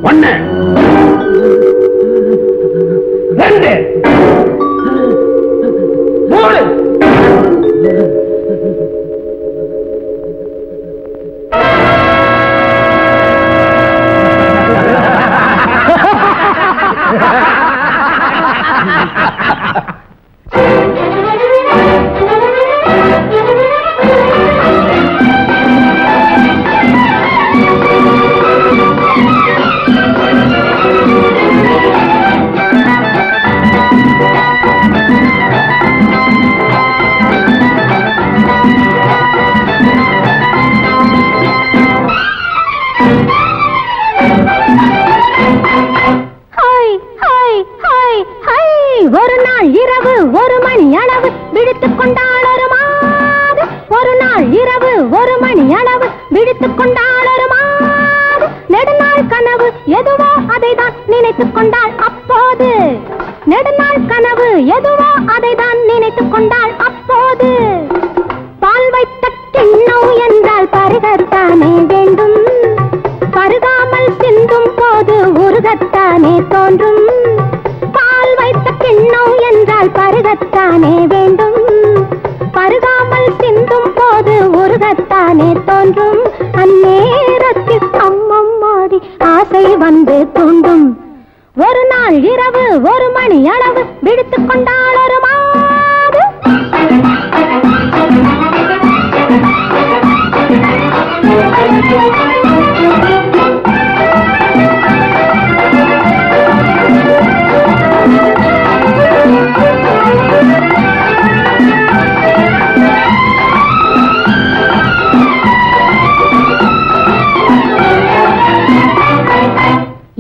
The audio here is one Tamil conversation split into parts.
ஒண்ணு, ரெண்டு, மூணு. ஒரு நாள் இரவு 1 மணி அளவு விழித்துக் கொண்டாள் ஒரு மாது. ஒரு நாள் இரவு 1 மணி அளவு விழித்துக் கொண்டாள் ஒரு மாது. நெடுநாள் கனவு எதுவோ அதைதான் நினைத்துக் கொண்டாள் அப்போது. நெடுநாள் கனவு எதுவோ அதைதான் நினைத்துக் கொண்டாள் அப்போது. பால் வைத்த கிண்ணம் என்றால் பருகத்தானே வேண்டும். பருகாமல் சிந்தும் போது உருகத்தானே தோன்றும். பால் வைத்த கிண்ணம் என்றால் பருகத்தானே வேண்டும். பருகாமல் சிந்தும் போது உருகத்தானே தோன்றும். அந்நேரத்தில் அம்மம்மாடி ஆசை வந்து தூண்டும். ஒரு நாள் இரவு 1 மணி அளவு விழித்துக் கொண்டாள் ஒரு மாது.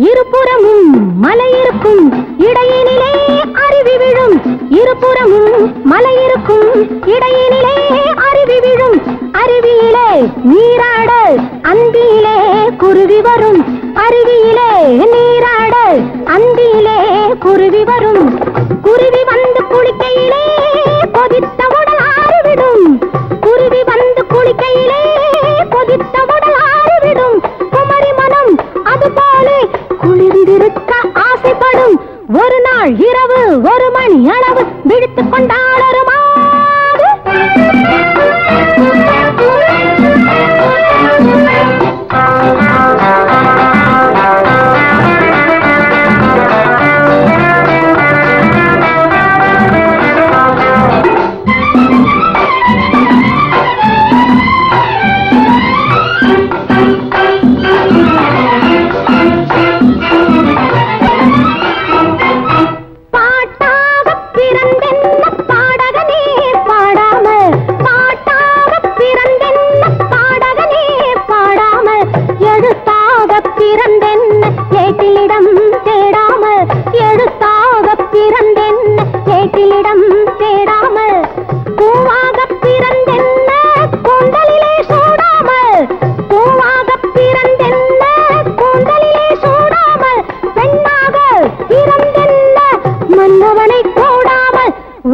இருபுறமும் மலை இருக்கும் இடையினிலே அருவி விழும். இருபுறமும் மலை இருக்கும் இடையினிலே அருவி விழும். அருவியிலே நீராட அந்தியிலே குருவி வரும். அருவியிலே நீராட அந்தியிலே குருவி வரும். குருவி வந்து குளிக்கையிலே கொதித்த உடல் ஆறிவிடும். குருவி வந்து குளிக்கையிலே கொதித்த உடல் ஆறிவிடும். குமரி மனம் அதுபோல குளிர்ந்திருக்க ஆசைப்படும். ஒரு நாள் இரவு 1 மணி அளவு விழித்துக் கொண்டாள் ஒரு மாது.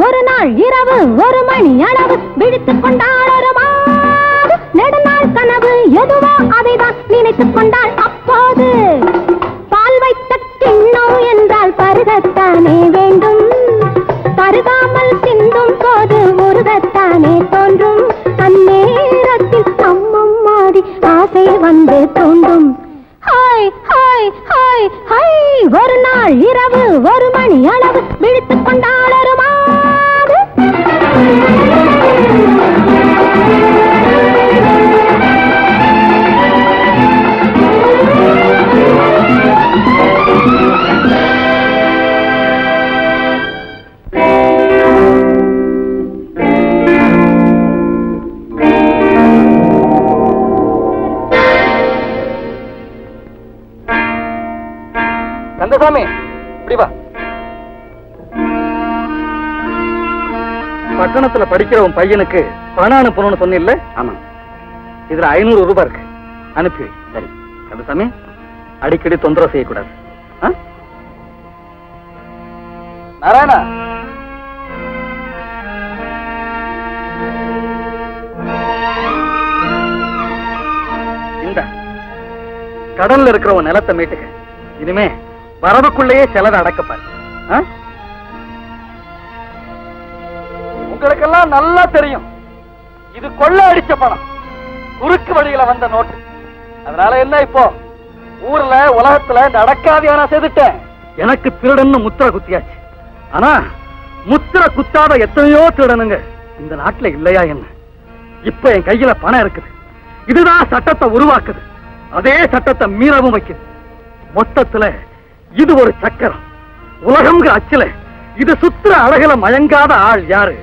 ஒரு நாள் இரவு 1 மணி அளவு விழித்துக் கொண்டாள் ஒரு மாது. நெடுநாள் கனவு எதுவோ அதைதான் நினைத்துக் கொண்டாள் அப்போது. பால் வைத்த கிண்ணம் என்றால் பருகத்தானே வேண்டும். பருகாமல் சிந்தும் போது உருகத்தானே தோன்றும். அந்நேரத்தில் அம்மம்மாடி ஆசை வந்து தோன்றும். Hi hi hi hi. ஒரு நாள் இரவு 1 மணி அளவு விழித்துக் கொண்டாள் ஒரு மாது. கந்தசாமி, இப்படி வா. பட்டணத்துல படிக்கிற உன் பையனுக்கு பணம் அனுப்பணும்னு சொன்னில்ல? ஆமா. இதுல 500 ரூபாய் இருக்கு, அனுப்பி. சரி கந்தசாமி, அடிக்கடி தொந்தரவு செய்யக்கூடாது. நாராயணா, இந்த கடல்ல இருக்கிற உன் நிலத்தை மீட்டுக்க. இனிமே வரவுக்குள்ளேயே செலவை அடக்கப்பாரு. உங்களுக்கெல்லாம் நல்லா தெரியும், இது கொள்ள அடிச்ச பணம், குறுக்கு வழியில வந்த நோட்டு. அதனால என்ன இப்போ ஊர்ல உலகத்துல நடக்காதியான செய்துட்டேன். எனக்கு திருடன்னு முத்திர குத்தியாச்சு. ஆனா முத்திர குத்தாத எத்தனையோ திருடனுங்க இந்த நாட்டுல இல்லையா என்ன? இப்ப என் கையில பணம் இருக்குது. இதுதான் சட்டத்தை உருவாக்குது. அதே சட்டத்தை மீறவும் வைக்குது. மொத்தத்துல இது ஒரு சக்கரம். உலகம்ங்கிற அச்சுல இது சுத்திர அழகுல மயங்காத ஆள் யாரு?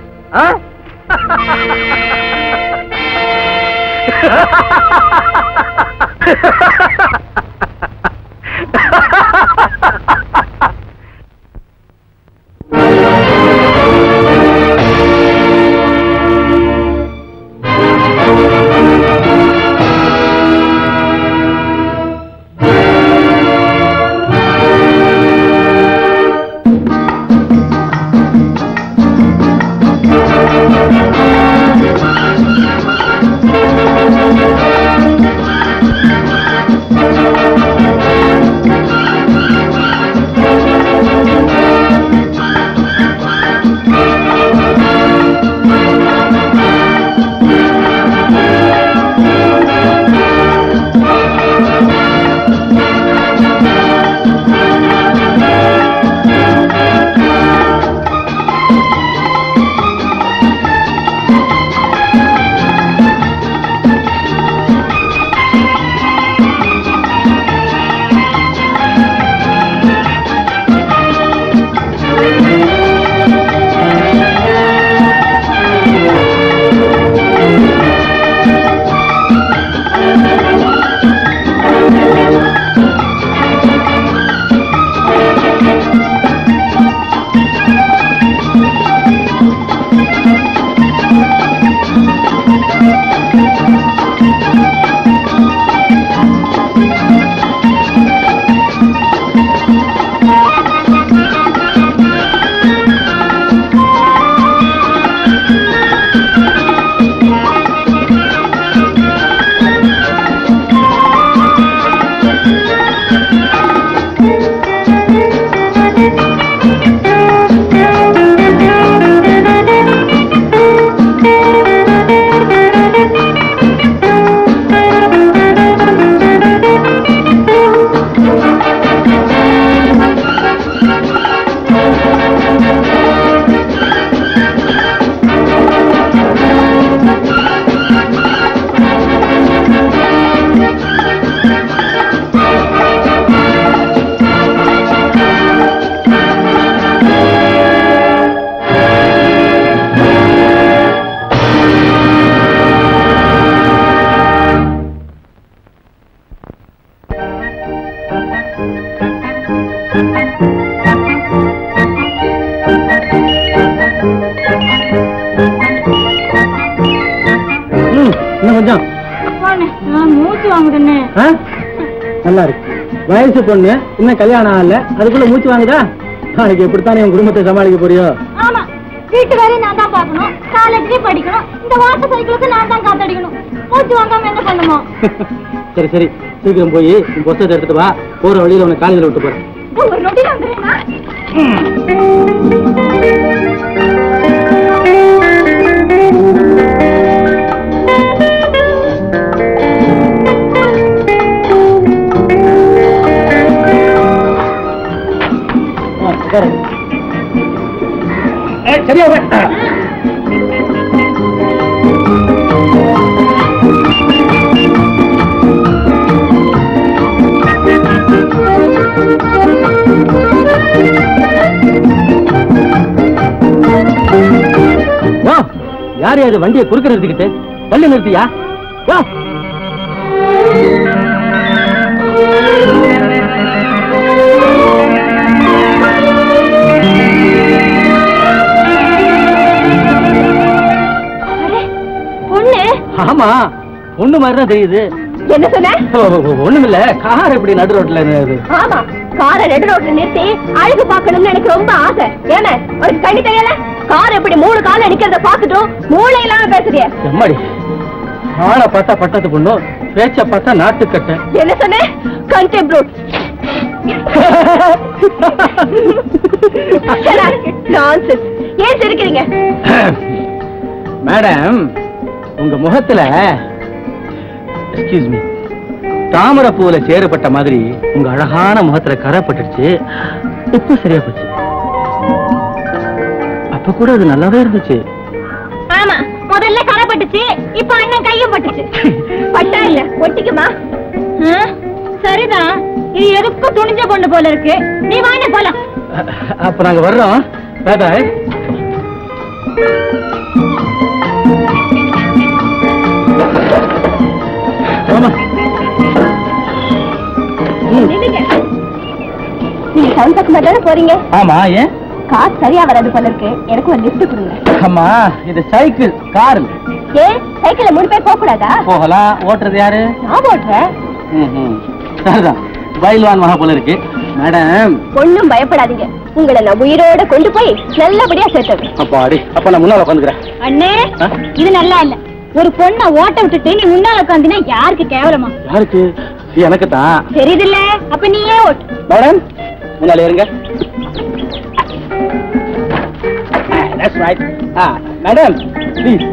நல்லா இருக்கு. வயசு பொண்ணு இன்னும் கல்யாணம் ஆகல, அதுக்குள்ள மூச்சு வாங்குதா? நாளைக்கு எப்படித்தானே உன் குடும்பத்தை சமாளிக்க போறியோ? ஆமா, வீட்டு வேலையை நான் தான் பாக்கணும், காலேஜ்லயே படிக்கணும், இந்த வாட்டர் சைக்கிளுக்கு நான் தான் காத்தடிக்கணும். மூச்சு வாங்காம என்ன பண்ணுமோ? சரி சரி, சீக்கிரம் போய் உன் புத்தகத்தை எடுத்துட்டு வா. போற வழியில உன்னை காலேஜ்ல விட்டு போறேன். ஒரு நொடியில வந்துடுறேன். சரியா யார் யாரு வண்டியை குறுக்க நிறுத்திக்கிட்டு தள்ளி நிறுத்தியா? ஆமா, பொண்ணு மாதிரிதான் தெரியுது. என்ன சொன்ன? ஒண்ணும் இல்ல, கார் எப்படி நடு ரோட்ல? ஆமா, காரை நடு ரோட்ல நிறுத்தி அழகு பாக்கணும்னு எனக்கு ரொம்ப ஆசை. ஏன்னா ஒரு கண்ணி தெரியல, கார் எப்படி 3 கால நிக்கிறத பாத்துட்டும் மூளை இல்லாம பேசுறிய. எம்மாடி, ஆளை பார்த்தா பட்டத்து பொண்ணு, பேச்ச பார்த்தா நாட்டுக்கட்ட. என்ன சொன்னேன்? கண்டெம்ப்ரூட். நான்சென்ஸ். ஏன் சிரிக்கிறீங்க? மேடம், உங்க முகத்துல எக்ஸ்கியூஸ் மீ, தாமரை பூவுல சேறுபட்ட மாதிரி உங்க அழகான முகத்துல கரைப்பட்டுருச்சு. இப்ப சரியா போச்சு. அப்ப கூட அது நல்லாவே இருந்துச்சு. ஆமா, முதல்ல கரைப்பட்டுச்சு, இப்ப அண்ணன் கையும் பட்டுச்சு. பட்டா இல்ல, ஒட்டிக்குமா? சரிதான், இது எதுக்கும் துணிஞ்ச பொண்ணு போல இருக்கு. நீ வாங்க போலாம். அப்ப நாங்க வர்றோம். By by. நீங்க டவுன் பக்கமா தானே போறீங்க? ஆமா. ஏன்? கார் சரியா வராது போல இருக்கு, எனக்கு ஒரு லிஃப்ட் கொடுங்க. அம்மா, இது சைக்கிள், கார். ஏன் சைக்கிள்ல 3 பேர் போக கூடாதா? போகலாம். ஓட்டுறது யாரு? நான் ஓட்டுறேன். சரிதான், பயில்வான் மகா போல இருக்கு. மேடம், ஒண்ணும் பயப்படாதீங்க, உங்களை நான் உயிரோட கொண்டு போய் நல்லபடியா சேர்த்தேன். அப்பாடி, அப்ப நான் முன்னால உட்காந்துக்கிறேன். அண்ணே, இது நல்லா இல்ல. ஒரு பொண்ணை ஓட்ட விட்டுட்டு நீ முன்னால உட்காந்துனா யாருக்கு கேவலமா? யாருக்கு? எனக்கு தான். தெரியுதுல்ல, அப்ப நீயே ஓட்டு. மேடம், முன்னால இருங்க. That's right. Madam, please.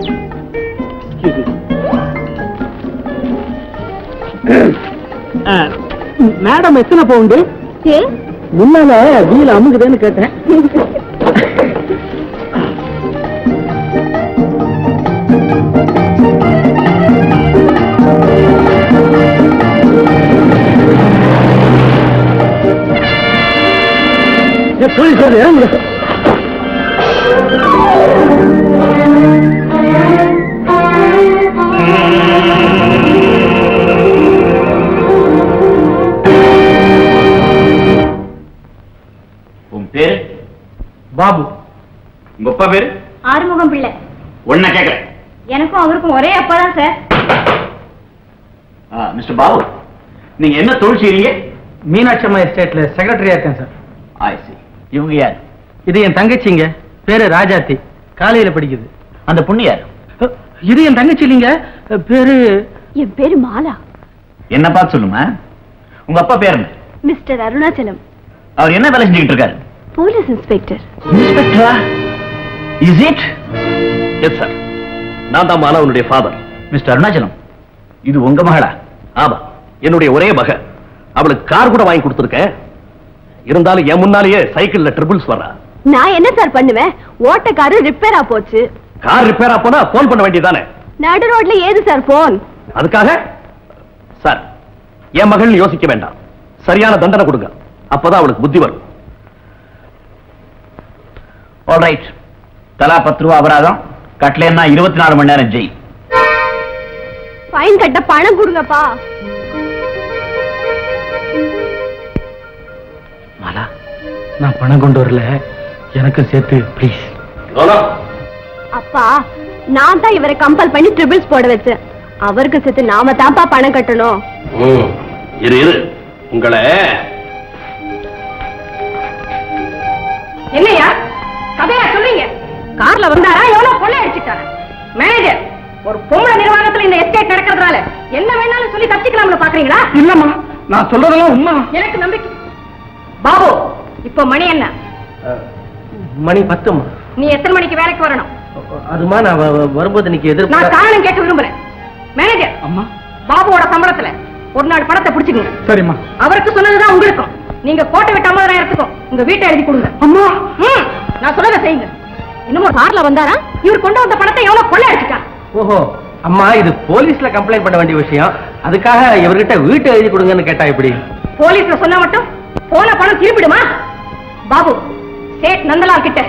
Madam, எத்தனை பவுண்டு? முன்னால வீல் அமுகுதுன்னு கேட்டேன். போலீஸ் இறங்க. உன் பேரு? பாபு. உங்க அப்பா பேரு? ஆறுமுகம் பிள்ளை. ஒன்ன கேக்குறேன். எனக்கும் அவருக்கும் ஒரே அப்பா தான் சார். மிஸ்டர் பாபு, நீங்க என்ன தொழில் செய்றீங்க? மீனாட்சி அம்மா எஸ்டேட்ல செக்ரட்டரியா இருக்கேன் சார். ஐ சி. இவங்க யார்? இது என் தங்கச்சிங்க, பேரு ராஜாத்தி, காலையில படிக்குது. அந்த பொண்ணு யார்? இது என் தங்கச்சி இல்லைங்க, பேரு. என் பேரு மாலா. என்ன பார்த்து சொல்லுமா. உங்க அப்பா பேர் என்ன? மிஸ்டர் அருணாச்சலம். அவர் என்ன வேலை செஞ்சுக்கிட்டு இருக்காரு? Police inspector. இன்ஸ்பெக்டரா? Is it? எஸ் சார், நான் தான் மாலாவுடைய ஃபாதர். மிஸ்டர் அருணாச்சலம், இது உங்க மகளா? ஆமா, என்னுடைய ஒரே மக. அவளுக்கு கார் கூட வாங்கி கொடுத்துருக்கேன். இருந்தாலும் என் முன்னாலேயே சைக்கிள்ல ட்ரிபிள்ஸ் வர்றா. நான் என்ன சார் பண்ணுவேன்? ஓட்டக்காரு ரிப்பேரா போச்சு. கார் ரிப்பேரா போனா போன் பண்ண வேண்டியதானே? நடு ரோட்ல ஏது சார் போன்? அதுக்காக சார், என் மகள் யோசிக்க வேண்டாம், சரியான தண்டனை கொடுங்க, அப்பதான் அவளுக்கு புத்தி வரும். ஆல்ரைட், தலா 10 ரூபா அபராதம், கட்டலைன்னா 24 மணி நேரம் ஜெயில். ஃபைன் கட்ட பணம் கொடுங்கப்பா. மாலா, நான் பணம் கொண்டு வரல, எனக்கு சேர்த்து ப்ளீஸ். அப்பா, நான் தான் இவரை கம்பல் பண்ணி ட்ரிபிள்ஸ் போட வச்சேன். அவருக்கு சேர்த்து நாம தான்ப்பா பணம் கட்டணும். இரு உங்களை. என்னையா கதையா சொல்றீங்க? கார்ல வந்தாரா, எவ்வளவு கொள்ளை அடிச்சிட்டாரா? மேனேஜர், ஒரு பொம்பளை நிர்வாகத்துல இந்த எஸ்டேட் நடக்கிறதுனால என்ன வேணாலும் சொல்லி தப்பிக்கலாம்னு பாக்குறீங்களா? இல்லம்மா, நான் சொல்றதெல்லாம் உண்மை. எனக்கு நம்பிக்கை. பாபு, இப்ப மணி என்ன? மணி 10. நீ எத்தனை மணிக்கு வேலைக்கு வரணும்? அதுமா நான் வரும்போது இன்னைக்கு நான் காரணம் கேட்க விரும்புறேன். மேனேஜர், அம்மா, பாபுவோட சம்பளத்துல ஒரு நாள் பணத்தை பிடிச்சுக்கோங்க. சரிம்மா. அவருக்கு சொன்னதுதான் உங்களுக்கும். நீங்க கோட்டை விட்டு 50,000 உங்க வீட்டை எழுதி கொடுங்க. அம்மா, நான் சொல்றதை செய்யுங்க. இன்னும் கார்ல வந்தாரா, இவர் கொண்டு வந்த பணத்தை எவ்வளவு கொள்ளை அடிச்சிட்டார். ஓஹோ அம்மா, இது போலீஸ்ல கம்ப்ளைண்ட் பண்ண வேண்டிய விஷயம். அதுக்காக இவர்கிட்ட வீட்டை எழுதி கொடுங்கன்னு கேட்டா எப்படி? போலீஸ்ல சொன்னா மட்டும் போன பணம் திருப்பிடுமா? பாபு, சேட் நந்தலால் கிட்ட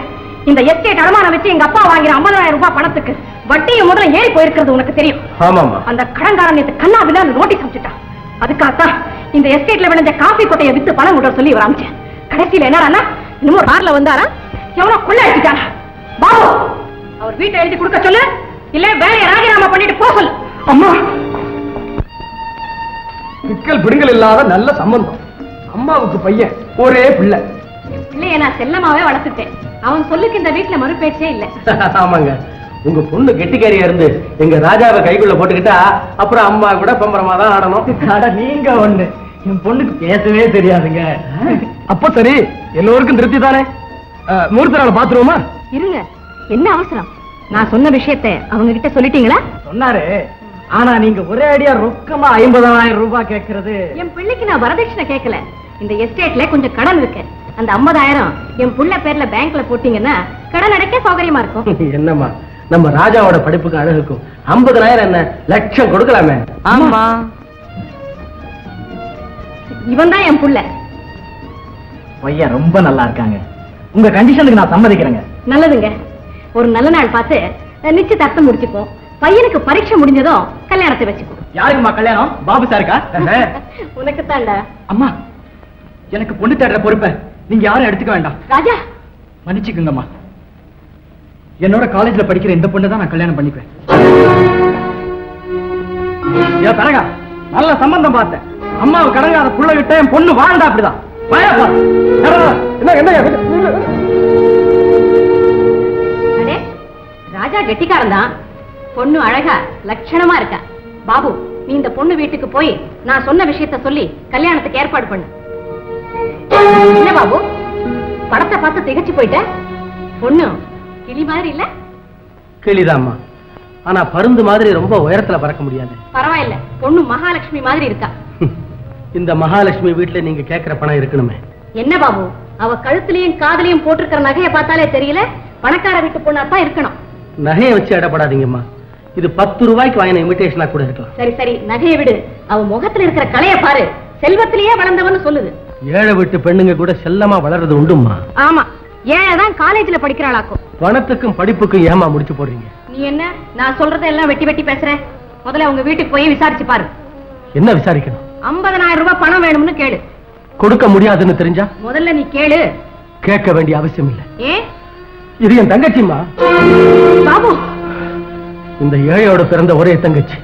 இந்த எஸ்டேட் அடமானம் வச்சு எங்க அப்பா வாங்கிற 50,000 ரூபாய் பணத்துக்கு வட்டியும் முதல்ல ஏறி போயிருக்கிறது உனக்கு தெரியும். ஆமாமா. அந்த கடன்காரன் நேத்து கண்ணாவில நோட்டீஸ் அனுப்பிச்சிட்டான். அதுக்காகத்தான் இந்த எஸ்டேட்ல விளைஞ்ச காபி கொட்டையை வித்து பணம் விட சொல்லி இவர் அனுப்பிச்சேன். கடைசியில என்னடா, இன்னும் கார்ல வந்தாரா, எவ்வளவு கொள்ளை அடிச்சிட்டானா? பாபு, அவர் வீட்டை எழுதி கொடுக்க சொல்லு, இல்ல வேலையை ராஜினாமா பண்ணிட்டு போக சொல்லு. அம்மா, சிக்கல் பிடுங்கல் இல்லாத நல்ல சம்பந்தம். அம்மாவுக்கு பையன், ஒரே பிள்ளை. பிள்ளைய நான் செல்லமாவே வளர்த்துட்டேன். அவன் சொல்லுக்கு இந்த வீட்டுல மறுபேச்சே இல்ல. ஆமாங்க, உங்க பொண்ணு கெட்டிக்காரியா இருந்து எங்க ராஜாவை கைக்குள்ள போட்டுக்கிட்டா அப்புறம் அம்மா கூட பம்பரமா தான் ஆடணும். நீங்க ஒண்ணு, என் பொண்ணுக்கு பேசவே தெரியாதுங்க. அப்ப சரி, எல்லோருக்கும் திருப்தி தானே? முகூர்த்த நாள் பாத்துருவோமா? இருங்க, என்ன அவசரம்? நான் சொன்ன விஷயத்தை அவங்க கிட்ட சொல்லிட்டீங்களா? சொன்னாரு. ஆனா நீங்க ஒரே அடியா ரொக்கமா 50,000 ரூபாய் கேட்கறது. என் பிள்ளைக்கு நான் வரதட்சணை கேட்கல. இந்த எஸ்டேட்ல கொஞ்சம் கடன் இருக்கு. அந்த 50,000 என் புள்ள பேர்ல பேங்க்ல போட்டீங்கன்னா கடன் அடைக்க சௌகரியமா இருக்கும். என்னம்மா, நம்ம ராஜாவோட படிப்புக்கு அழகுக்கும் 50,000 என்ன, லட்சம் கொடுக்கலாமே. ஆமா, இவன் தான் என் புள்ள. பையன் ரொம்ப நல்லா இருக்காங்க. உங்க கண்டிஷனுக்கு நான் சம்மதிக்கிறேங்க. நல்லதுங்க. ஒரு நல்ல நாள் பார்த்து நிச்சயதார்த்தம் முடிச்சுப்போம். பையனுக்கு பரீட்சை முடிஞ்சதும் கல்யாணத்தை வச்சுப்போம். யாருக்குமா கல்யாணம்? பாபு சாருக்கா? உனக்கு தாண்டா. அம்மா, எனக்கு பொண்ணு தேடுற பொறுப்பை நீங்க யாரும் எடுத்துக்க வேண்டாம். ராஜா, மன்னிச்சுக்குங்கம்மா. என்னோட காலேஜ்ல படிக்கிற இந்த பொண்ணு தான் நான் கல்யாணம் பண்ணிக்குவேன். ஏன் தரகா, நல்ல சம்பந்தம் பார்த்தேன். அம்மாவை கடங்காத புள்ள விட்ட என் பொண்ணு வாழ்ந்தா அப்படிதான். ராஜா கெட்டிக்காரன் தான். பொண்ணு அழகா லட்சணமா இருக்கா. பாபு, நீ இந்த பொண்ணு வீட்டுக்கு போய் நான் சொன்ன விஷயத்த சொல்லி கல்யாணத்துக்கு ஏற்பாடு பண்ணு. என்ன பாபு, படத்தை பார்த்து திகச்சு போயிட்ட? பொண்ணு கிளி மாதிரி இல்ல? கிளிதாம்மா, ஆனா பருந்து மாதிரி ரொம்ப உயரத்துல பறக்க முடியாது. பரவாயில்ல, பொண்ணு மகாலட்சுமி மாதிரி இருக்கா. இந்த மகாலட்சுமி வீட்டுல நீங்க கேட்கிற பணம் இருக்கணுமே. என்ன பாபு, அவ கழுத்துலயும் காதலையும் போட்டிருக்கிற நகையை பார்த்தாலே தெரியல பணக்கார வீட்டு பொண்ணாத்தான் இருக்கணும். நகையை வச்சு இடப்படாதீங்கம்மா. இது 10 ரூபாய்க்கு வாங்கின இமிடேஷனா கூட இருக்கலாம். சரி சரி, நகையை விடு. அவ முகத்துல இருக்கிற கலைய பாரு. செல்வத்திலேயே வளர்ந்தவன்னு சொல்லுது. ஏழை வீட்டு பெண்ணுங்க கூட செல்லமா வளர்றது உண்டுமா? ஆமா, ஏழைதான் காலேஜ்ல படிக்கிறாளாக்கும். பணத்துக்கும் படிப்புக்கும் ஏமா முடிச்சு போடுறீங்க? நீ என்ன, நான் சொல்றதெல்லாம் வெட்டி வெட்டி பேசுற? முதல்ல உங்க வீட்டுக்கு போய் விசாரிச்சு பாரு. என்ன விசாரிக்கணும்? 50,000 ரூபாய் பணம் வேணும்னு கேளு. கொடுக்க முடியாதுன்னு தெரிஞ்சா? முதல்ல நீ கேளு. கேட்க வேண்டிய அவசியம் இல்லை. ஏன்? இது என் தங்கச்சிமா. பாபு, இந்த ஏழையோட பிறந்த ஒரே தங்கச்சி.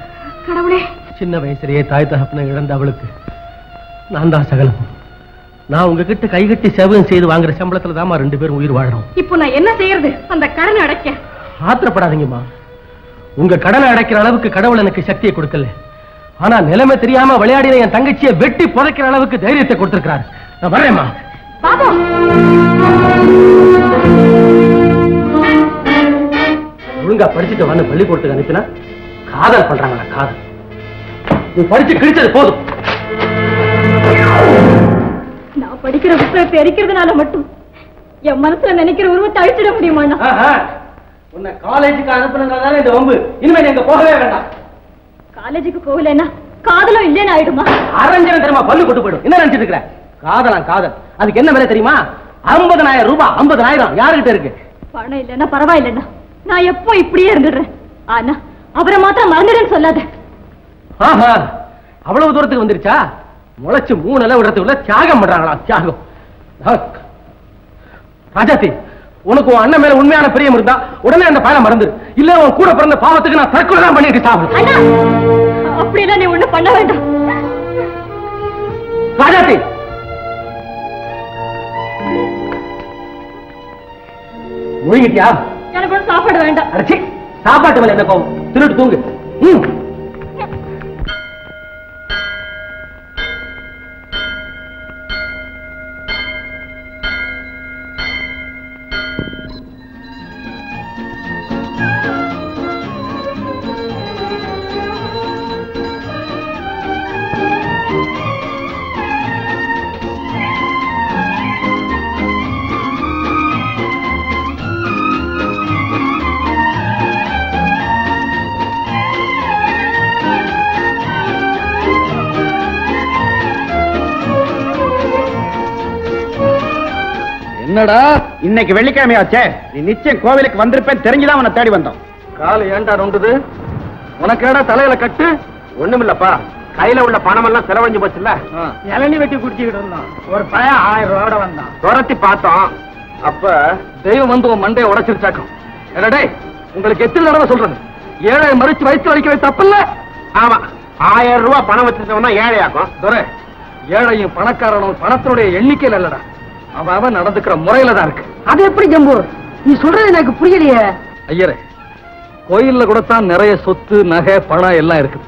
கடவுளே. சின்ன வயசுலயே தாய் தகப்பனை இழந்த அவளுக்கு நான் தான் சகலம். நான் உங்ககிட்ட கைகட்டி சேவகம் செய்து வாங்குற சம்பளத்துல தான் 2 பேரும் உயிர் வாழறோம். இப்போ நான் என்ன செய்யறது? அந்த கடனை அடைக்க. ஆத்திரப்படாதீங்கம்மா. உங்க கடனை அடைக்கிற அளவுக்கு கடவுள் எனக்கு சக்தியை கொடுக்கல. ஆனா நிலைமை தெரியாம விளையாடின என் தங்கச்சியை வெட்டி புதைக்கிற அளவுக்கு தைரியத்தை கொடுத்திருக்கிறார். நான் வரேம்மா. பாபு, ஒழுங்கா படிச்சுட்டு வந்து பள்ளிக்கூடத்துக்கு அனுப்பினா காதல் பண்றாங்களா? காதல் நீ படிச்சு கிழிச்சது போதும். நான் படிக்கிற புத்தகத்தை எரிக்கிறதுனால மட்டும் என் மனசுல நினைக்கிற உருவத்தை அழிச்சிட முடியுமா? உன்னை காலேஜுக்கு அனுப்புனதால இந்த வம்பு. இனிமே நீங்க போகவே வேண்டாம். காலேஜுக்கு போகலன்னா காதலும் இல்லைன்னு ஆயிடுமா? அரஞ்சனம் தெரியுமா? பல்லு கொட்டு போயிடும். என்ன நினைச்சிட்டு இருக்கிற? காதலாம் காதல். அதுக்கு என்ன விலை தெரியுமா? 50,000 ரூபாய். 50,000 யாருகிட்ட இருக்கு? பணம் இல்லைன்னா பரவாயில்லைன்னா நான் எப்போ இப்படியே இருந்துடுறேன். ஆனா அவரை மாத்திரம் மறந்துடுன்னு சொல்லாத. ஆஹா, அவ்வளவு தூரத்துக்கு வந்துருச்சா? முளைச்சு 3 இலை விடுறதுக்குள்ள தியாகம் பண்றாங்களா? தியாகம். ராஜாத்தி, உனக்கு உன் அண்ணன் மேல உண்மையான பிரியம் இருந்தா உடனே அந்த பயணம் மறந்து. இல்ல உன் கூட பிறந்த பாவத்துக்கு நான் தற்கொலை தான் பண்ணிட்டு சாப்பிடுறேன். அப்படியெல்லாம் நீ ஒண்ணு பண்ண வேண்டாம். ராஜாத்தி, முழுங்கிட்டியா? எனக்கு ஒன்றும் சாப்பாடு வேண்டாம். அடைச்சி, சாப்பாட்டு மேல என்ன கோவம்? திருட்டு தூங்கு. என்னடா இன்னைக்கு வெள்ளிக்கிழமையாச்சே, நீ நிச்சயம் கோவிலுக்கு வந்திருப்பேன் தெரிஞ்சுதான் உன்னை தேடி வந்தோம். கால் ஏண்டா நொண்டுது? உனக்கு ஏடா தலையில கட்டு? ஒண்ணுமில்லப்பா, கையில உள்ள பணம் எல்லாம் செலவழிஞ்சு போச்சுல்ல. இளநீ வெட்டி குடிச்சுக்கிட்டு இருந்தான். ஒரு பையன் 1000 ரூபாயோட வந்தான். துரத்தி பார்த்தோம். அப்ப தெய்வம் வந்து உன் மண்டையை உடைச்சிருச்சாக்கும். என்னடே, உங்களுக்கு எத்தனை தடவை சொல்றது? ஏழை மறிச்சு வயிற்று வலிக்கவே தப்பில்ல. ஆமா, 1000 ரூபாய் பணம் வச்சிருந்தவன் தான் ஏழையாக்கும். துரை, ஏழையும் பணக்காரனும் பணத்தினுடைய எண்ணிக்கையில் இல்லடா, அவன் நடந்துக்கிற முறையில தான் இருக்கு. அது எப்படி ஜம்பு? நீ சொல்றது எனக்கு புரியலையே. ஐயரே, கோயில்ல கூட தான் நிறைய சொத்து நகை பணம் எல்லாம் இருக்குது.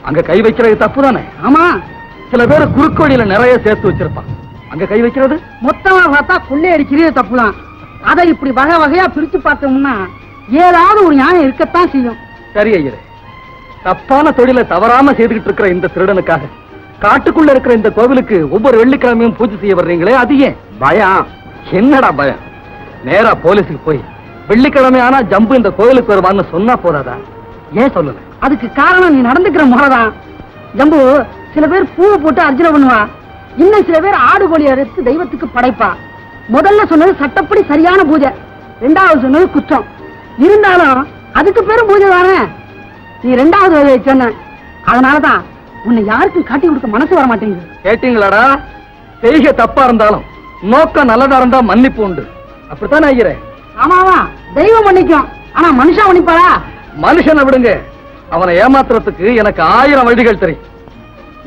அங்க கை வைக்கிறது தப்பு தானே? ஆமா, சில பேர் குறுக்கு வழியில நிறைய சேர்த்து வச்சிருப்பான். அங்க கை வைக்கிறது மொத்தமா பார்த்தா கொள்ளை அடிக்கிறதே தப்புதான். அதை இப்படி வகை வகையா பிரிச்சு பார்த்தோம்னா ஏதாவது ஒரு நியாயம் இருக்கத்தான் செய்யும். சரி ஐயரே, தப்பான தொழிலை தவறாம செய்துகிட்டு இருக்கிற இந்த திருடனுக்காக காட்டுக்குள்ள இருக்கிற இந்த கோவிலுக்கு ஒவ்வொரு வெள்ளிக்கிழமையும் பூஜை செய்ய வர்றீங்களே, அது ஏன்? பயம். என்னடா பயம்? நேரா போலீஸுக்கு போய் வெள்ளிக்கிழமை ஆனா ஜம்பு இந்த கோவிலுக்கு வருவான்னு சொன்னா போதாதா? ஏன் சொல்லல? அதுக்கு காரணம் நீ நடந்துக்கிற முறைதான். ஜம்பு, சில பேர் பூவை போட்டு அர்ச்சனை பண்ணுவா, இன்னும் சில பேர் ஆடு கோழி அறுத்து தெய்வத்துக்கு படைப்பா. முதல்ல சொன்னது சட்டப்படி சரியான பூஜை, ரெண்டாவது சொன்னது குற்றம். இருந்தாலும் அதுக்கு பேரும் பூஜை தானே. நீ ரெண்டாவது வகையை சொன்ன, அதனாலதான் உன்னை யாருக்கும் காட்டி கொடுக்க மனசு வர மாட்டேங்குது. கேட்டீங்களாடா? செய்க தப்பா இருந்தாலும் நோக்கம் நல்லதா இருந்தா மன்னிப்பு உண்டு. அப்படித்தானே ஐயரே? ஆமாவா, தெய்வம் மன்னிக்கும், ஆனா மனுஷன் மன்னிப்பாரா? மனுஷனை விடுங்க, அவனை ஏமாத்துறதுக்கு எனக்கு 1000 வழிகள் தெரியும்.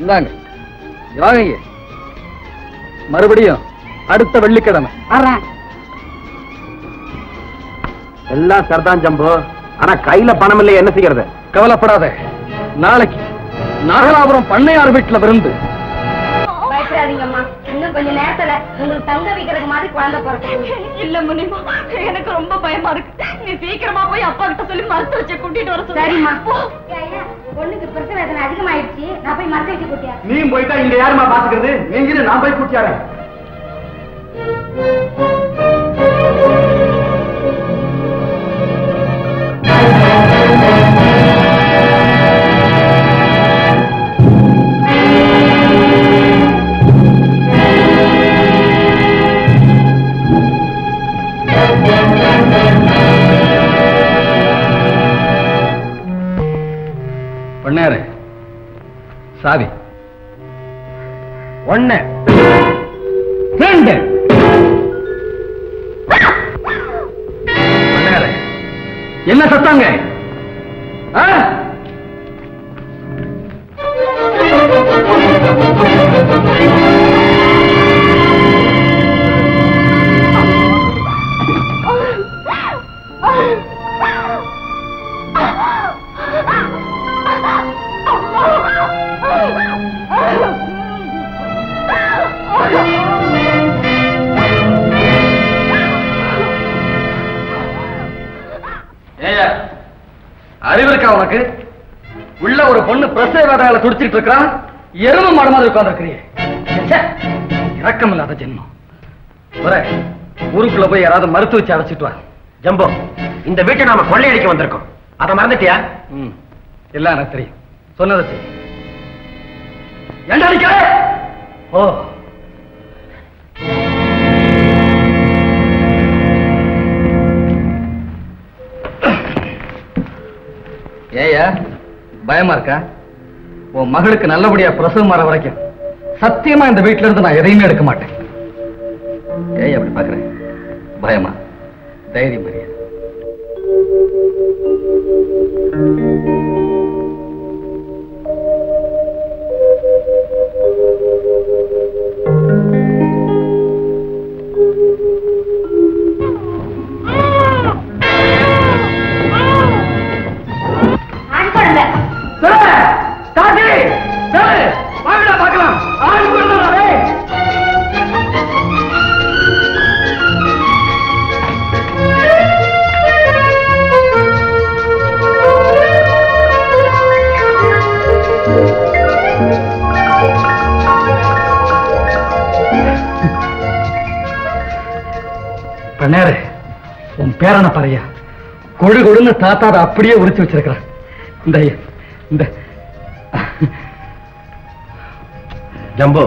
இந்தாங்க, வாங்க. மறுபடியும் அடுத்த வெள்ளிக்கிழமை வர்றேன். எல்லாம் சரிதான் ஜம்பு, ஆனா கையில பணம் இல்லை, என்ன செய்யறது? கவலைப்படாத, நாளைக்கு நாகலாபுரம் பண்ணையார் வீட்டுல விருந்து. பயப்படாதீங்கம்மா, இன்னும் கொஞ்ச நேரத்துல உங்களுக்கு தங்க வைக்கிறதுக்கு மாதிரி குழந்தை பிறகு. இல்ல முனிமா, எனக்கு ரொம்ப பயமா இருக்கு. நீ சீக்கிரமா போய் அப்பா கிட்ட சொல்லி மருத்துவ வச்சு கூட்டிட்டு வர. சரிம்மா. பொண்ணுக்கு பிரசவ வேதனை அதிகமாயிடுச்சு, நான் போய் மருத்துவ வச்சு கூட்டியா. நீ போயிட்டா இங்க யாருமா பாத்துக்கிறது? நீங்க நான் போய் கூட்டியாரேன். பண்ணாரு சாவி 1 2 என்ன சத்தாங்க? அறிவு இருக்கா உனக்கு? உள்ள ஒரு பொண்ணு பிரசவ வேதனையில துடிச்சிட்டு இருக்கான், எரும மாடு மாதிரி உட்கார்ந்துருக்கிறியே. இரக்கம் இல்லாத ஜென்மம். ஊருக்குள்ள போய் யாராவது மருத்துவ வச்சு அழைச்சிட்டு வா. ஜம்போ, இந்த வீட்டை நாம கொள்ளையடிக்க வந்திருக்கோம், அதை மறந்துட்டியா? எல்லாம் எனக்கு தெரியும், சொன்னதை செய். ஏண்டா அடிக்கிற? ஓ, ஏயா பயமா இருக்கா? உன் மகளுக்கு நல்லபடியா பிரசவம் வர வரைக்கும் சத்தியமா இந்த வீட்டுல இருந்து நான் எதையுமே எடுக்க மாட்டேன். ஏய் அப்படி பாக்குறேன், பயமா? தைரியம் மரியா. பண்ணாரு, உன் பேரனை பாரியா, கொடு கொடுன்னு தாத்தா அப்படியே உரிச்சு வச்சிருக்கிறான். இந்த ஜம்போ,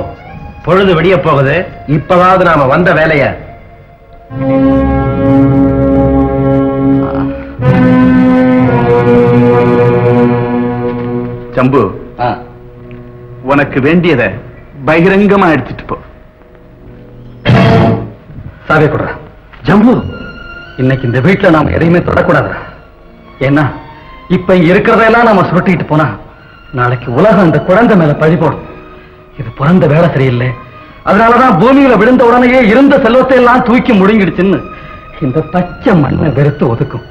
பொழுது வெடிய போகுது, இப்பவாவது நாம வந்த வேலைய. ஜம்பு, உனக்கு வேண்டியதை பகிரங்கமா எடுத்துட்டு போ. சாவியை கொடுற. ஜம்பு, இன்னைக்கு இந்த வீட்டுல நாம எதையுமே தொடக்கூடாது. ஏன்னா இப்ப இங்க இருக்கிறதெல்லாம் நாம சுருட்டிட்டு போனா நாளைக்கு உலகம் இந்த குழந்தை மேல பழி போடும். இது பிறந்த வேலை சரியில்லை. அதனாலதான் பூமியில விழுந்த உடனேயே இருந்த செல்வத்தை எல்லாம் தூக்கி முழுங்கிடுச்சுன்னு இந்த பச்சை மண்ணை வெறுத்து ஒதுக்கும்.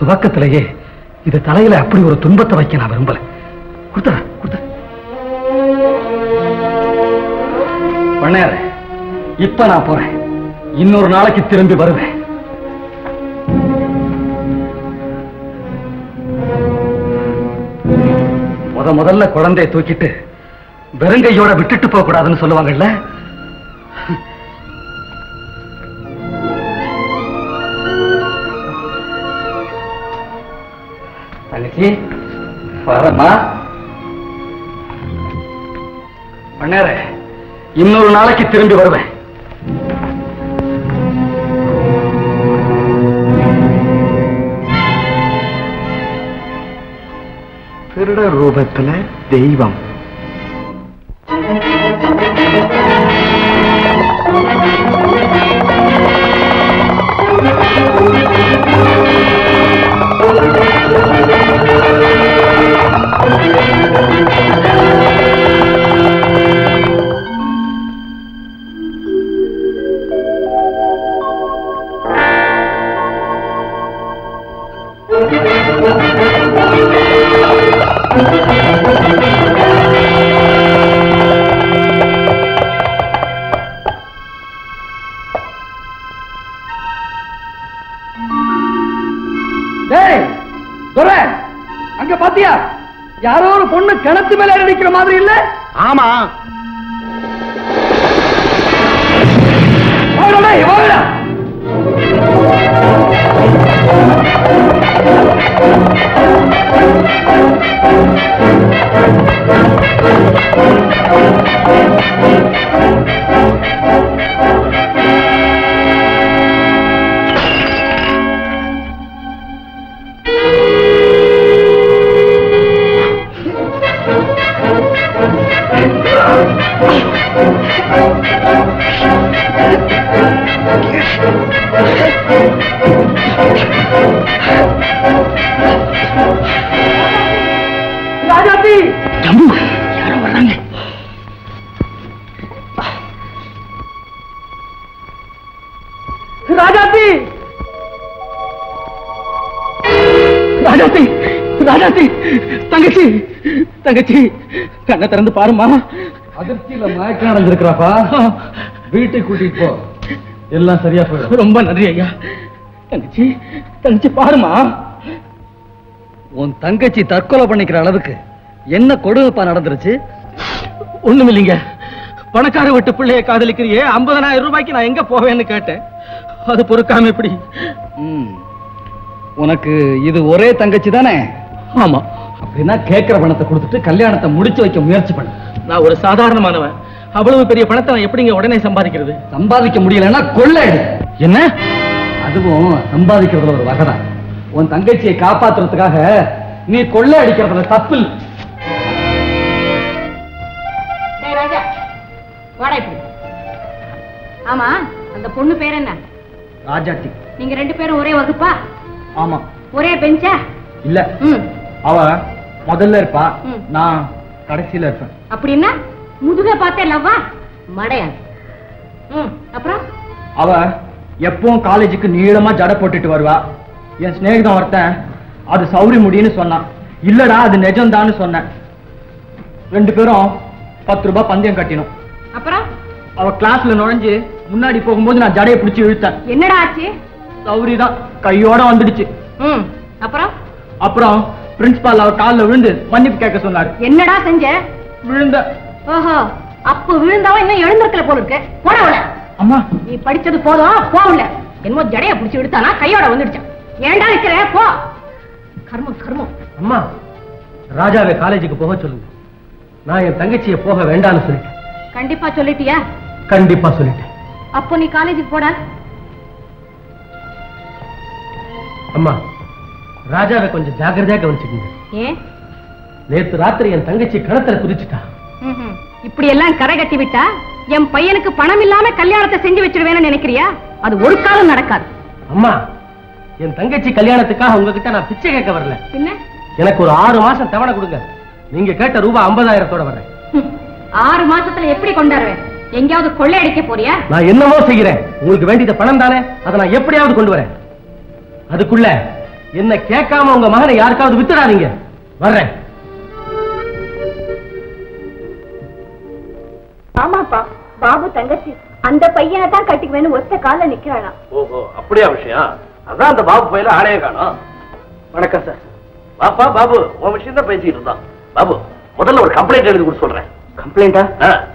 துவக்கத்திலேயே இது தலையில அப்படி ஒரு துன்பத்தை வைக்க நான் விரும்பல. கொடுத்த பண்ணேற. இப்ப நான் போறேன். இன்னொரு நாளைக்கு திரும்பி வருவேன். முதல்ல குழந்தையை தூக்கிட்டு வெறுங்கையோட விட்டுட்டு போக கூடாதுன்னு சொல்லுவாங்கல்ல. தங்கச்சி வரமா பண்ணேற. இன்னொரு நாளைக்கு திரும்பி வருவேன். திருட ரூபத்துல தெய்வம். அங்க பாத்தியா, யாரோ ஒரு பொண்ணு கிணத்து மேல நிக்கிற மாதிரி இல்ல? ஆமா. ராஜாத்தி, ஜம்பு யாரோ வர்றாங்க. ராஜாத்தி, ராஜாத்தி, ராஜாத்தி, தங்கச்சி, தங்கச்சி கண்ணை திறந்து பாருமா. அதிர்ச்சியில மயக்கம் அடைஞ்சிருக்கிறாப்பா. வீட்டுக்கு கூட்டிட்டு போ, எல்லாம் சரியா போயிடும். ரொம்ப நன்றி ஐயா. தங்கச்சி, தங்கச்சி பாருமா. உன் தங்கச்சி தற்கொலை பண்ணிக்கிற அளவுக்கு என்ன கொடுமைப்பா நடந்துருச்சு? ஒண்ணும் இல்லைங்க. பணக்கார வீட்டு பிள்ளைய காதலிக்கிறியே, 50,000 ரூபாய்க்கு நான் எங்க போவேன்னு கேட்டேன். அது பொறுக்காம எப்படி? உனக்கு இது ஒரே தங்கச்சி தானே? ஆமா. அப்படின்னா கேட்கிற பணத்தை கொடுத்துட்டு கல்யாணத்தை முடிச்சு வைக்க முயற்சி பண்ண. நான் ஒரு சாதாரணமானவன். அவ்வளவு பெரிய பணத்தை நான் எப்படிங்க உடனே சம்பாதிக்கிறது? சம்பாதிக்க முடியலன்னா கொள்ளை. என்ன? அதுவும் சம்பாதிக்கிறதுல ஒரு வகைதான். உன் தங்கச்சியை காப்பாத்துறதுக்காக நீ கொள்ளை அடிக்கிறதுல தப்பு. ஆமா, அந்த பொண்ணு பேர் என்ன? ராஜாத்தி. நீங்க 2 பேரும் ஒரே வகுப்பா? ஆமா. ஒரே பெஞ்சா? இல்ல, அவ முதல்ல இருப்பா, நான் கடைசியில இருப்பேன். அப்படின்னா முதுக பார்த்தே லவ்வா? மடையா? அப்புறம் அவ எப்பவும் காலேஜுக்கு நீளமா ஜடை போட்டுட்டு வருவா. என் சிநேகிதம் ஒருத்தன் அது சௌரி முடின்னு சொன்னான். இல்லடா அது நிஜம்தான்னு சொன்னேன். 2 பேரும் 10 ரூபாய் பந்தயம் கட்டினோம். அப்புறம் அவ கிளாஸ்ல நுழைஞ்சு முன்னாடி போகும்போது நான் ஜடையை பிடிச்சி இழுத்தேன். என்னடா ஆச்சு? சௌரி தான் கையோட வந்துடுச்சு. அப்புறம் அப்புறம் பிரின்சிபால் அவ காலில் விழுந்து மன்னிப்பு கேட்க சொன்னாரு. என்னடா செஞ்ச? விழுந்த. ஓஹோ, அப்ப விழுந்தவன் இன்னும் எழுந்திருக்கல போல இருக்கு. போடவள. அம்மா, நீ படிச்சது போதும், போகல. என்னமோ ஜடைய பிடிச்சி இழுத்தானா கையோட வந்துடுச்சான். ஏண்டா இருக்கிற? போ. கர்மம் கர்மம். அம்மா, ராஜாவை காலேஜுக்கு போக சொல்லுங்க. நான் என் தங்கச்சியை போக வேண்டாம்னு சொல்லிட்டேன். கண்டிப்பா சொல்லிட்டியா? கண்டிப்பா சொல்லிட்டேன். அப்போ நீ காலேஜுக்கு போடா. அம்மா, ராஜாவை கொஞ்சம் ஜாக்கிரதையா கவனிச்சுக்கீங்க. ஏன்? நேத்து ராத்திரி என் தங்கச்சி கிணத்துல குதிச்சுட்டா. இப்படி எல்லாம் கரை கட்டி விட்டா என் பையனுக்கு பணம் இல்லாம கல்யாணத்தை செஞ்சு வச்சிருவேன்னு நினைக்கிறியா? அது ஒரு காலம் நடக்காது. அம்மா, என் தங்கச்சி கல்யாணத்துக்காக உங்ககிட்ட நான் பிச்சை கேட்க வரல. என்ன? எனக்கு ஒரு 6 மாசம் தவணை கொடுங்க. நீங்க கேட்ட ரூபாய் 50,000 வரேன். 6 மாசத்துல எப்படி கொண்டாடுவேன்? எங்கேயாவது கொள்ளையடிக்க போறியா? நான் என்னமோ செய்கிறேன். உங்களுக்கு வேண்டியது பணம் தானே, அதை நான் எப்படியாவது கொண்டு வரேன். அதுக்குள்ள என்ன கேட்காம உங்க மகனை யாருக்காவது வித்துடாதீங்க. வர்றேன். ஆமாப்பா, பாபு தங்கச்சி அந்த பையனை தான் கட்டிக்குவேன்னு ஒத்த கால நிக்கிறானா. ஓஹோ, அப்படியா விஷயம்? அதான் அந்த பாபு பையில ஆளைய காணோம். வணக்கம் சார். பாப்பா பாபு, உன் விஷயம் தான் பேசிட்டு இருந்தான். பாபு, முதல்ல ஒரு கம்ப்ளைண்ட் எழுதி கொடுத்து சொல்றேன். கம்ப்ளைண்டா?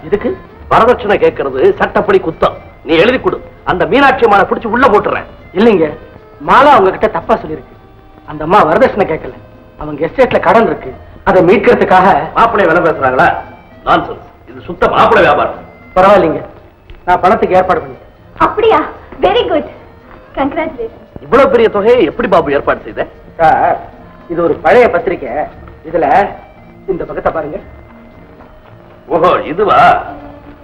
இதுக்கு வரதட்சணை கேட்கறது சட்டப்படி குத்தம். நீ எழுதி கொடு. அந்த மீனாட்சி அம்மாவை பிடிச்சு உள்ள போட்டுறேன். இல்லைங்க, மாலா அவங்க கிட்ட தப்பா சொல்லிருக்கு. அந்த அம்மா வரதட்சணை கேட்கல. அவங்க எஸ்டேட்ல கடன் இருக்கு, அதை மீட்கிறதுக்காக. மாப்பிள்ளை விலை பேசுறாங்களா? நான்சென்ஸ். இது சுத்த மாப்பிள்ளை வியாபாரம். பரவாயில்லைங்க, நான் பணத்துக்கு ஏற்பாடு பண்ணிட்டேன். அப்படியா? Very good, congratulation. இவ்வளவு பெரிய தொகையை எப்படி பாபு ஏற்பாடு செய்த? சார், இது ஒரு பழைய பத்திரிக்கை. இதுல இந்த பக்கத்தை பாருங்க. ஓஹோ, இதுவா?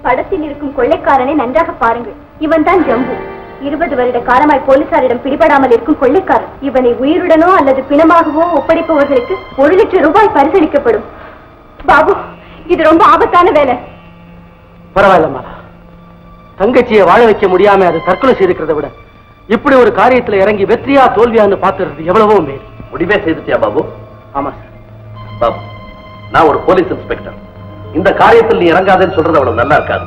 படத்தில் இருக்கும் கொள்ளைக்காரனை நன்றாக பாருங்கள். இவன் தான் ஜம்பு. 20 வருட காலமாய் போலீசாரிடம் பிடிபடாமல் இருக்கும் கொள்ளைக்காரன். இவனை உயிருடனோ அல்லது பிணமாகவோ ஒப்படைப்பவர்களுக்கு 1 லட்சம் ரூபாய் பரிசளிக்கப்படும். பாபு, இது ரொம்ப ஆபத்தான வேலை. பரவாயில்லம்மா, தங்கச்சியை வாழ வைக்க முடியாம அது தற்கொலை செய்திருக்கிறத விட இப்படி ஒரு காரியத்துல இறங்கி வெற்றியா தோல்வியான்னு பாத்துறது எவ்வளவோ மேல். முடிவே செய்துட்டியா பாபு? ஆமா சார். பாபு, நான் ஒரு போலீஸ் இன்ஸ்பெக்டர். இந்த காரியத்தில் நீ இறங்காதேன்னு சொல்றது அவ்வளவு நல்லா இருக்காது.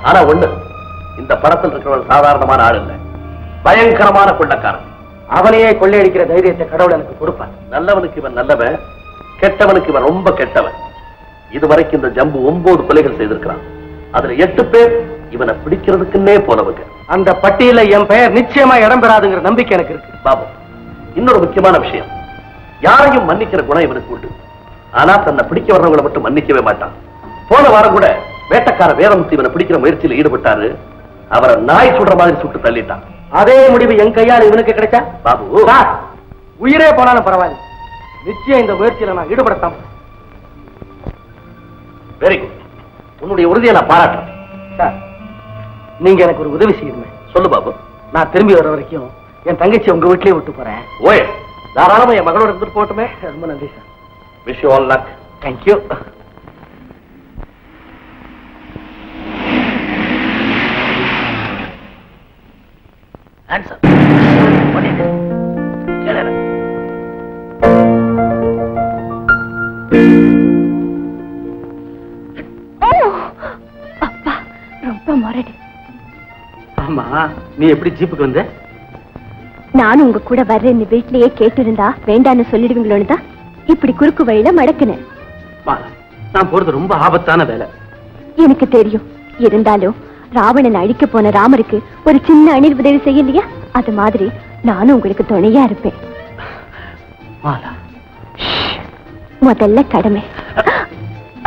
ஆனா ஒண்ணு, இந்த படத்தில் இருக்கிறவன் சாதாரணமான ஆள் இல்ல, பயங்கரமான கொள்ளக்காரன். அவனையே கொள்ளையடிக்கிற தைரியத்தை கடவுள் எனக்கு கொடுப்பான். நல்லவனுக்கு இவன் நல்லவன், கெட்டவனுக்கு இவன் ரொம்ப கெட்டவன். இதுவரைக்கும் இந்த ஜம்பு 9 கொலைகள் செய்திருக்கிறான். அதுல 8 பேர் இவனை பிடிக்கிறதுக்குன்னே போனவங்க. அந்த பட்டியல என் பெயர் நிச்சயமா இடம் பெறாதுங்கிற நம்பிக்கை எனக்கு இருக்கு. பாபு, இன்னொரு முக்கியமான விஷயம், யாரையும் மன்னிக்கிற குணம் இவனுக்கு உண்டு. ஆனா தன்னை பிடிக்க வர்றவங்களை மட்டும் மன்னிக்கவே மாட்டான். போன வாரம் கூட வேட்டக்கார வேரமுத்து இவனை பிடிக்கிற முயற்சியில் ஈடுபட்டாரு. அவரை நாய் சுடுற மாதிரி சுட்டு தள்ளிட்டான். அதே முடிவு என் கையால் இவனுக்கு கிடைச்சா பாபு, உயிரே போனாலும் பரவாயில்ல, நிச்சயம் இந்த முயற்சியில நான் ஈடுபடத்தான். வெரி குட், உன்னுடைய உறுதியை நான் பாராட்டுறேன். சார், நீங்க எனக்கு ஒரு உதவி செய்யுங்க. சொல்லு பாபு. நான் திரும்பி வர வரைக்கும் என் தங்கச்சி உங்க வீட்லயே விட்டு போறேன். ஓய், தாராளமா என் மகளோட இருந்துட்டு போட்டுமே. ரொம்ப நன்றி sir. Wish you all luck. Thank you. Answer பண்ணிட்டு கேளு. அப்பா, ரொம்ப மொரடு. ஆமா, நீ எப்படி ஜீப்புக்கு வந்த? நானும் உங்க கூட வர்றேன்னு வீட்லயே கேட்டிருந்தா வேண்டான்னு சொல்லிடுவீங்களோன்னு தான் இப்படி குறுக்கு வழியில மடக்குனேன். நான் போறது ரொம்ப ஆபத்தான வேலை. எனக்கு தெரியும். இருந்தாலும் ராவணன் அழிக்க போன ராமருக்கு ஒரு சின்ன அணில் உதவி செய்யலையா? அது மாதிரி நானும் உங்களுக்கு துணையா இருப்பேன். முதல்ல கடமை.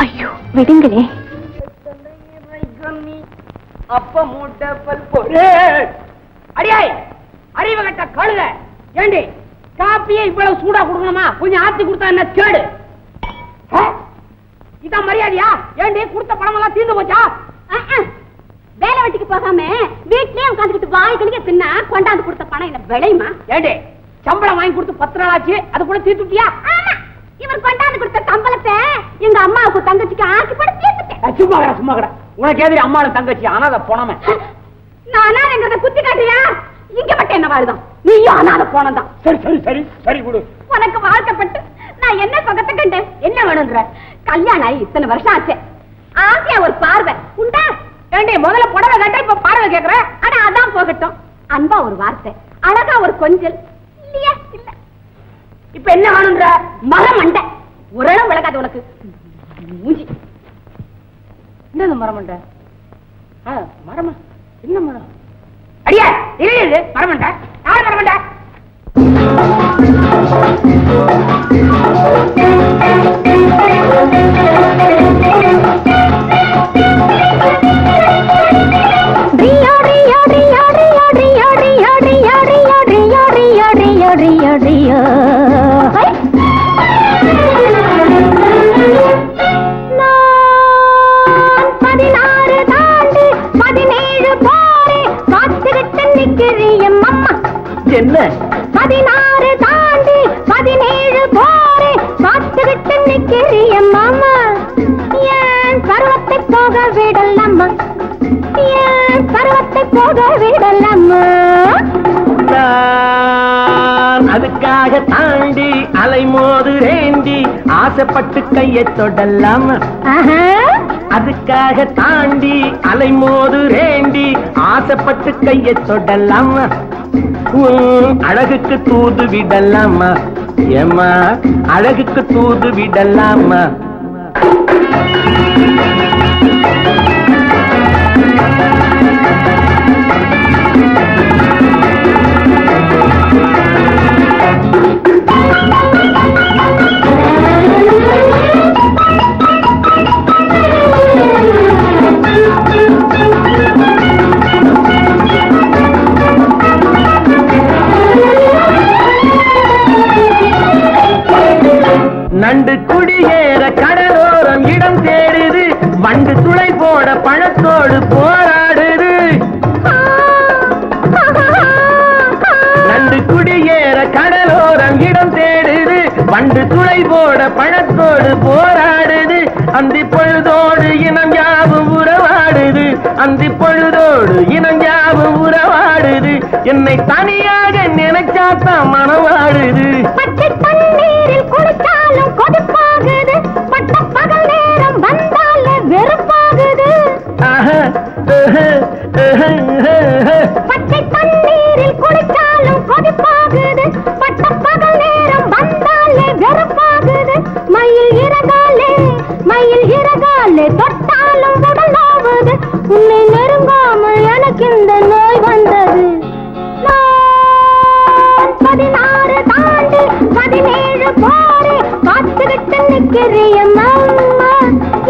ஐயோ, விடுங்களே. அப்ப மூட்டை அடியாய், அறிவு கட்ட கழுத. ஏண்டி காப்பியை இவ்வளவு சூடா கொடுக்கணுமா? கொஞ்சம் ஆத்தி கொடுத்தா என்ன கேடு? இதான் மரியாதையா? ஏண்டி கொடுத்த பணமெல்லாம் தீர்ந்து போச்சா? வேலை வெட்டிக்கு போகாம வீட்லயே உட்காந்துக்கிட்டு வாய் கழிக்க தின்னா கொண்டாந்து கொடுத்த பணம் இல்ல விளையுமா? ஏண்டி சம்பளம் வாங்கி கொடுத்து 10 நாள் ஆச்சு, அது கூட தீர்த்துட்டியா? இவர் கொண்டாந்து கொடுத்த சம்பளத்தை எங்க அம்மாவுக்கு தங்கச்சிக்கு ஆக்கி படுத்து தீர்த்துட்டேன். சும்மா கடை. உனக்கு எதிரி அம்மாவும் தங்கச்சி அனாதை போனமே. நான் அனாதைங்கிறத குத்தி காட்டுறியா? இங்க மட்டும் என்ன வாழ்தான்? நீயும் அனாதை போனதான். சரி சரி சரி சரி விடு. உனக்கு வாழ்க்கப்பட்டு நான் என்ன சொகத்தை கண்டேன்? என்ன வேணும்ன்ற? கல்யாணம் ஆகி இத்தனை வருஷம் ஆச்சு, ஆசையா ஒரு பார்வை உண்டா? ஏண்டி முதல்ல புடவை கேட்ட இப்ப பார்வை கேக்குற? ஆனா அதான் போகட்டும். அன்பா ஒரு வார்த்தை, அழகா ஒரு கொஞ்சல் இல்லையா? இல்ல. இப்ப என்ன வேணும்ன்ற? மரம் மண்டை உரளம் விளக்காது உனக்கு. மூஞ்சி என்னது மரமண்ட? மரமா? என்ன மரம்? அடியா இது மரமண்ட? யார் மரமண்ட? என்ன 16 தாண்டி 17 போரே காத்துக்கிட்டு நிக்கிறிய மாமா. ஏன் பருவத்தை போக விடலாமா? ஏன் பருவத்தை போக விடலாமா? அதுக்காக தாண்டி அலைமோது ரேண்டி ஆசைப்பட்டு கையை தொடலாமா அதுக்காக தாண்டி அலைமோது ரேண்டி ஆசைப்பட்டு கையை தொடலாமா அழகுக்கு தூது விடலாமா ஏமா அழகுக்கு தூது விடலாமா நண்டு குடியேற கடலோரம் இடம் தேடுது வண்டு துளை போட பழத்தோடு போராடுது நண்டு குடியேற கடலோரம் இடம் தேடுது வண்டு துளை போட பழத்தோடு போராடுது அந்தி பொழுதோடு இனம் யாவும் உறவாடுது அந்தி பொழுதோடு இனம் யாவும் உறவாடுது என்னை தனியாக நினைச்சாத்தான் மனவாடுது பச்சை தண்ணீரில் குளிச்சாலும் கொதிப்பாகுது பட்ட பகல் நேரம் வந்தாலே வெறுப்பாகுது பச்சை தண்ணீரில் குளிச்சாலும் கொதிப்பாகுது பட்ட பகல் நேரம் வந்தாலே வெறுப்பாகுது மயில் இறகாலே தொட்டாலும் உடல் நோவுது உன்னை நெருங்காமல் எனக்கு இந்த நோய் வந்தது 16 தாண்டி 17 போரே காத்துக்கிட்டு நிற்கிறியம்மா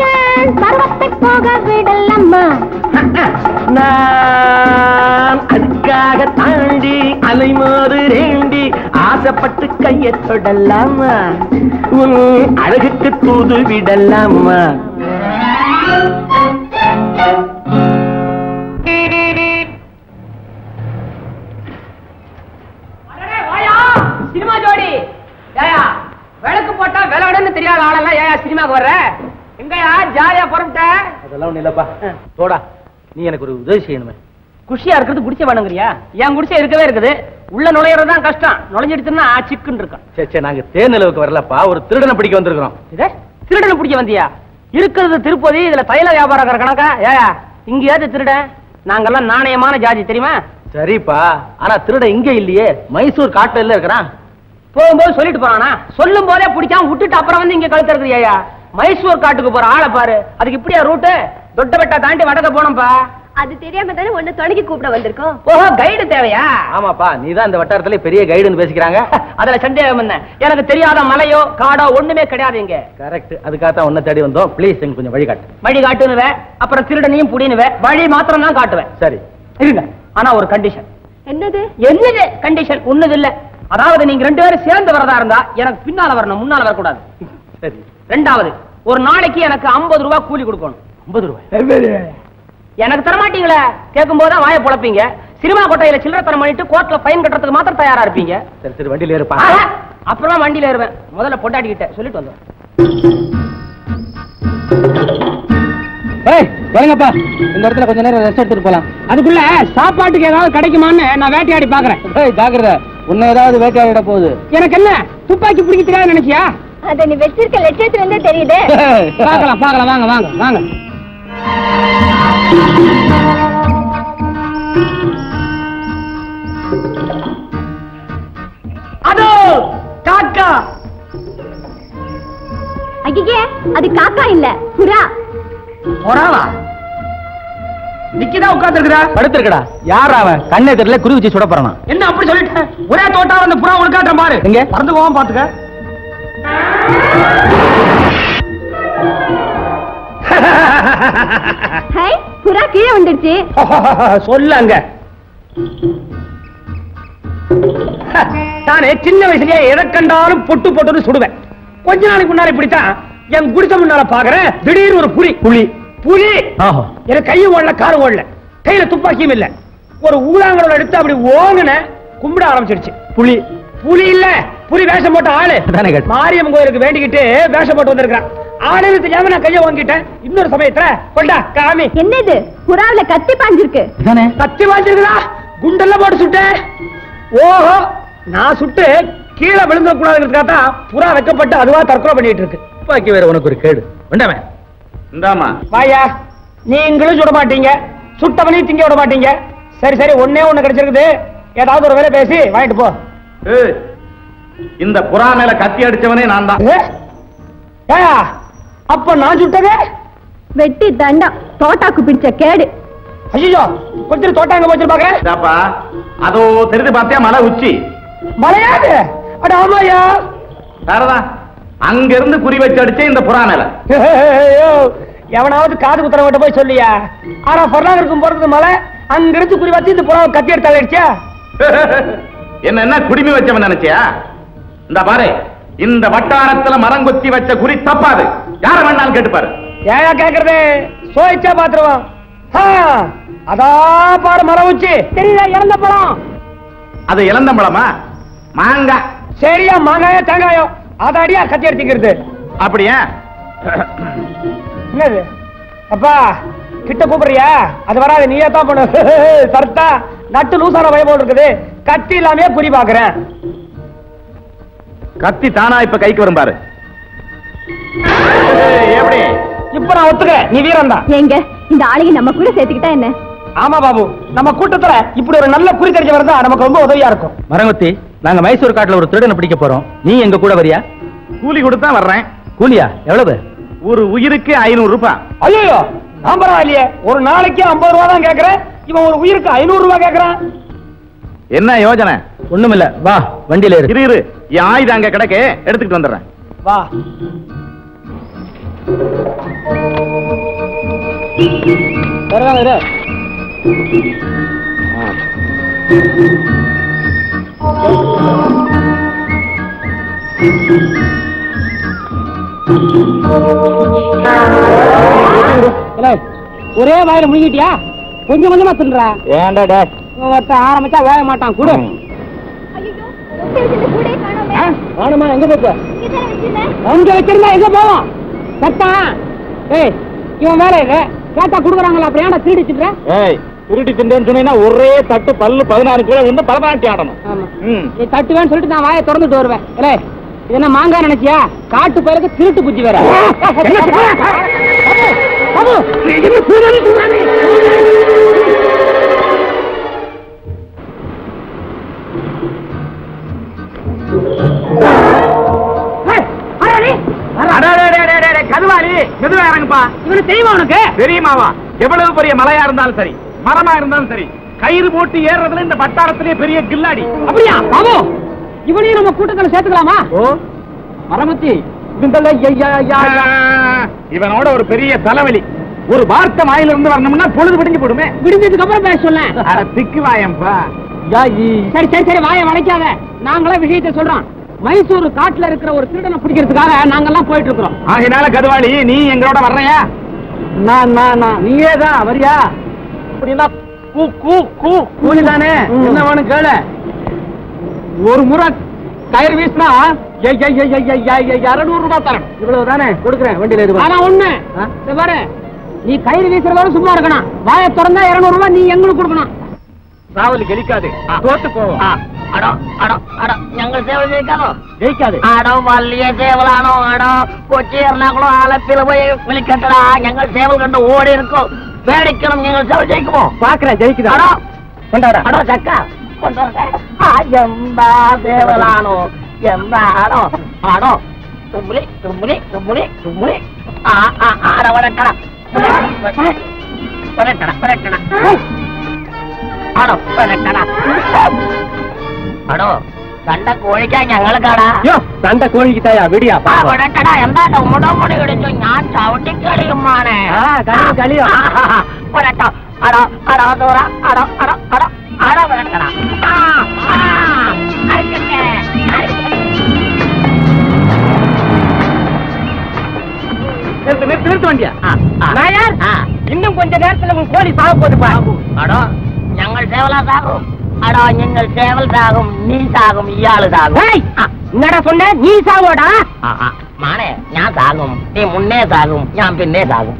ஏன் பருவத்தை போக விடலம்மா நான் அதுக்காக தாண்டி அலைமோது ரேண்டி ஆசைப்பட்டு கையை தொடலாமா உன் அழகுக்கு தூது விடலாமா சினிமா ஜோடி ஏயா விளக்கு போட்டா விளையாடுன்னு தெரியாத ஆளெல்லாம் ஏயா சினிமாக்கு வர்ற எங்கயா ஜாலியா புறப்பட்ட அதெல்லாம் ஒண்ணு இல்லப்பா போடா நீ எனக்கு ஒரு உதவி செய்யணுமே குஷியா இருக்கிறது குடிச்ச வேணுங்கிறியா என் குடிச்ச இருக்கவே இருக்குது உள்ள நுழையிறது தான் கஷ்டம் நுழைஞ்சிடுச்சுன்னா சிக்குன்னு இருக்கும் சரி நாங்க தேர்நிலவுக்கு வரலப்பா ஒரு திருடனை பிடிக்க வந்திருக்கிறோம் இதே திருடனை பிடிக்க வந்தியா இருக்கிறது திருப்பதி இதுல தைல வியாபாரம் கணக்கா ஏயா இங்கேயாவது திருடன் நாங்கெல்லாம் நாணயமான ஜாதி தெரியுமா சரிப்பா ஆனா திருட இங்க இல்லையே மைசூர் காட்டுல இருக்கிறான் போகும்போது சொல்லிட்டு போறானா சொல்லும் போதே பிடிக்காம விட்டுட்டு அப்புறம் வந்து இங்க கழுத்து இருக்கிறியா மைசூர் காட்டுக்கு போற ஆளை பாரு அதுக்கு இப்படியா ரூட்டு தொட்டபெட்டா தாண்டி வடக்க போனோம்பா அது தெரியாம தானே ஒண்ணு துணைக்கு கூப்பிட வந்திருக்கோம் ஓஹோ கைடு தேவையா ஆமாப்பா நீதான் இந்த வட்டாரத்துல பெரிய கைடுன்னு பேசிக்கிறாங்க அதுல சந்தேகம் என்ன எனக்கு தெரியாத மலையோ காடோ ஒண்ணுமே கிடையாது இங்க கரெக்ட் அதுக்காகத்தான் உன்னை தேடி வந்தோம் ப்ளீஸ் எனக்கு கொஞ்சம் வழிகாட்டு வழி காட்டுனுவேன் அப்புறம் திருடனையும் புடினுவேன் வழி மாத்திரம் தான் காட்டுவேன் சரி இருங்க ஆனா ஒரு கண்டிஷன் என்னது கண்டிஷன் ஒண்ணுது இல்ல அதாவது நீங்க 2 பேரும் சேர்ந்து வரதா இருந்தா எனக்கு பின்னால வரணும் முன்னால வரக்கூடாது சரி ரெண்டாவது ஒரு நாளைக்கு எனக்கு 50 ரூபாய் கூலி கொடுக்கணும் 50 ரூபாய் எனக்கு தரமாட்டீங்களே கேட்கும் போதுதான் வாயை புழப்பீங்க சினிமா கொட்டையில சில்லறை தரம் பண்ணிட்டு கோர்ட்ல ஃபைன் கட்டுறதுக்கு மாத்திரம் தயாரா இருப்பீங்க சரி சரி வண்டியில இருப்பா அப்புறமா வண்டியில ஏறுவேன் முதல்ல பொண்டாட்டிக்கிட்ட சொல்லிட்டு வந்தோம் வரங்கப்பா இந்த இடத்துல கொஞ்ச நேரம் ரெஸ்ட் எடுத்துட்டு போலாம் அதுக்குள்ள சாப்பாட்டுக்கு ஏதாவது கிடைக்குமான்னு நான் வேட்டையாடி பாக்குறேன் ஜாக்கிரதை உன்னை ஏதாவது வேட்டையாடிட போகுது எனக்கு என்ன துப்பாக்கி பிடிக்க தெரியாது நினைச்சியா அத நீ வச்சிருக்க லட்சியத்துல இருந்தே தெரியுது பாக்கலாம் பாக்கலாம் வாங்க வாங்க வாங்க அதோ காக்கா ஐயே அது காக்கா இல்ல புறா புறாவா நிக்கிதான் உட்கார்ந்துருக்குறா படுத்திருக்கடா யார் அவன் கண்ணே தெரியல குறி வச்சு சுட போறானா என்ன அப்படி சொல்லிட்டேன் ஒரே தோட்டா அந்த புறா உட்காந்துறேன் பாரு எங்க பறந்து போவாம பாத்துக்க ஹை புறா கீழே வந்துடுச்சு சொல்லுங்க நானே சின்ன வயசுலயே எதை கண்டாலும் பொட்டு போட்டு சுடுவேன் கொஞ்ச நாளைக்கு முன்னாடி இப்படித்தான் என் குடிச்ச முன்னால பாக்குறேன் திடீர்னு ஒரு புலி புலி புலி எனக்கு கையும் ஓடல காரும் ஓடல கையில துப்பாக்கியும் இல்ல ஒரு ஊழாங்களோட எடுத்து அப்படி ஓங்குன கும்பிட ஆரம்பிச்சிருச்சு புலி புலி இல்ல புலி வேஷம் போட்ட ஆளு மாரியம்மன் கோயிலுக்கு வேண்டிக்கிட்டு வேஷம் போட்டு வந்திருக்கான் ஆளுன்னு தெரியாம நான் கைய வாங்கிட்டேன் இன்னொரு சமயத்துல கொண்டா காமி என்னது புறாவில கத்தி பாஞ்சிருக்கு கத்தி வாங்கிருக்கா குண்டெல்லாம் போட்டு சுட்டேன் ஓஹோ நான் சுட்டு கீழே விழுந்த கூடாதுங்கிறதுக்காக புறா வைக்கப்பட்டு அதுவா தற்கொலை பண்ணிட்டு இருக்கு. துப்பாக்கி வேற உனக்கு ஒரு கேடு வேண்டாமே. இந்தாமா வாயா, நீங்களும் சுட மாட்டீங்க, சுட்டவனையும் திங்க விட மாட்டீங்க. சரி சரி, ஒன்னே ஒண்ணு கிடைச்சிருக்குது, ஏதாவது ஒரு வேலை பேசி வாங்கிட்டு போ. இந்த புறா மேல கத்தி அடிச்சவனே நான் தான். அப்ப நான் சுட்டது வெட்டி தண்டம் தோட்டாக்கு பிடிச்ச கேடு. ஐயோ, கொஞ்சம் தோட்டாங்க போச்சிருப்பாங்க. அதோ தெரிஞ்சு பார்த்தியா மலை உச்சி மலையாது? அட ஆமாயா, வேறதான் அங்க இருந்து குறி வச்சு அடிச்சே இந்த புறா மேல. எவனாவது காது குத்துறவங்கிட்ட போய் சொல்லியா? ஆனா பொருளாதாரம் போறது மலை, அங்க இருந்து குறி வச்சு இந்த புறாவை கத்தி எடுத்து அடிச்சா? என்ன குடிமி வச்சவன் நினைச்சியா? இந்த பாரு, இந்த வட்டாரத்துல மரம் கொத்தி வச்ச குறி தப்பாது. யார வேணாலும் கேட்டுப்பாரு. ஏயா கேக்குறது? சோயிச்சா பாத்துருவான். அதா பாரு மரம் உச்சி, தெரியுதா? இறந்த பழம். அது இளந்த பழமா? மாங்காய். சரியா, மாங்காயோ தேங்காயோ அத அடியா கத்தி எடுத்துக்கிறது. அப்படியா? என்னது அப்பா கிட்ட கூப்பிடுறியா? அது வராது, நீயே தான் பண்ண. சர்த்தா நட்டு லூசான வய போல் இருக்குது, கத்தி இல்லாமே குறி பாக்குறேன். கத்தி தானா இப்ப கைக்கு வரும் பாரு. எப்படி? இப்ப நான் ஒத்துக்கிறேன், நீ வீரம் தான். எங்க இந்த ஆளுங்க நம்ம கூட சேர்த்துக்கிட்டா என்ன? ஆமா பாபு, நம்ம கூட்டத்துல இப்படி ஒரு நல்ல குறி தெரிஞ்ச வரதா நமக்கு ரொம்ப உதவியா இருக்கும். மரங்கொத்தி, நாங்க மைசூர் காட்டுல ஒரு திருடனை பிடிக்க போறோம். நீ எங்க கூட வரியா? கூலி கொடுத்தா வர்றேன். கூலியா எவ்வளவு? ஒரு உயிருக்கு 500 ரூபாய். ஐயோ, நான் பரவாயில்லையே, ஒரு நாளைக்கு 50 ரூபா தான் கேக்குறேன், இவன் ஒரு உயிருக்கு 500 ரூபாய் கேக்குறான். என்ன யோஜனை? ஒண்ணுமில்ல, வா வண்டியில இரு இரு, என் ஆயுதம் அங்க கிடக்கு, எடுத்துக்கிட்டு வந்துடுறேன். வா. ஒரே வாயில முழுங்கிட்டியா? கொஞ்சம் கொஞ்சமா தின்றா. ஏன்டா ஆரம்பிச்சா வேக மாட்டான். கூட காணுமா? எங்க போச்சு? அங்க வச்சிருந்தா எங்க போவோம்? சத்தா. ஏய், இவன் வேலை இது கேட்டா குடுக்குறாங்களா? அப்படி ஏன்டா திருடி தின்ற? ஏய், திருடி தின்றேன்னு சொன்னீங்கன்னா ஒரே தட்டு பல்லு 16 கிலோ வந்து பரதநாட்டியம் ஆடணும். நீ தட்டுவேன்னு சொல்லிட்டு நான் வாயை திறந்துட்டு வருவேன். இல்லை, இது என்ன மாங்காய் நினைச்சியா? காட்டு பயிருக்கு திருட்டு புத்தி வேற. கதுவாளி, மெதுவா இறங்குப்பா. இவனு தெரியுமா உனக்கு? தெரியுமாவா? எவ்வளவு பெரிய மலையா இருந்தாலும் சரி, மரமா இருந்தாலும் சரி, கயிறு போட்டு ஏறதுல இந்த வட்டாரத்திலே பெரிய கில்லாடி. அப்படியா பாபு? இவனையும் நம்ம கூட்டத்துல சேர்த்துக்கலாமா? ஓ மரமத்தி, இவனோட ஒரு பெரிய தலைவலி. ஒரு வார்த்தை வாயில இருந்து வரணும்னா பொழுது விடிஞ்சு போடுமே. விடிஞ்சதுக்கு அப்புறம் பேச சொல்ல. திக்கு வாயம்பா. சரி சரி சரி, வாயை வளைக்காத. நாங்களே விஷயத்தை சொல்றோம். மைசூர் காட்டுல இருக்கிற ஒரு திருடனை பிடிக்கிறதுக்காக நாங்கெல்லாம் போயிட்டு இருக்கிறோம். ஆகினால கதுவாளி, நீ எங்களோட வர்றையா? நீயே தான் வரியா? அப்படின்னா கூலி தானே, என்ன வேணும் கேளு. ஒரு முறை கயிறு வீசினா 200 ரூபாய் தரணும். இவ்வளவு தானே கொடுக்குறேன் வண்டியில. இது ஆனா ஒண்ணு பாரு, நீ கயிறு வீசுறதோட சும்மா இருக்கணும். வாயை திறந்தா 200 ரூபாய் நீ எங்களுக்கு கொடுக்கணும். ராவல் கெளிக்காது, தோத்து போவோம். ഞങ്ങൾ സേവ ജയിക്കാനോ? ജയിക്കാതെ ആടോ വലിയ സേവലാണോ? ആടോ കൊച്ചി എറണാകുളം ആലപ്പിൽ പോയി വിളിക്കട്ടടാ. ഞങ്ങൾ സേവൽ കണ്ട് ഓടി ഇരിക്കും. പേടിക്കണം. ഞങ്ങൾ സേവ ജയിക്കുമോ? പാക്കറ ജയിക്കുതാ. ആടോ കൊണ്ടാടാ. ആടോ ചക്ക കൊണ്ടുവരട്ടെ. എന്താ സേവലാണോ? എന്താണോ? ആടോ തുമ്പിളി തുമ്പിളി തുമ്പിളി തുമ്പിളി. ആടോ വരട്ടട വരട്ടട വരട്ടട. ആടോ വരട്ടട. ആടോ കണ്ട കോഴിക്കാ ഞങ്ങള് കാണാ. തന്റെ കോഴിക്ക് തായാ വിടിയാ. വരട്ടടാ. എന്താ ഉമ്മടോടി ഇടിച്ചു? ഞാൻ ചവിട്ടി കളിയുമാണ്. കളിയോ? വരട്ടോ. അടോ അടോ ദൂര അടോ അടോ അടോ അടോ വരട്ടട. நிறுத்து வண்டியா? இன்னும் கொஞ்ச நேரத்துல உங்க கோழி சாக போகுதுப்பா. അടോ ഞങ്ങൾ സേവലാ സാകും. അടോ ഞങ്ങൾ സേവൽ സാകും. നീ സാകും. ഇയാള് സാകും. என்னடா சொன்ன? நீ சாவோடா? മാണേ ഞാൻ സാകും. നീ മുന്നേ സാകും. ഞാൻ പിന്നെ സാകും.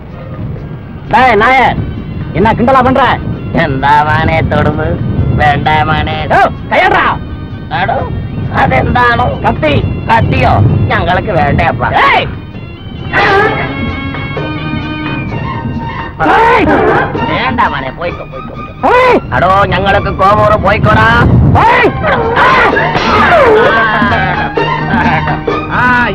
நாயர், என்ன கிண்டலா பண்ற? എന്താ മാനേ തൊടുന്നത്? വേണ്ട മാനേ. கையாடுறா. അടോ അതെന്താണോ കത്തി കത്തിയോ ഞങ്ങൾക്ക് വേണ്ടേപ്പാ വേണ്ട മോനെ പോയിക്കോ പോയിക്കോ അടോ ഞങ്ങൾക്ക് കോമൂറ് പോയിക്കോടാ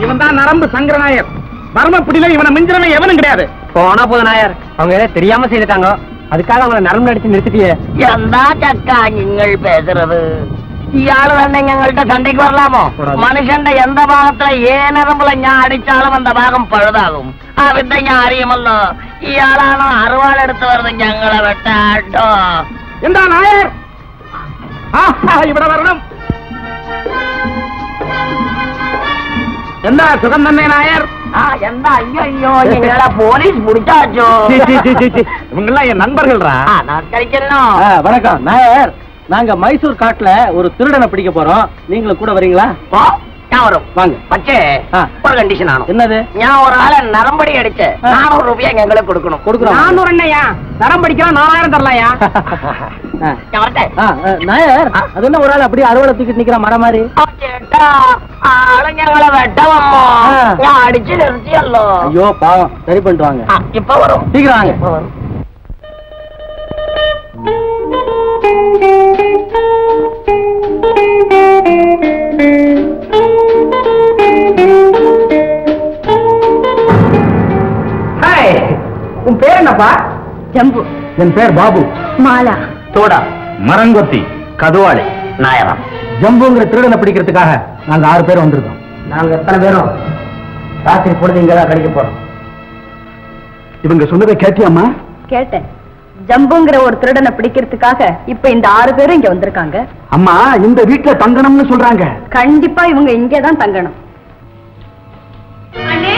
இவன் தான் நரம்பு சங்கர நாயர் பரமப்பிடியில இவனை மிஞ்சிரமே எவனும் கிடையாது போனா போது நாயர் அவங்க தெரியாம செய்துட்டாங்க அதுக்காக அவங்களை நரம்பு அடிச்சு நிறுத்திட்டியே എന്താ ചക്ക നിങ്ങൾ പേசுறது ഇയാള് തന്നെ ഞങ്ങളുടെ സണ്ടയ്ക്ക് വരലാമോ മനുഷ്യന്റെ എന്ത ഭാഗത്തിലെ ഏനറമ്പുള്ള ഞാൻ അടിച്ചാലും അന്ത ഭാഗം പഴുതാകും ആ വിദ്യ ഞാൻ അറിയുമല്ലോ ഇയാളാണോ അറുവാളെടുത്ത് വരുന്നത് ഞങ്ങളെ വെട്ടാട്ടോ എന്താ നായർ ഇവിടെ വരണം എന്താ സുഖം തന്നെ നായർ എന്താ അയ്യോ നിങ്ങളെ പോലീസ് പിടിച്ചാച്ചോ இவங்கெல்லாம் என் நண்பர்கள்ரா നമസ്കരിക്കല്ലോ வணக்கம் நாயர் நாங்க மைசூர் காட்டுல ஒரு திருடனை பிடிக்க போறோம் நீங்களும் கூட வரீங்களா ഞാൻ വരും வாங்க പക്ഷേ ഒരു കണ്ടീഷൻ ആണ് என்னது ഞാൻ ഒരാളെ നരമ്പടി അടിച്ച് 400 രൂപ ഞങ്ങളെ കൊടുക്കണം கொடுக்குறோம் 400 என்னையா நரம்படிக்கலாம் 4000 தரலையா ഞാൻ വരട്ടെ நாயர் அது என்ன ஒரு ஆள் அப்படியே அறுவடை தூக்கிட்டு நிக்கிற மரம் மாதிரி ചേട്ടാ ആള് ഞങ്ങളെ വെട്ടവമ്മോ ഞാൻ അടിച്ചു നിർത്തിയല്ലോ ஐயோ பாவம் சரி பண்ணிட்டு வாங்க ഇപ്പൊ വരും சீக்கிரம் வாங்க உன் பேர் என்னப்பா? ஜம்பு, என் பேர் பாபு. மாலா, தோடா, மரங்கொத்தி, கதுவாளி, நாயரம். ஜம்புங்கிற திருடனை பிடிக்கிறதுக்காக நாங்க 6 பேர் வந்திருக்கோம். நாங்க எத்தனை பேரும் ராத்திரி பொழுது இங்கதான் கடிக்க போறோம். இவங்க சொன்னதை கேட்டியாமா? கேட்டேன். ஜம்புங்கிற ஒரு திருடனை பிடிக்கிறதுக்காக இப்ப இந்த 6 பேரும் இங்க வந்திருக்காங்க. அம்மா, இந்த வீட்டுல தங்கணும்னு சொல்றாங்க. கண்டிப்பா இவங்க இங்கதான் தங்கணும். அண்ணே,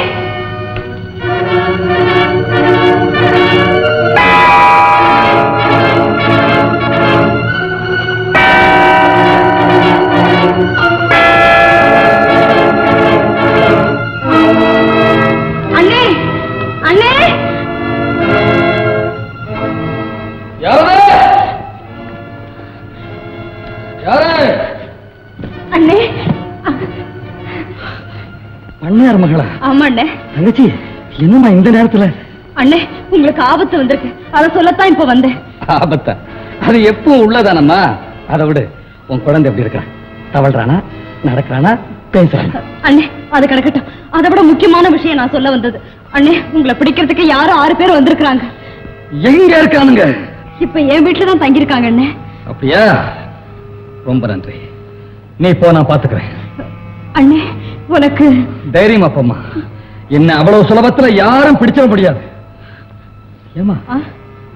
அண்ணையார் மகளா? ஆமா அண்ணே. தங்கச்சி, என்னம்மா இந்த நேரத்துல? அண்ணே, உங்களுக்கு ஆபத்து வந்திருக்கு, அதை சொல்லத்தான் இப்ப வந்தேன். ஆபத்தா? அது எப்பவும் உள்ளதானம்மா. அதை விடு, உன் குழந்தை எப்படி இருக்கிறான்? தவழ்றானா, நடக்கிறானா, பேசுறானா? அண்ணே, அது கிடக்கட்டும். அதை விட முக்கியமான விஷயம் நான் சொல்ல வந்தது. அண்ணே, உங்களை பிடிக்கிறதுக்கு யாரும் 6 பேர் வந்திருக்கிறாங்க. எங்க இருக்கானுங்க? இப்ப என் வீட்டுல தான் தங்கியிருக்காங்க அண்ணே. அப்படியா? ரொம்ப நன்றி. நீ போ, நான் பாத்துக்கிறேன். அண்ணே, உனக்கு தைரியமா போம்மா. என்ன அவ்வளவு சுலபத்துல யாரும் பிடிச்சிட முடியாது. ஏமா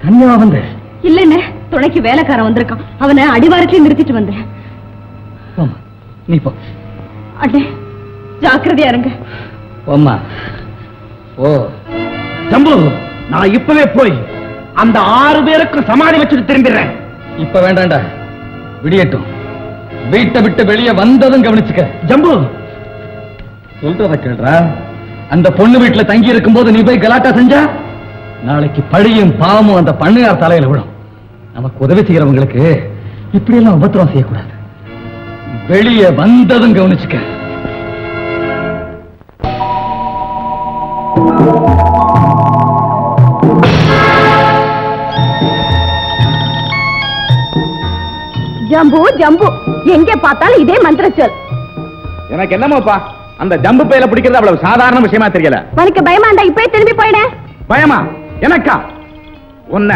தனியா வந்து? இல்லண்ணே, துணைக்கு வேலைக்காரன் வந்திருக்கான். அவனை அடிவாரத்தையும் நிறுத்திட்டு வந்தேன். போம்மா, நீ போ. அண்ணே, ஜாக்கிரதையா இருங்க. போம்மா, ஓ. ஜம்பு, நான் இப்பவே போய் அந்த 6 பேருக்கு சமாதி வச்சுட்டு திரும்பிடுறேன். இப்ப வேண்டாண்டா, விடியட்டும். வீட்டை விட்டு வெளியே வந்ததும் கவனிச்சுக்க. ஜம்பு, சொல்றத கேள்றா. அந்த பொண்ணு வீட்டுல தங்கி இருக்கும் போது நீ போய் கலாட்டா செஞ்சா நாளைக்கு பழியும் பாவமும் அந்த பண்ணையார் தலையில விடும். நமக்கு உதவி செய்யறவங்களுக்கு இப்படி எல்லாம் உபத்திரம் செய்யக்கூடாது. வெளியே வந்ததும் கவனிச்சுக்க. ஜம்பு ஜம்பு, எங்கே பார்த்தாலும் இதே மந்திர சொல். எனக்கு என்னமோப்பா, அந்த ஜம்பு பையில பிடிக்கிறது அவ்வளவு சாதாரண விஷயமா தெரியல. உனக்கு பயமா இருந்தா இப்பயே திரும்பி போயிடு. பயமா? எனக்கா? உன்ன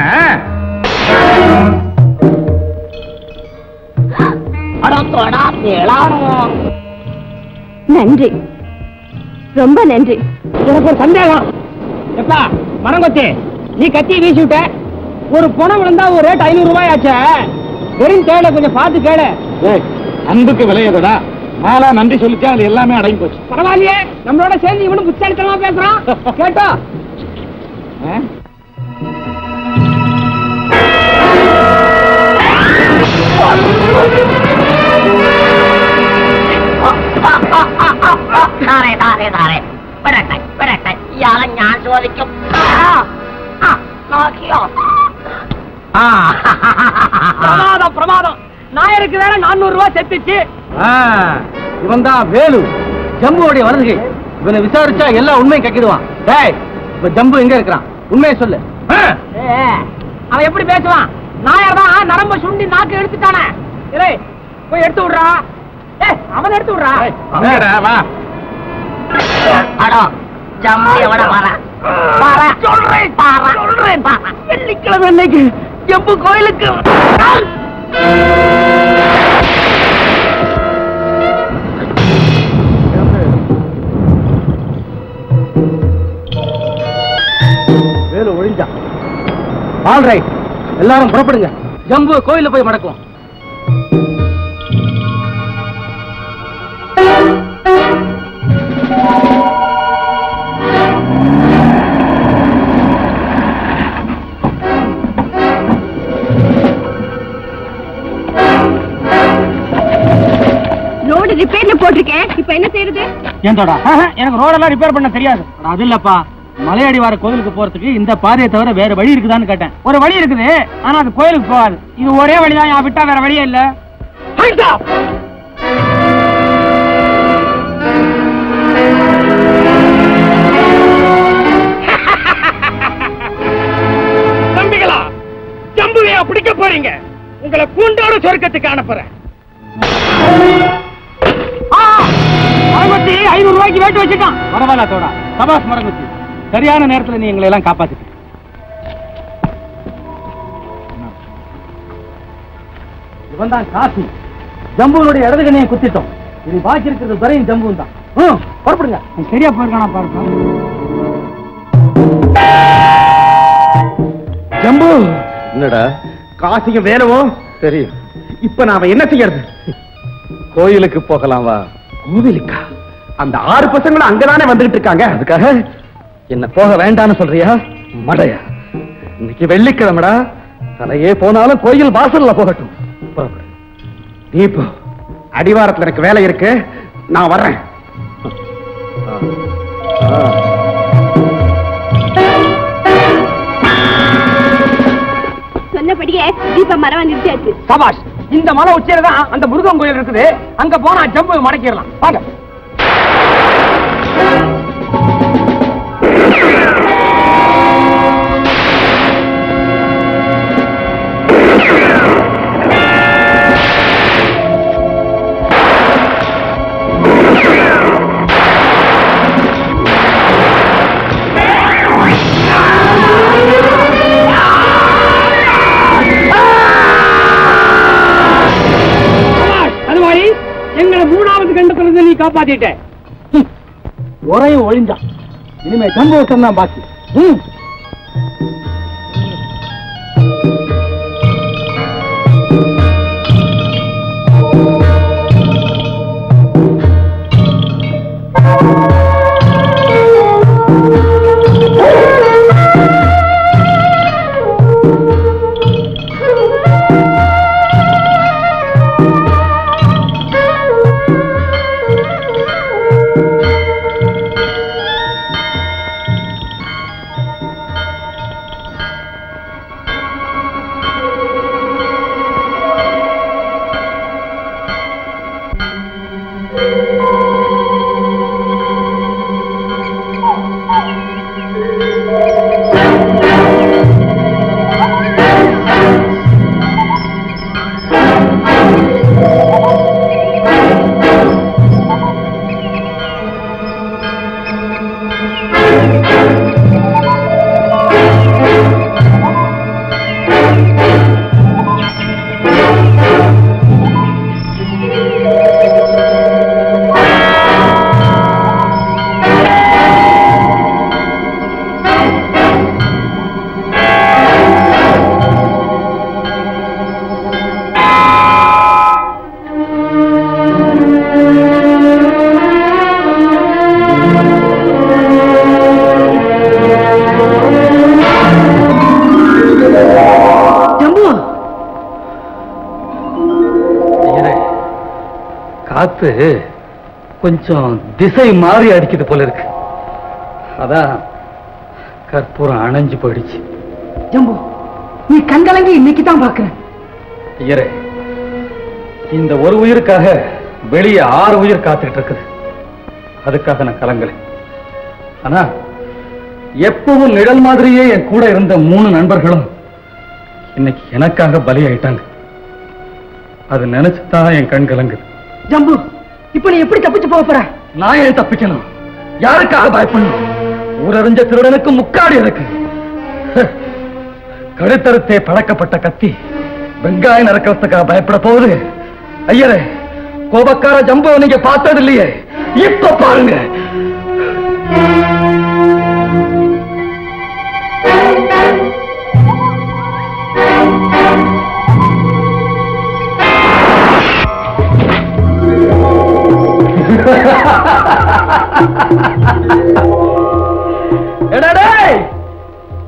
நன்றி, ரொம்ப நன்றி. எனக்கு ஒரு சந்தேகம். எப்பா மரங்கொத்தி, நீ கத்தி வீசி விட்ட, ஒரு பணம் விழுந்தா ஒரு ரேட் 500 ரூபாய் ஆச்சே. வெறும் கேளு, கொஞ்சம் பார்த்து கேளு. அன்புக்கு விளையதடா. மாலா நன்றி சொல்லிச்சா, அது எல்லாமே அடங்கி போச்சு. பரவாயில்லையே, நம்மளோட சேர்ந்து இவனும் புத்தாலித்தனமா பேசுறான். கேட்டோ? ഇയാളെ ഞാൻ ചോദിക്കും. നോക്കിയോ? பிரமாதம் பிரமாதம். நாயருக்கு வேற 400 ரூபாய் செத்துச்சு. இவன் தான் வேலு, ஜம்புவோடைய வலதுகை. இவனை விசாரிச்சா எல்லா உண்மையும் கக்கிடுவான். டேய், இப்ப ஜம்பு எங்க இருக்கிறான்? உண்மையை சொல்லு. அவன் எப்படி பேசுவான்? நாயர் தான் நரம்ப சுண்டி நாக்கு எடுத்துட்டானே. போய் எடுத்து விடுறா. அவன் எடுத்து விடுறா. வா. அடோ ஜம்பு எவன வரா? வெள்ளிக்கிழமை இன்னைக்கு ஜம்பு கோயிலுக்கு வேலு ஒழிஞ்சா. ஆல் ரைட், எல்லாரும் புறப்படுங்க. ஜம்பு கோயில போய் மடக்குவோம். ரோடு ரிப்பேர்ல போட்டிருக்கேன். இப்ப என்ன செய்யறது? ஏன்டா எனக்கு ரோடெல்லாம் ரிப்பேர் பண்ண தெரியாது. அது இல்லப்பா, மலையடிவார கோயிலுக்கு போறதுக்கு இந்த பாதையை தவிர வேற வழி இருக்குதான்னு கேட்டேன். ஒரு வழி இருக்குது, ஆனா அது கோயிலுக்கு போகாது. இது ஒரே வழிதான், விட்டா வேற வழியே இல்ல. தம்பிகளா, ஜம்புவையா பிடிக்க போறீங்க? உங்களை கூண்டோட சொர்க்கத்துக்கு அனுப்புறேன். 500 ரூபாய்க்கு வேட்டு வச்சுட்டான். பரவாயில்ல தோடா, சபாஸ் மரங்குத்தி. சரியான நேரத்துல நீ எங்களை எல்லாம் காப்பாத்திட்ட. இவன் தான் காசி. ஜம்புனுடைய இடதுகணையை குத்திட்டோம். இது பாக்கி இருக்கிறது துரையும் ஜம்புவும் தான். புறப்படுங்க. சரியா போயிருக்கானா பாருங்க. ஜம்பு, என்னடா காசியும் வேலவும் தெரியும். இப்ப நாம என்ன செய்யறது? கோயிலுக்கு போகலாம் வா. கோவிலுக்கா? அந்த 6 பசங்களும் அங்கதானே வந்துகிட்டு இருக்காங்க. அதுக்காக என்ன போக வேண்டான்னு சொல்றியா? மடையா, இன்னைக்கு வெள்ளிக்கிழமைடா. தலையே போனாலும் கோயில் வாசல்ல போகட்டும். நீ போ. அடிவாரத்துல எனக்கு வேலை இருக்கு, நான் வர்றேன். சொன்னபடியே தீப மரம் நிறுத்தியாச்சு. சபாஷ். இந்த மலை உச்சியில தான் அந்த முருகன் கோயில் இருக்குது. அங்க போனா ஜம்பு மடக்கிடலாம். வாங்க. எங்களை 3வது கண்டத்துல நீ காப்பாத்திட்ட. ஒரையும் ஒழிஞ்சா. இனிமே சம்பவம் தான் பாக்கி. காத்து கொஞ்சம் திசை மாறி அடிக்குது போல இருக்கு. அதான் கற்பூரம் அணைஞ்சு போயிடுச்சு. ஜம்பு, நீ கண்கலங்கி இன்னைக்கு தான் பாக்குறேன். ஐயரே, இந்த ஒரு உயிருக்காக வெளியே 6 உயிர் காத்துட்டு இருக்குது. அதுக்காக நான் கலங்கலை. ஆனா எப்பவும் நிழல் மாதிரியே என் கூட இருந்த 3 நண்பர்களும் இன்னைக்கு எனக்காக பலியாயிட்டாங்க. அது நினைச்சுதான் என் கண் கலங்குது. ஜம்பு, இப்ப நீ எப்படி தப்பிச்சு போக போற? நான் ஏன் தப்பிக்கணும்? யாருக்காக பயப்படணும்? ஊரறிஞ்ச திருடனுக்கு முக்காடி இருக்கு. கழுத்தறுத்தே பழக்கப்பட்ட கத்தி வெங்காயம் நறுக்கிறதுக்காக பயப்பட போகுது. ஐயரே, கோபக்கார ஜம்புவை நீங்க பார்த்தது இல்லையே, இப்ப பாருங்க.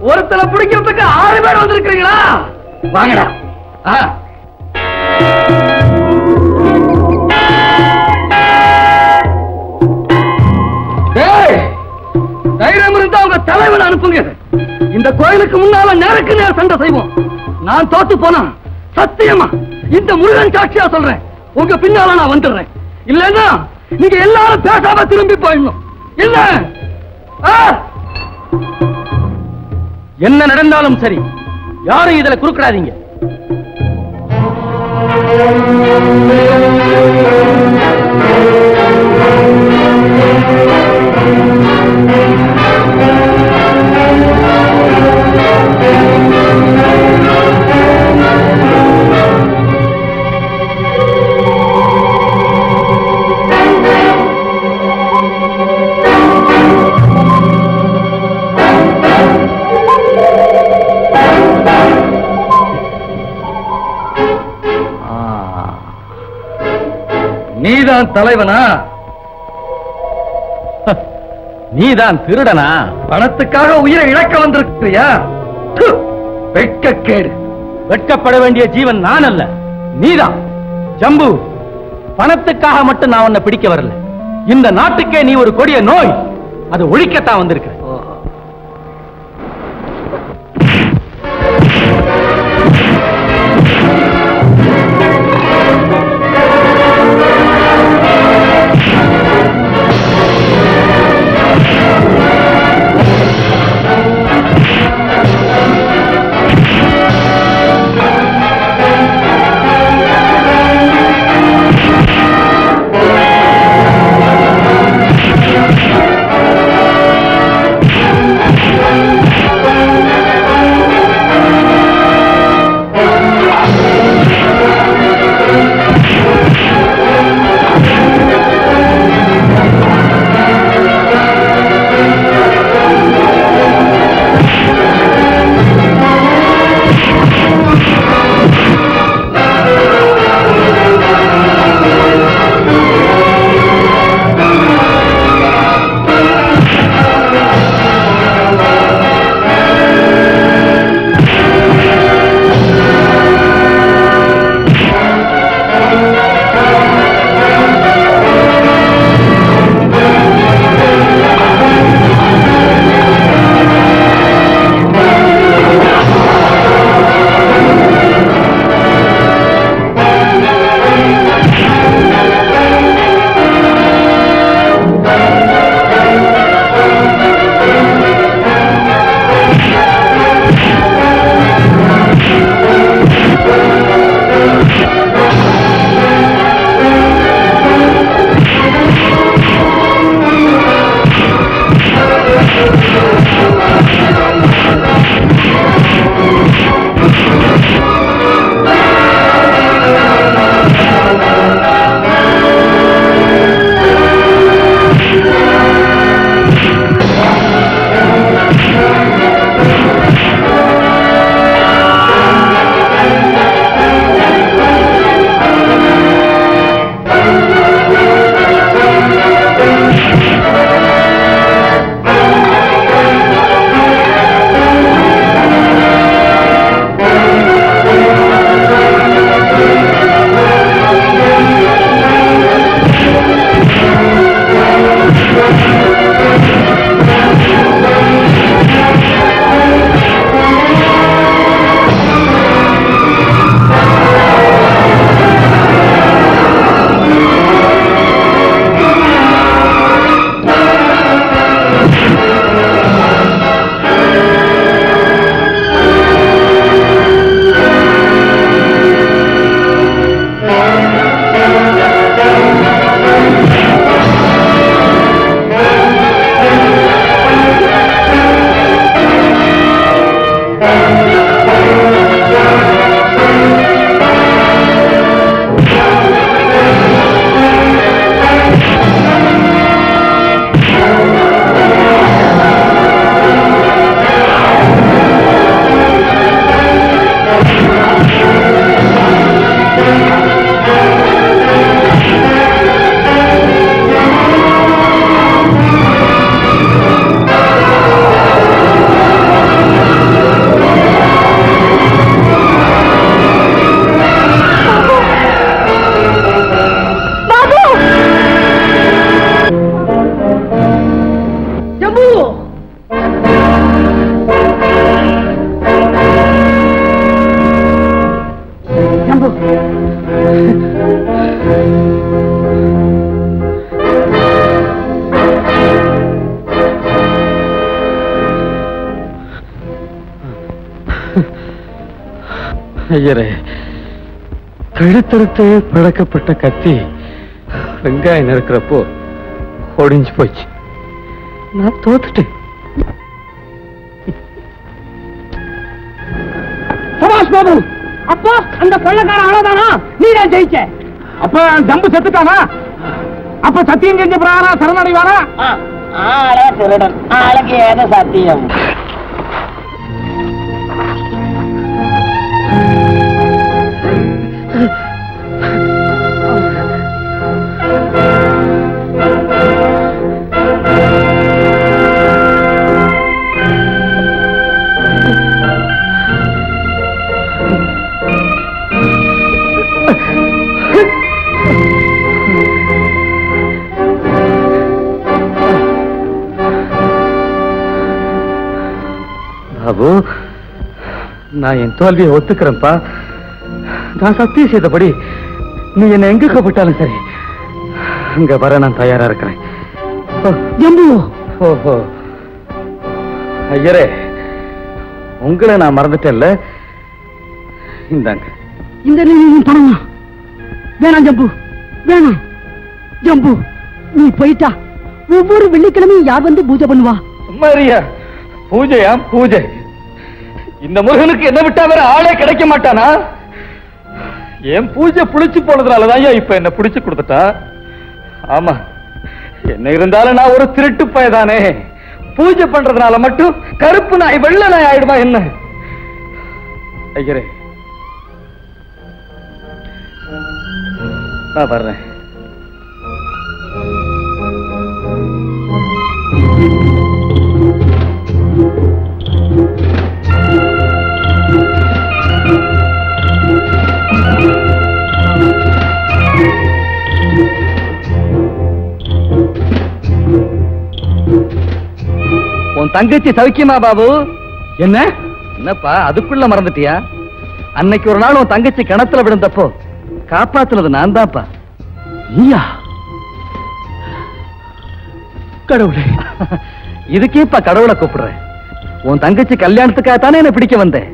ஒருத்தரை பிடிக்கிறதுக்கு 6 பேர் வந்திருக்கீங்களா? வாங்கடா. தைரியம் இருந்தா உங்க தலைவன் அனுப்புங்க. இந்த கோயிலுக்கு முன்னால நேருக்கு நேர் சண்டை செய்வோம். நான் தோத்து போனா சத்தியமா இந்த முருகன் சாட்சியா சொல்றேன், உங்க பின்னால நான் வந்துடுறேன். இல்லன்னா நீங்க எல்லாரும் பேசாம திரும்பி போயிடணும். இல்ல என்ன நடந்தாலும் சரி, யாரும் இதுல குறுக்கிடாதீங்க. நீதான் தலைவனா? நீதான் திருடனா? பணத்துக்காக உயிரை இழக்க வந்திருக்கிறியா? வெட்கக்கேடு. வெட்கப்பட வேண்டிய ஜீவன் நான் அல்ல, நீதான். ஜம்பு, பணத்துக்காக மட்டும் நான் உன்னை பிடிக்க வரல. இந்த நாட்டுக்கே நீ ஒரு கொடிய நோய், அது ஒழிக்கத்தான் வந்திருக்க. ஐயரே, கழுத்தறுத்து பிளக்கப்பட்ட கத்தி வெங்காயம் இருக்கிறப்போ ஒடிஞ்சு போச்சு. நான் தோத்துட்டேன். சுபாஷ் பாபு, அப்போ அந்த கொள்ளக்கார ஆளதானா நீதான் ஜெயிச்ச? அப்ப ஜம்பு செத்துட்டானா? அப்ப சத்தியம் செஞ்ச பிரகாரம் சரணடைவானா? ஆளே திருடன், ஆளுக்கு ஏதோ சத்தியம். பாபு, நான் என் தோல்வியை ஒத்துக்கிறேன்ப்பா. நான் சத்தியம் செய்தபடி நீ என்ன எங்க கூப்பிட்டாலும் சரி, அங்க வர நான் தயாரா இருக்கிறேன். ஓஹோ, ஐயரே, உங்களை நான் மறந்துட்டேன்ல. இந்தாங்க. இந்த பணமா வேணாம் ஜம்பு, வேணாம் ஜம்பு. நீ போயிட்டா ஒவ்வொரு வெள்ளிக்கிழமையும் யார் வந்து பூஜை பண்ணுவா? மரியா, பூஜையா பூஜை? இந்த முருகனுக்கு என்ன விட்டா வேற ஆளே கிடைக்க மாட்டானா? என் பூஜை புளிச்சு போனதுனாலதான் இப்ப என்ன பிடிச்சு கொடுத்துட்டா. ஆமா, என்ன இருந்தாலும் நான் ஒரு திருட்டு பயதானே. பூஜை பண்றதுனால மட்டும் கருப்பு நாய் வெள்ளை நாய் ஆயிடுமா என்ன? ஐயரே, நான் வர்றேன். உன் தங்கச்சி சௌக்கியமா பாபு? என்ன என்னப்பா அதுக்குள்ள மறந்துட்டியா? அன்னைக்கு ஒரு நாள் உன் தங்கச்சி கிணத்துல விழுந்தப்போ காப்பாத்துனது நான் தான்ப்பா. நீயா? கடவுளே, இதுக்கேப்பா கடவுளை கூப்பிடுறேன். உன் தங்கச்சி கல்யாணத்துக்காக தானே என்ன பிடிக்க வந்தேன்.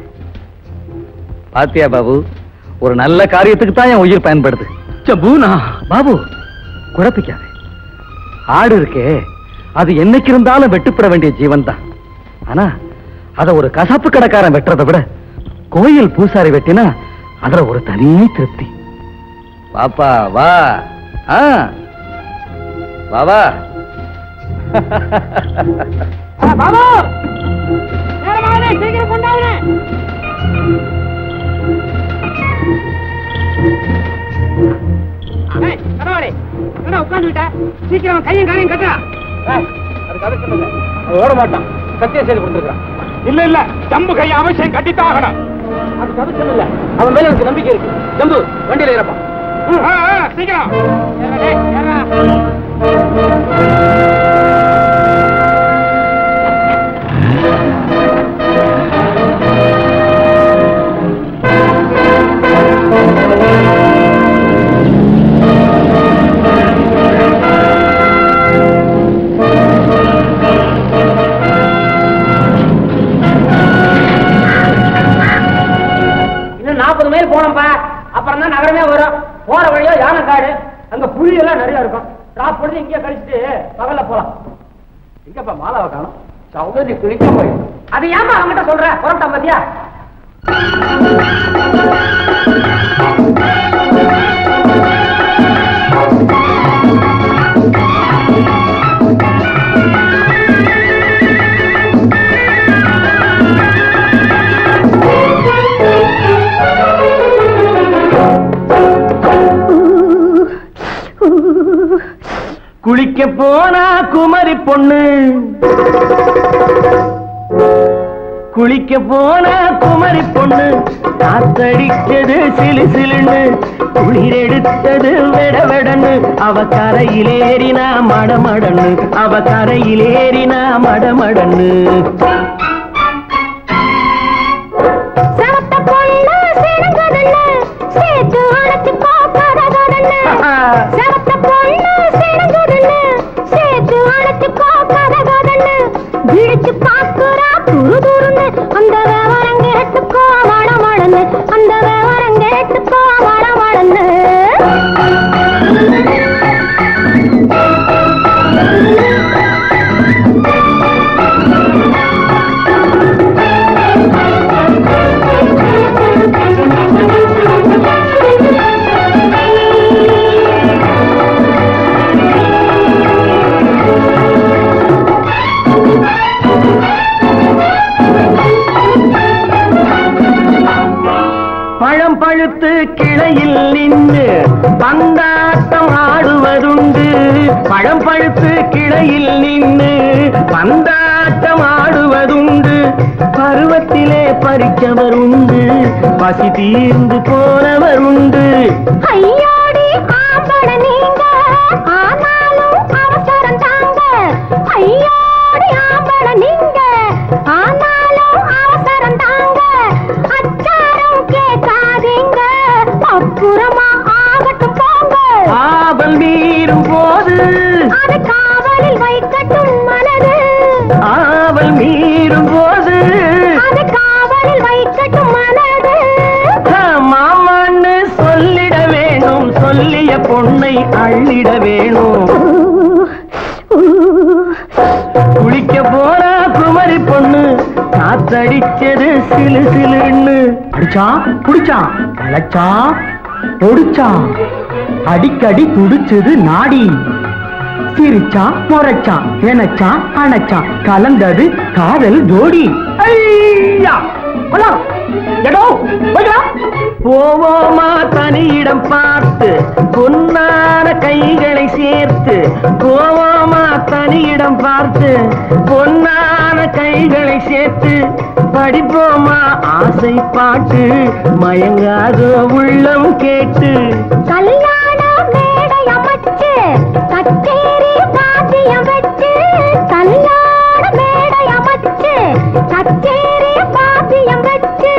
பாத்தியா பாபு, ஒரு நல்ல காரியத்துக்கு தான் என் உயிர் பயன்படுது. பாபு, குழப்பிக்காதே. ஆடு இருக்கே, அது என்னைக்கு இருந்தாலும் வெட்டுப்பட வேண்டிய ஜீவன் தான். ஆனா அத ஒரு கசாப்பு கடைக்காரன் வெட்டுறதை விட கோயில் பூசாரி வெட்டினா அதுல ஒரு தனி திருப்தி. வாப்பா வா. வா வா. பாபு, சீக்கிரம் கொண்டாடுங்க. உட்காந்துட்ட சீக்கிரம் கையும் காலையும் கட்டுறா. ஓட மாட்டான், சத்தியம் செய்து கொடுத்துருக்கான். இல்ல இல்ல, ஜம்பு கையை அவசியம் கட்டித்தான் ஆகணும். அது கவசம் இல்ல, அவன் மேல எனக்கு நம்பிக்கை இருக்கு. ஜம்பு, வண்டியில ஏறப்பா. சீக்கிரம். இன்னும் 40 மைல் போனோம்பா, அப்புறம் தான் நகரமே வரும். போற வழியோ யானை காடு, அங்க புலி எல்லாம் நிறைய இருக்கும். டிராப் பண்ணி இங்கே கழிச்சுட்டு பகல்ல போலாம். எங்கப்பா மாலாவை காணும்? சௌகரி குளிக்க போய் அது ஏமா அவங்கிட்ட சொல்ற? புறப்பட்டா பாத்தியா? குளிக்க போனா குமரி பொண்ணு, குளிக்க போனா குமரி பொண்ணு, காத்தடிச்சது சிலு சிலுன்னு, குளிர் எடுத்தது வெட வெடன்னு, அவ கரையிலேறினா மடமடன்னு, அவ கரையிலேறினா மடமடன்னு. அந்த பழம் பழுத்து கிளையில் நின்று பந்தாட்டம் ஆடுவதுண்டு. பழம் பழுத்து கிளையில் நின்று பந்தாட்டம் ஆடுவதுண்டு. பருவத்திலே பறிச்சவர் உண்டு, பசி தீர்ந்து போனவர் உண்டு. ஐயோடி ஆம்பட நீங்க ஆனாலும் அவசரம் தாங்க. ஐயோடி ஆம்பட நீங்க ஆனாலும் அவசரம் தாங்க. அச்சாரம் கேட்காதீங்க, அப்புறமா ஆகட்டும் போங்க. ஆவல் மீறும் போது அது காவலில் வைக்கட்டும் மனது. ஆவல் மீறும் போது அது காவலில் வைக்கட்டும் மனது. மாமான்னு சொல்லிட வேணும், சொல்லிய பொண்ணை அள்ளிட வேணும். குளிக்க போனா குமரி பொண்ணு காத்தடிச்சது சிலு சிலுன்னு. அடிச்சான் குடிச்சான் கலச்சான் பொடிச்சான் அடிக்கடி துடிச்சது நாடி. சிரிச்சான் முறைச்சான் எனச்சான் அணைச்சான் கலந்தது காதல் ஜோடி. ஐயா போவோமா தனியிடம் பார்த்து பொன்னான கைகளை சேர்த்து. போவோமா தனியிடம் பார்த்து பொன்னான கைகளை சேர்த்து. படிப்போமா ஆசை பாட்டு மயங்காத உள்ளம் கேட்டு. கல்யாண மேடை அமைச்சு கச்சேரி வாத்தியம் வச்சு. கல்யாண மேடை அமைச்சு கச்சேரி வாத்தியம் வச்சு.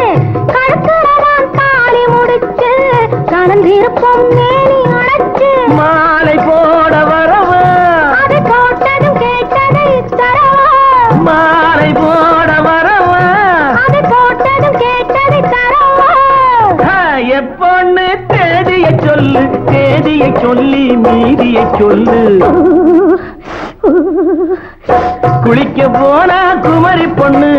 கழுத்துறவான் தாலி முடிச்சு கலந்திருப்போம் மேனி அடைச்சு. மாலை போட வரவா அது போட்டதும் கேட்டதை தரவா. மாலை போட வரவா அது போட்டதும் கேட்டதை தரவா. எப்பொண்ணு தேதியை சொல்லு, தேதியை சொல்லி மீதியை சொல்லு. குளிக்க போனா குமரி பொண்ணு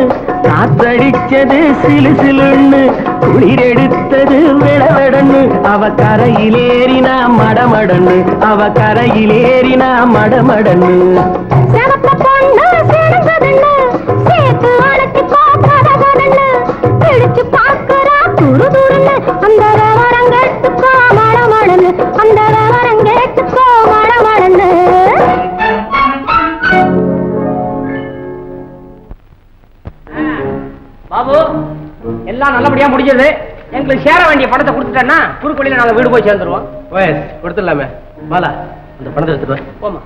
காத்தடிச்சது சிலு சிலுன்னு. குளிர் எடுத்தது விளவெடன்னு. அவ கரையிலேறினா மடமடன்னு, அவ கரையிலேறினா மடமடன்னு. சிவப்ப பொண்ணு சிறந்ததுன்னு சேர்த்து அழைச்சு போக்கதன்னு. பிடிச்சு பார்க்கறா துரு துருன்னு. அந்த வரங்கெட்டுக்கோ மடமடன்னு, அந்த வரங்கெட்டுக்கோ மடமடன்னு. பாபு எல்லாம் நல்லபடியா முடிஞ்சது. எங்களுக்கு சேர வேண்டிய பணத்தை கொடுத்துட்டேன்னா குறுக்கொழியில நாங்க வீடு போய் சேர்ந்துருவோம். கொடுத்துடலாமே. பாலா அந்த பணத்தை எடுத்துட்டு வா. போமா.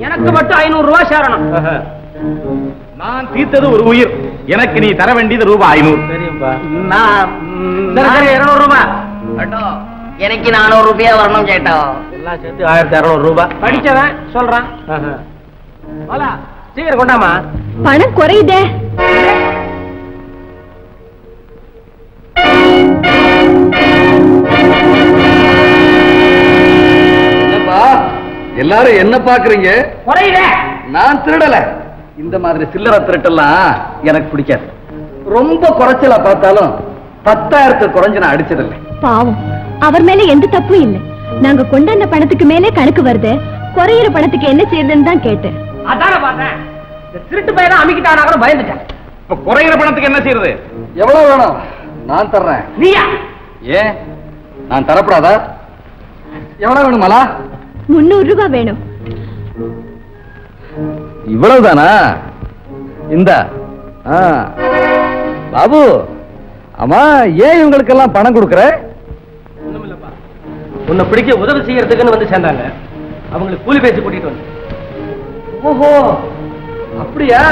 எனக்கு மட்டும் 500 ரூபாய் சேரணும். நான் தீர்த்தது ஒரு உயிர், எனக்கு நீ தர வேண்டியது ரூபாய் 500. சரிப்பா. சரி 200 ரூபாய். எனக்கு 400 ரூபாய் வரணும் கேட்டோம். எல்லாம் சேர்த்து 1600 ரூபாய். படிச்சவன் சொல்றான். பாலா சீக்கிரம் கொண்டாமா. பணம் குறையுதே. எல்லாரும் என்ன பாக்குறீங்க? குறையுதே. நான் திருடல. இந்த மாதிரி சில்லறை திருட்டெல்லாம் எனக்கு பிடிக்காது. ரொம்ப குறைச்சலா பார்த்தாலும் 10,000 குறைஞ்சு நான் அடிச்சதில்லை. பாவம், அவர் மேல எந்த தப்பும் இல்லை. நாங்க கொண்டாந்த பணத்துக்கு மேலே கணக்கு வருது. குறையிற பணத்துக்கு என்ன செய்யுதுன்னு தான் கேட்டேன். அதான பார்த்தேன். இந்த திருட்டு பையன் அமிக்கிட்டானா கூட பயந்துட்டேன். இப்ப குறைகிற பணத்துக்கு என்ன செய்யறது? எவ்வளவு வேணும்? நான் தர்றேன். நீயா? ஏன் நான் தரப்படாதா? எவ்வளவு வேணுமாலா? 300 ரூபாய் வேணும். இவ்வளவுதானா? இந்த பாபு, ஆமா ஏன் இவங்களுக்கெல்லாம் பணம் கொடுக்கற? ஒண்ணுமில்லப்பா, உன்னை பிடிக்க உதவி செய்யறதுக்குன்னு வந்து சேர்ந்தாங்க. அவங்களுக்கு கூலி பேசி கூட்டிட்டு வந்து. ஓஹோ, அப்படியா?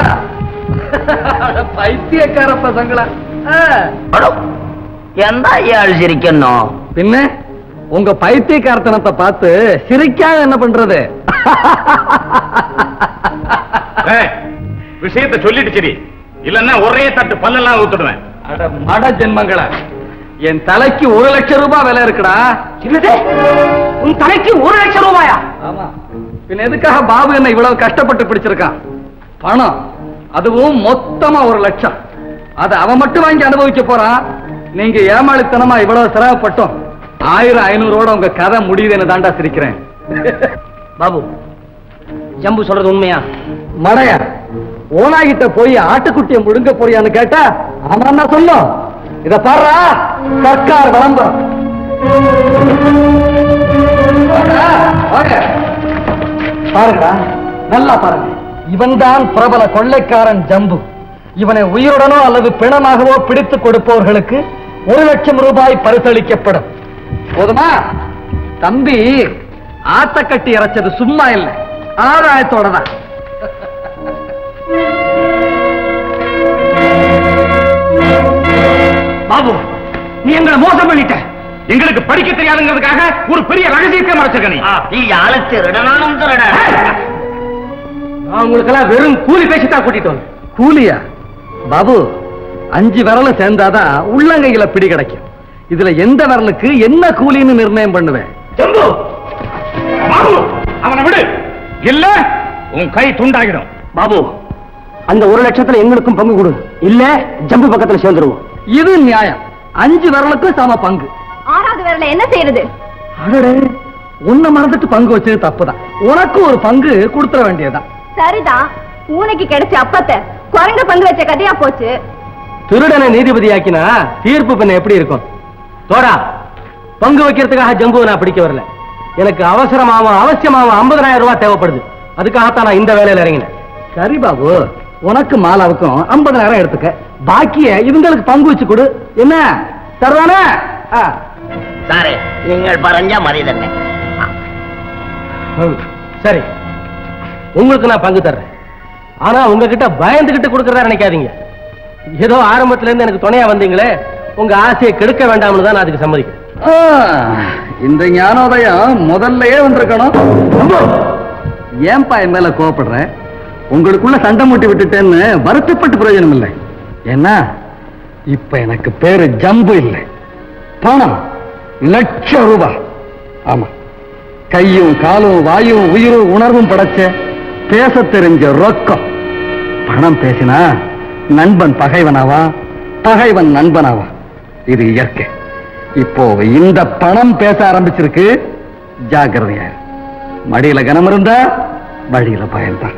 பைத்தியக்கார பசங்களா? எந்த ஐயாள் சிரிக்கணும்? பின்ன உங்க பைத்தியக்காரத்தனத்தை பார்த்து சிரிக்காம என்ன பண்றது? விஷயத்தை சொல்லிட்டு சரி, இல்லன்னா ஒரே தட்டு பல்லெல்லாம் ஊத்துடுவேன். மட ஜென்மங்கள, என் தலைக்கு 1 லட்சம் ரூபாய் விலை இருக்குடா. உன் தலைக்கு 1 லட்சம் ரூபாயா? ஆமா, பின்ன எதுக்காக பாபு என்ன இவ்வளவு கஷ்டப்பட்டு பிடிச்சிருக்கான்? பணம், அதுவும் மொத்தமா 1 லட்சம். அதை அவன் மட்டும் வாங்கி அனுபவிக்க போறான். நீங்க ஏமாளித்தனமா இவ்வளவு சிரமப்பட்டோம் 1000 500 உங்க கதை முடியுதுன்னு தாண்டா சிரிக்கிறேன். பாபு, ஜம்பு சொல்றது உண்மையா? மடையா, ஓனாகிட்ட போய் ஆட்டுக்குட்டியை முழுங்க போறியான்னு கேட்டா ஆமா சொல்லும். இத பாரு, சர்க்கார் விளம்பரம். பாருங்க, நல்லா பாருங்க. இவன்தான் பிரபல கொள்ளைக்காரன் ஜம்பு. இவனை உயிருடனோ அல்லது பிணமாகவோ பிடித்துக் கொடுப்பவர்களுக்கு 1,00,000 ரூபாய் பரிசளிக்கப்படும். போதுமா? தம்பி ஆத்தக்கட்டி இறைச்சது சும்மா இல்லை, ஆதாயத்தோட தான். பாபு, நீ எங்களை மோசம் பண்ணிட்ட. எங்களுக்கு படிக்க தெரியாதுங்கிறதுக்காக ஒரு பெரிய ரகசியத்தை மறைச்சிருக்க. நீ ஆளு திருடனானும் திருட. நான் உங்களுக்கெல்லாம் வெறும் கூலி பேசித்தான் கூட்டிட்டு வந்தேன். கூலியா? பாபு, 5 விரலும் சேர்ந்தாதான் உள்ளங்கையில பிடி கிடைக்கும். இதுல எந்த விரலுக்கு என்ன கூலின்னு நிர்ணயம் பண்ணுவேன்? ஜம்பு, பாபு, அவனை விடு, இல்ல உன் கை துண்டாகிடும். பாபு, அந்த 1,00,000 எங்களுக்கும் பங்கு கொடு, இல்ல ஜம்பு பக்கத்துல சேர்ந்துருவோம். இது நியாயம். 5 விரலுக்கும் சம பங்கு. 6வது விரல என்ன செய்யறது? அடடே, உன்னை மறந்துட்டு பங்கு வச்சது தப்புதான். உனக்கு ஒரு பங்கு கொடுத்துட வேண்டியதுதான். சரிதான், பூனைக்கு கிடைச்ச அப்பத்தை குரங்க பங்கு வச்ச கதையா போச்சு. திருடனை நீதிபதியாக்கினா தீர்ப்பு பண்ண எப்படி இருக்கும்? தோடா, பங்கு வைக்கிறதுக்காக ஜம்புவை நான் பிடிக்க வரல. எனக்கு அவசரமாவும் அவசியமாவும் 50,000 ரூபாய் தேவைப்படுது. அதுக்காகத்தான் நான் இந்த வேலையில இறங்கினேன். சரி பாபு, உனக்கு மாலாவுக்கும் 50,000 எடுத்துக்க, பாக்கிய இவங்களுக்கு பங்கு வச்சு கொடு. என்ன தருவானே? சாரே, நீங்கள் பறஞ்ச மரியாதை. சரி, உங்களுக்கு நான் பங்கு தர்றேன். ஆனா உங்ககிட்ட பயந்துகிட்டு கொடுக்கறதா நினைக்காதீங்க. ஏதோ ஆரம்பத்துல இருந்து எனக்கு துணையா வந்தீங்களே, உங்க ஆசையை கெடுக்க வேண்டாம்னு தான் நான் அதுக்கு சம்மதிக்கிறேன். இந்த ஞானோதயம் முதல்லயே வந்திருக்கணும். ஏன்பா என் மேல கோவப்படுற? உங்களுக்குள்ள சண்டை மூட்டி விட்டுட்டேன்னு வருத்தப்பட்டு பிரயோஜனம் இல்லை. ஏன்னா இப்ப எனக்கு பேரு ஜம்பு இல்லை, பணம் 1,00,000 ரூபாய். ஆமா, கையும் காலும் வாயும் உயிரும் உணர்வும் படைச்ச பேச தெரிஞ்ச ரொக்கம். பணம் பேசினா நண்பன் பகைவனாவா, பகைவன் நண்பனாவா. இது இயற்கை. இப்போ இந்த பணம் பேச ஆரம்பிச்சிருக்கு, ஜாக்கிரதையா. மடியில கனம் இருந்தா வழியில பயன்தான்.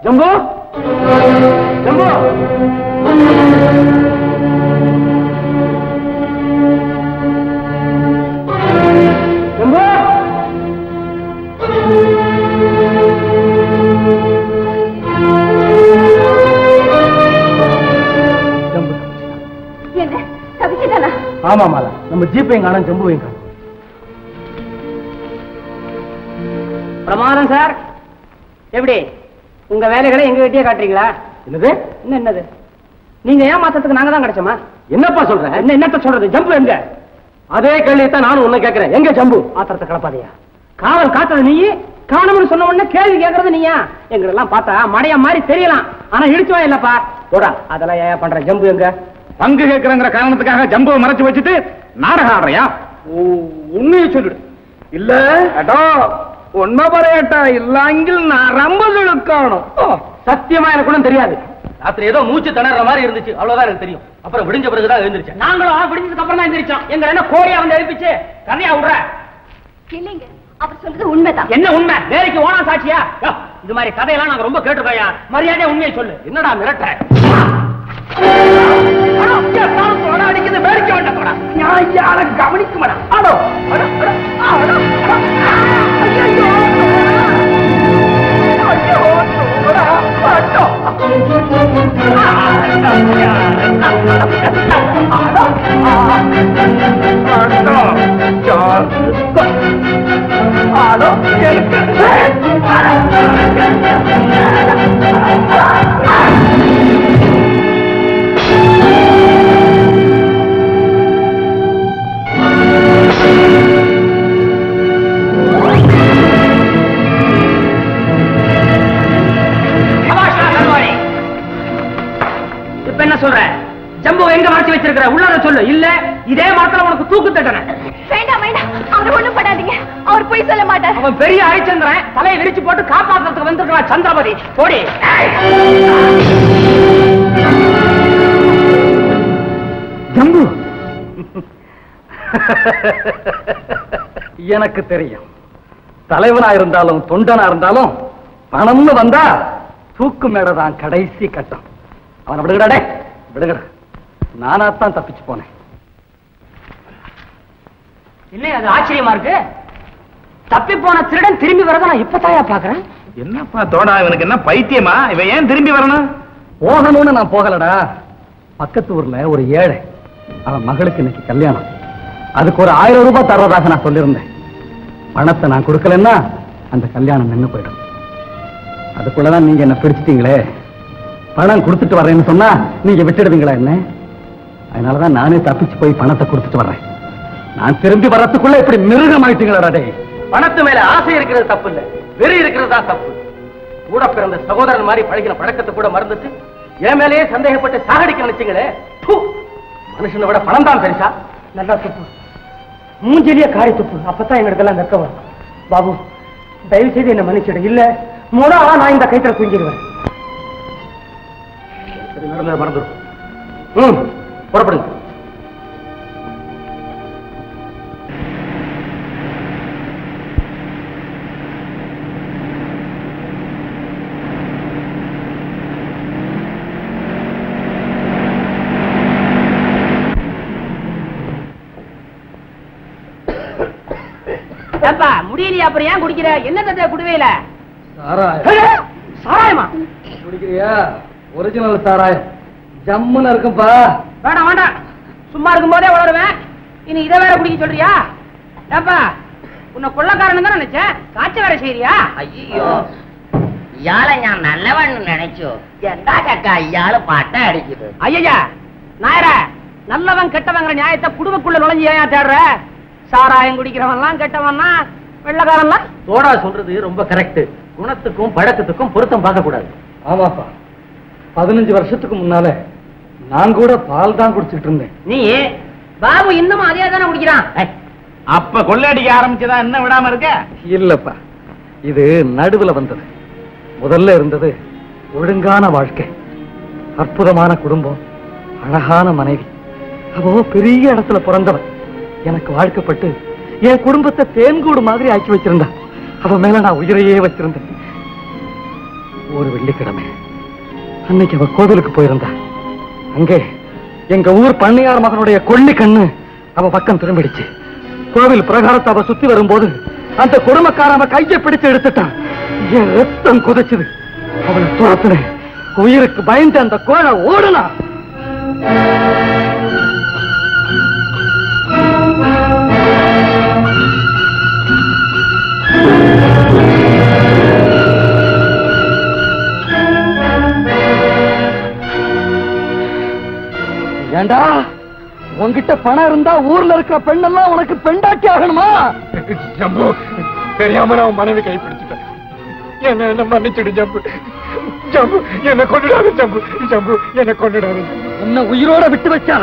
ஜம்பு ஜம்பு ஜம்பு என்ன தப்பிச்சுட்டானா? ஆமா மாலா, நம்ம ஜீப்பையும் காணும் ஜம்புவையும் காணும். பிரமாதம் சார். எப்படி உங்க வேலைகளை எங்க கிட்டே காட்டுறீங்களா? என்னது என்னது நீங்க ஏமாத்தத்துக்கு நாங்க தான் கிடைச்சோமா? என்னப்பா சொல்ற? என்னத்த சொல்றது? ஜம்பு எங்க? அதே கேள்வியத்தான் நானும் உன்னை கேட்கிறேன். எங்க ஜம்பு? ஆத்திரத்தை கிளப்பாதையா. காவல் காத்தது நீ, காணணும்னு சொன்ன உடனே கேள்வி கேட்கறது நீயா? எங்களெல்லாம் பார்த்தா மடையா மாதிரி தெரியலாம், ஆனா இடிச்சுவா இல்லப்பா. போடா, அதெல்லாம் ஏன் பண்ற? ஜம்பு எங்க? பங்கு கேட்கிறங்கிற காரணத்துக்காக ஜம்புவை மறைச்சு வச்சுட்டு நாடகம் ஆடுறியா? உண்மையை சொல்லிடு. இல்ல அடோ உண்மை பரையட்டா இல்லாங்கில் நான் ரொம்ப காணும். சத்தியமா எனக்கு ஒண்ணும் தெரியாது. ராத்திரி ஏதோ மூச்சு திணற மாதிரி இருந்துச்சு, அவ்வளவுதான் எனக்கு தெரியும். அப்புறம் விடிஞ்ச பிறகுதான் எழுந்திருச்சேன். நாங்களும் விடிஞ்சதுக்கு அப்புறம் தான் எந்திரிச்சோம். எங்க என்ன கோழியா வந்து எழுப்பிச்சு கதையா விடுற? இல்லைங்க, அவர் சொல்றது உண்மைதான். என்ன உண்மை? வேலைக்கு ஓனா சாட்சியா? இது மாதிரி கதையெல்லாம் நாங்க ரொம்ப கேட்டுக்கோயா. மரியாதையா உண்மையை சொல்லு. என்னடா மிரட்ட? அடிக்கிறது வேடிக்கை வேண்டாம். நான் யார கவனிக்க மாட்டேன். அடோ அடோ அடோ இப்ப என்ன சொல்ற? ஜம்பு எங்க மறைச்சு வச்சிருக்கிற? உள்ளத சொல்லு. இல்ல இதே மாத்திரம் உனக்கு தூக்கு தட்டன. வேண்டாம் வேண்டாம், அவர் ஒண்ணும் படாதீங்க. அவர் போய் சொல்ல மாட்டார். அவன் பெரிய ஹரிச்சந்திரன், தலையை விரிச்சு போட்டு காப்பாத்துறதுக்கு வந்திருக்கான் சந்திரபதி. போடி. ஜம்பு எனக்கு தெரியும். தலைவனா இருந்தாலும் தொண்டனா இருந்தாலும் பணம்னு வந்தா தூக்கு மேடதான் கடைசி கட்டம். அவனை விடுங்கடா, விடுங்கடா. நானாத்தான் தப்பிச்சு போனேன். இல்ல அது ஆச்சரியமா இருக்கு. தப்பி போன திருடன் திரும்பி வரத நான் இப்பதாயா பாக்குறேன். என்னப்பா தோடா, இவனுக்கு என்ன பைத்தியமா? இவன் ஏன் திரும்பி வரணும்? போகணும்னு நான் போகலடா. பக்கத்து ஊர்ல ஒரு ஏழை, அவன் மகளுக்கு இன்னைக்கு கல்யாணம். அதுக்கு ஒரு 1000 ரூபாய் தர்றதாக நான் சொல்லியிருந்தேன். பணத்தை நான் கொடுக்கலன்னா அந்த கல்யாணம் நின்னு போயிடும். அதுக்குள்ளதான் நீங்க என்ன பிடிச்சிட்டீங்களே. பணம் கொடுத்துட்டு வர்றேன்னு சொன்னா நீங்க விட்டுடுவீங்களா என்ன? அதனாலதான் நானே தப்பிச்சு போய் பணத்தை கொடுத்துட்டு வர்றேன். நான் திரும்பி வர்றதுக்குள்ள இப்படி மிருகம் ஆயிட்டீங்களா? டே, பணத்து மேல ஆசை இருக்கிறது தப்பு இல்ல, வெறி இருக்கிறது தான் தப்பு. கூட பிறந்த சகோதரன் மாதிரி பழகின பழக்கத்தை கூட மறந்துட்டு என் மேலேயே சந்தேகப்பட்டு சாகடிக்க நினைச்சீங்களே. மனுஷனை விட பணம் தான் பெருசா? நல்லா துப்பு, மூஞ்சிலேயே காரி துப்பு. அப்பதான் எங்களுக்கெல்லாம் வெக்க வரும். பாபு, தயவு செய்து என்ன மன்னிச்சிடு. இல்ல மூணா நான் இந்த கைத்துல குஞ்சிடுவேன். நடந்தது மறந்துடும். புறப்படுங்க. முடியலையா? அப்புறம் ஏன் குடிக்கிற? என்ன குடுவையில சாராயமா குடிக்கிறியா? ஒரிஜினல் சாராயம் ஜம்முன்னு இருக்கும்பா. வேண்டாம் வேண்டாம், சும்மா இருக்கும் போதே வளருவேன். இனி இதை வேற குடிக்க சொல்றியா? ஏப்பா, உன்னை கொள்ளக்காரனு தான் நினைச்சேன், காய்ச்ச வேற செய்யறியா? ஐயோ, இயாள நான் நல்லவன் நினைச்சோ. எந்தா கக்கா இயாளு பாட்டை அடிக்குது. ஐயா நாயர, நல்லவன் கெட்டவங்கிற நியாயத்தை குடும்பக்குள்ள நுழைஞ்சு ஏன் தேடுற? சாராயம் குடிக்கிறவன்லாம் கெட்டவன்னா, வெள்ளக்காரன்லாம்? தோடா சொல்றது ரொம்ப கரெக்ட். குணத்துக்கும் பழக்கத்துக்கும் பொருத்தம் பார்க்க கூடாது. ஆமாப்பா, 15 வருஷத்துக்கு முன்னால நான் கூட பால் தான் குடிச்சிட்டு இருந்தேன். நீ பாபு இன்னமும் அதே தானே குடிக்கிறான். அப்ப கொள்ளையடிக்க ஆரம்பிச்சதா என்ன விடாம இருக்க? இல்லப்பா, இது நடுவுல வந்தது. முதல்ல இருந்தது ஒழுங்கான வாழ்க்கை, அற்புதமான குடும்பம், அழகான மனைவி. அவோ பெரிய இடத்துல பிறந்தவன். எனக்கு வாழ்க்கப்பட்டு என் குடும்பத்தை தேன்கூடு மாதிரி ஆக்கி வச்சிருந்தா. அவன் மேல நான் உயிரையே வச்சிருந்தேன். ஒரு வெள்ளிக்கிழமை அன்னைக்கு அவ கோவிலுக்கு போயிருந்தா. அங்கே எங்க ஊர் பண்ணையார் மகனுடைய கொள்ளி கண்ணு அவ பக்கம் திரும்பிடுச்சு. கோவில் பிரகாரத்தை அவ சுத்தி வரும்போது அந்த குடும்பக்கார அவ கையை பிடிச்சு எடுத்துட்டான். என் ரத்தம் குதிச்சுது. அவனை துரத்துன உயிருக்கு பயந்து அந்த கோழை ஓடுனா. ஏண்டா உன்கிட்ட பணம் இருந்தா ஊர்ல இருக்கிற பெண்ணெல்லாம் உனக்கு பெண்டாட்டி ஆகணுமா? ஜம்பு, தெரியாம நான் மனைவி கைப்பிடிச்சிட்டேன். என்ன மன்னிச்சுடு ஜம்பு. ஜம்பு என்ன கொண்டுடாது ஜம்பு. ஜம்பு என்ன கொண்டுடாது. உன்னை உயிரோட விட்டு வச்சா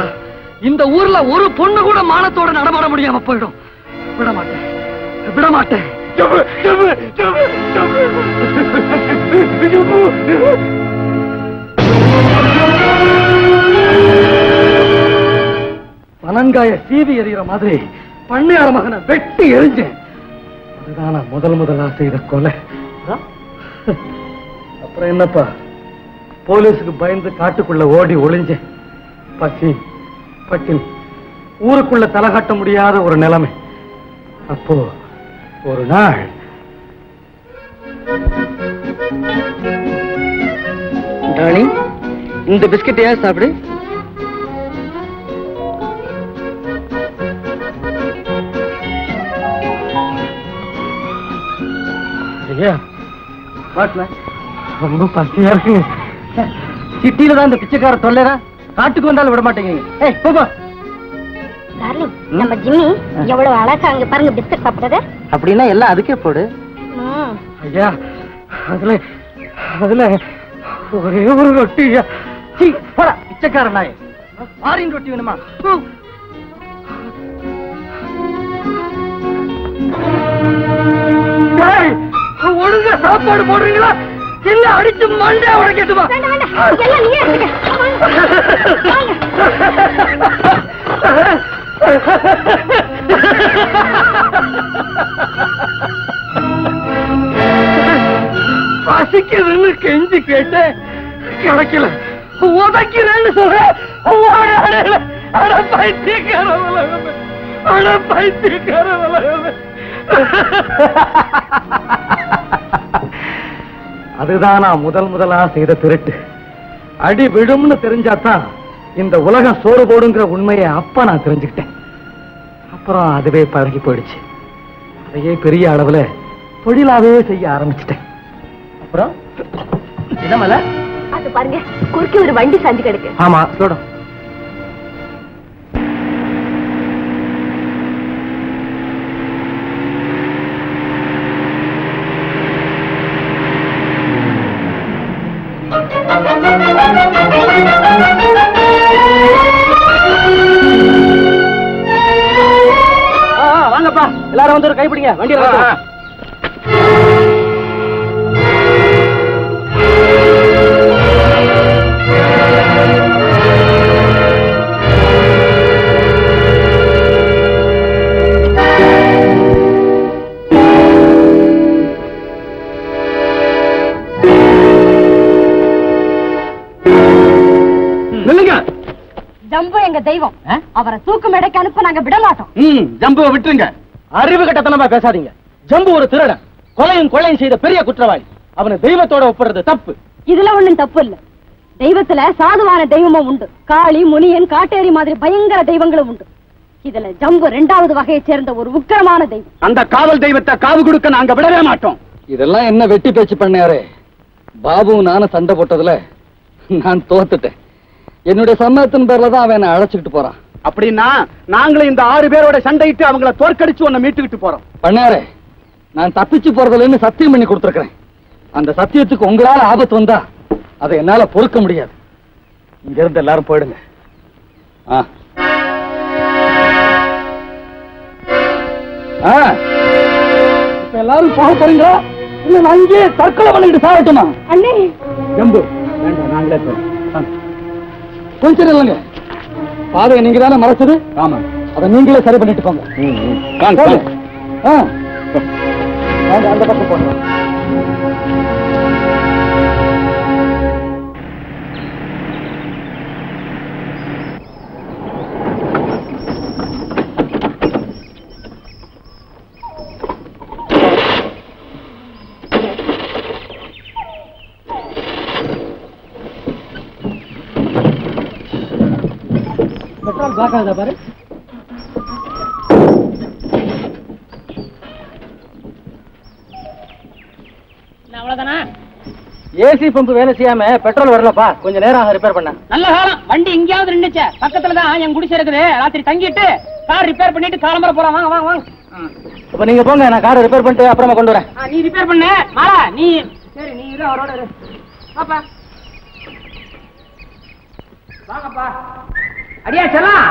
இந்த ஊர்ல ஒரு பொண்ணு கூட மானத்தோட நடமாட முடியாம போயிடும். விட மாட்டேன், விட மாட்டேன். ஜம்பு ஜம்பு ஜம்பு ஜம்பு ஜம்பு. பனங்காய சீவி எறிகிற மாதிரி பண்ணையார மகனை வெட்டி எரிஞ்சேன். அதுதான் நான் முதலா செய்த கொலை. அப்புறம் என்னப்பா, போலீஸுக்கு பயந்து காட்டுக்குள்ள ஓடி ஒளிஞ்சேன். பசி பட்டினி, ஊருக்குள்ள தலை காட்ட முடியாத ஒரு நிலைமை. அப்போ ஒரு நாள் டார்லிங், இந்த பிஸ்கட் ஏன் சாப்பிடு. ரொம்ப பசியா இருக்கு. சிட்டியில தான் இந்த பிச்சைக்கார தொல்லைரா, காட்டுக்கு வந்தாலும் விட மாட்டேங்க. நம்ம ஜிம்மி எவ்வளவு அழகா அங்க பாருங்க பிஸ்கட் சாப்பிடுறது. அப்படின்னா எல்லாம் அதுக்கே போடு. ஐயா, அதுல அதுல ஒரே ஒரு ரொட்டி. பிச்சைக்கார நாய், ஃபாரின் ரொட்டி வேணுமா? ஒழுங்கா சாப்பாடு போடுறீங்களா இல்ல அடிச்சு மண்டே உடைக்கட்டுமா? பசிக்குதுன்னு கெஞ்சி கேட்டேன், கிடைக்கல. உதைக்கிறேன்னு சொல்றேன். பைத்தியக்கார பைத்தியக்கார. அதுதான் நான் முதலா செய்த திருட்டு. அடி விழும்னு தெரிஞ்சாதான் இந்த உலகம் சோறு போடுங்கிற உண்மையை அப்ப நான் தெரிஞ்சுக்கிட்டேன். அப்புறம் அதுவே பழகி போயிடுச்சு. அதையே பெரிய அளவுல தொழிலாவே செய்ய ஆரம்பிச்சிட்டேன். அப்புறம் என்ன மேல அது பாருங்க, குறுக்கே ஒரு வண்டி சாஞ்சு கிடக்கு. ஆமா, சொல்றோம். வாங்கப்பா, எல்லாரும் வந்து ஒரு கைப்பிடிங்க. வண்டி ஜம்பு எங்க தெய்வம். அவரை தூக்கு மேடைக்கு அனுப்ப நாங்க விட மாட்டோம். ஜம்புவை விட்டுருங்க. அறிவு கட்டத்தனமா பேசாதீங்க. ஜம்பு ஒரு திருடன், கொலையும் கொலையும் செய்த பெரிய குற்றவாளி. அவனை தெய்வத்தோட ஒப்புறது தப்பு. இதுல ஒண்ணும் தப்பு இல்ல. தெய்வத்துல சாதுவான தெய்வமும் உண்டு. காளி, முனியன், காட்டேரி மாதிரி பயங்கர தெய்வங்களும் உண்டு. இதுல ஜம்பு 2வது வகையை சேர்ந்த ஒரு உக்கிரமான தெய்வம். அந்த காவல் தெய்வத்தை காவு கொடுக்க நாங்க விடவே மாட்டோம். இதெல்லாம் என்ன வெட்டி பேச்சு பண்ணாரு. பாபு நானும் சண்டை போட்டதுல நான் தோத்துட்டேன். என்னுடைய சம்மதத்தின் பேர்ல தான் அவன் அழைச்சுக்கிட்டு போறான். அப்படின்னா நாங்களும் இந்த 6 பேரோட சண்டையிட்டு அவங்கள தோற்கடிச்சு உன்னை மீட்டுக்கிட்டு போறோம். பண்ணாரு, நான் தப்பிச்சு போறதுலன்னு சத்தியம் பண்ணி கொடுத்துருக்கிறேன். அந்த சத்தியத்துக்கு உங்களால ஆபத்து வந்தா அதை என்னால பொறுக்க முடியாது. இங்க இருந்து எல்லாரும் போயிடுங்க. இப்ப எல்லாரும் போக போறீங்களா இல்ல நான் இங்கே தற்கொலை பண்ணிட்டு சாகட்டுமா? அண்ணே ஜம்பு வேண்டாம், நாங்களே போறோம். கொஞ்சம் இல்லைங்க, பாதையை நீங்க தானே மறைச்சது. ஆமா, அதை நீங்களே சரி பண்ணிட்டு போங்க. அந்த பக்கம் போங்க. பெட்ரோல் பிளாக் ஆகுதா பாரு. அவ்வளவுதானா? ஏசி பம்பு வேலை செய்யாம பெட்ரோல் வரலப்பா, கொஞ்சம் நேரம் ரிப்பேர் பண்ண. நல்ல காலம், வண்டி எங்கேயாவது நின்னுச்சே. பக்கத்துலதான் என் குடிசை இருக்குது. ராத்திரி தங்கிட்டு கார் ரிப்பேர் பண்ணிட்டு காலம்பர போலாம். வாங்க வாங்க வாங்க. அப்ப நீங்க போங்க, நான் காரை ரிப்பேர் பண்ணிட்டு அப்புறமா கொண்டு வரேன். நீ ரிப்பேர் பண்ணு மாலா. நீ சரி, நீ இரு, அவரோட இரு. பாப்பா வாங்கப்பா. அடியா செல்லாம்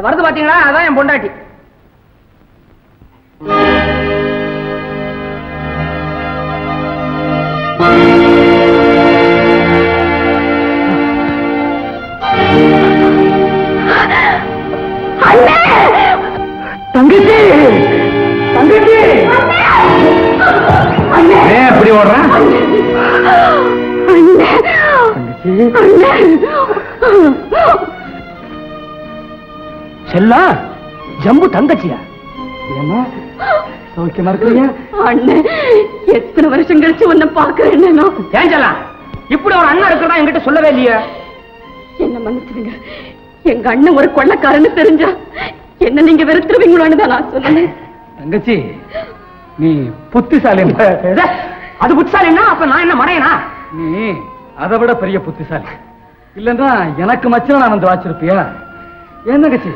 வருது பாத்தீங்களா? அதான் என் பொண்டாட்டி. தங்கச்சி தங்கச்சி எப்படி ஓடுறேன்? செல்லா ஜம்பு தங்கச்சியா? ஏமா சௌக்கியமா இருக்கிறீங்க? அண்ணன் எத்தனை வருஷம் கழிச்சு உன்னை பாக்குறேன். ஏன் செல்லாம் இப்படி ஒரு அண்ணன் இருக்கிறதா என்கிட்ட சொல்லவே இல்லையா? என்ன மன்னிச்சிடுங்க. எங்க அண்ணன் ஒரு கொள்ளக்காரன்னு தெரிஞ்சா என்ன நீங்க வெறுத்துருவீங்களோன்னு தான் நான் சொன்னேன். தங்கச்சி நீ புத்திசாலி. அது புத்திசாலின்னா அப்ப நான் என்ன மடையனா? நீ அதை விட பெரிய புத்திசாலி. இல்லன்னா எனக்கு மச்சம் நான் வந்து வாச்சிருப்பியா? ஏன் தங்கச்சி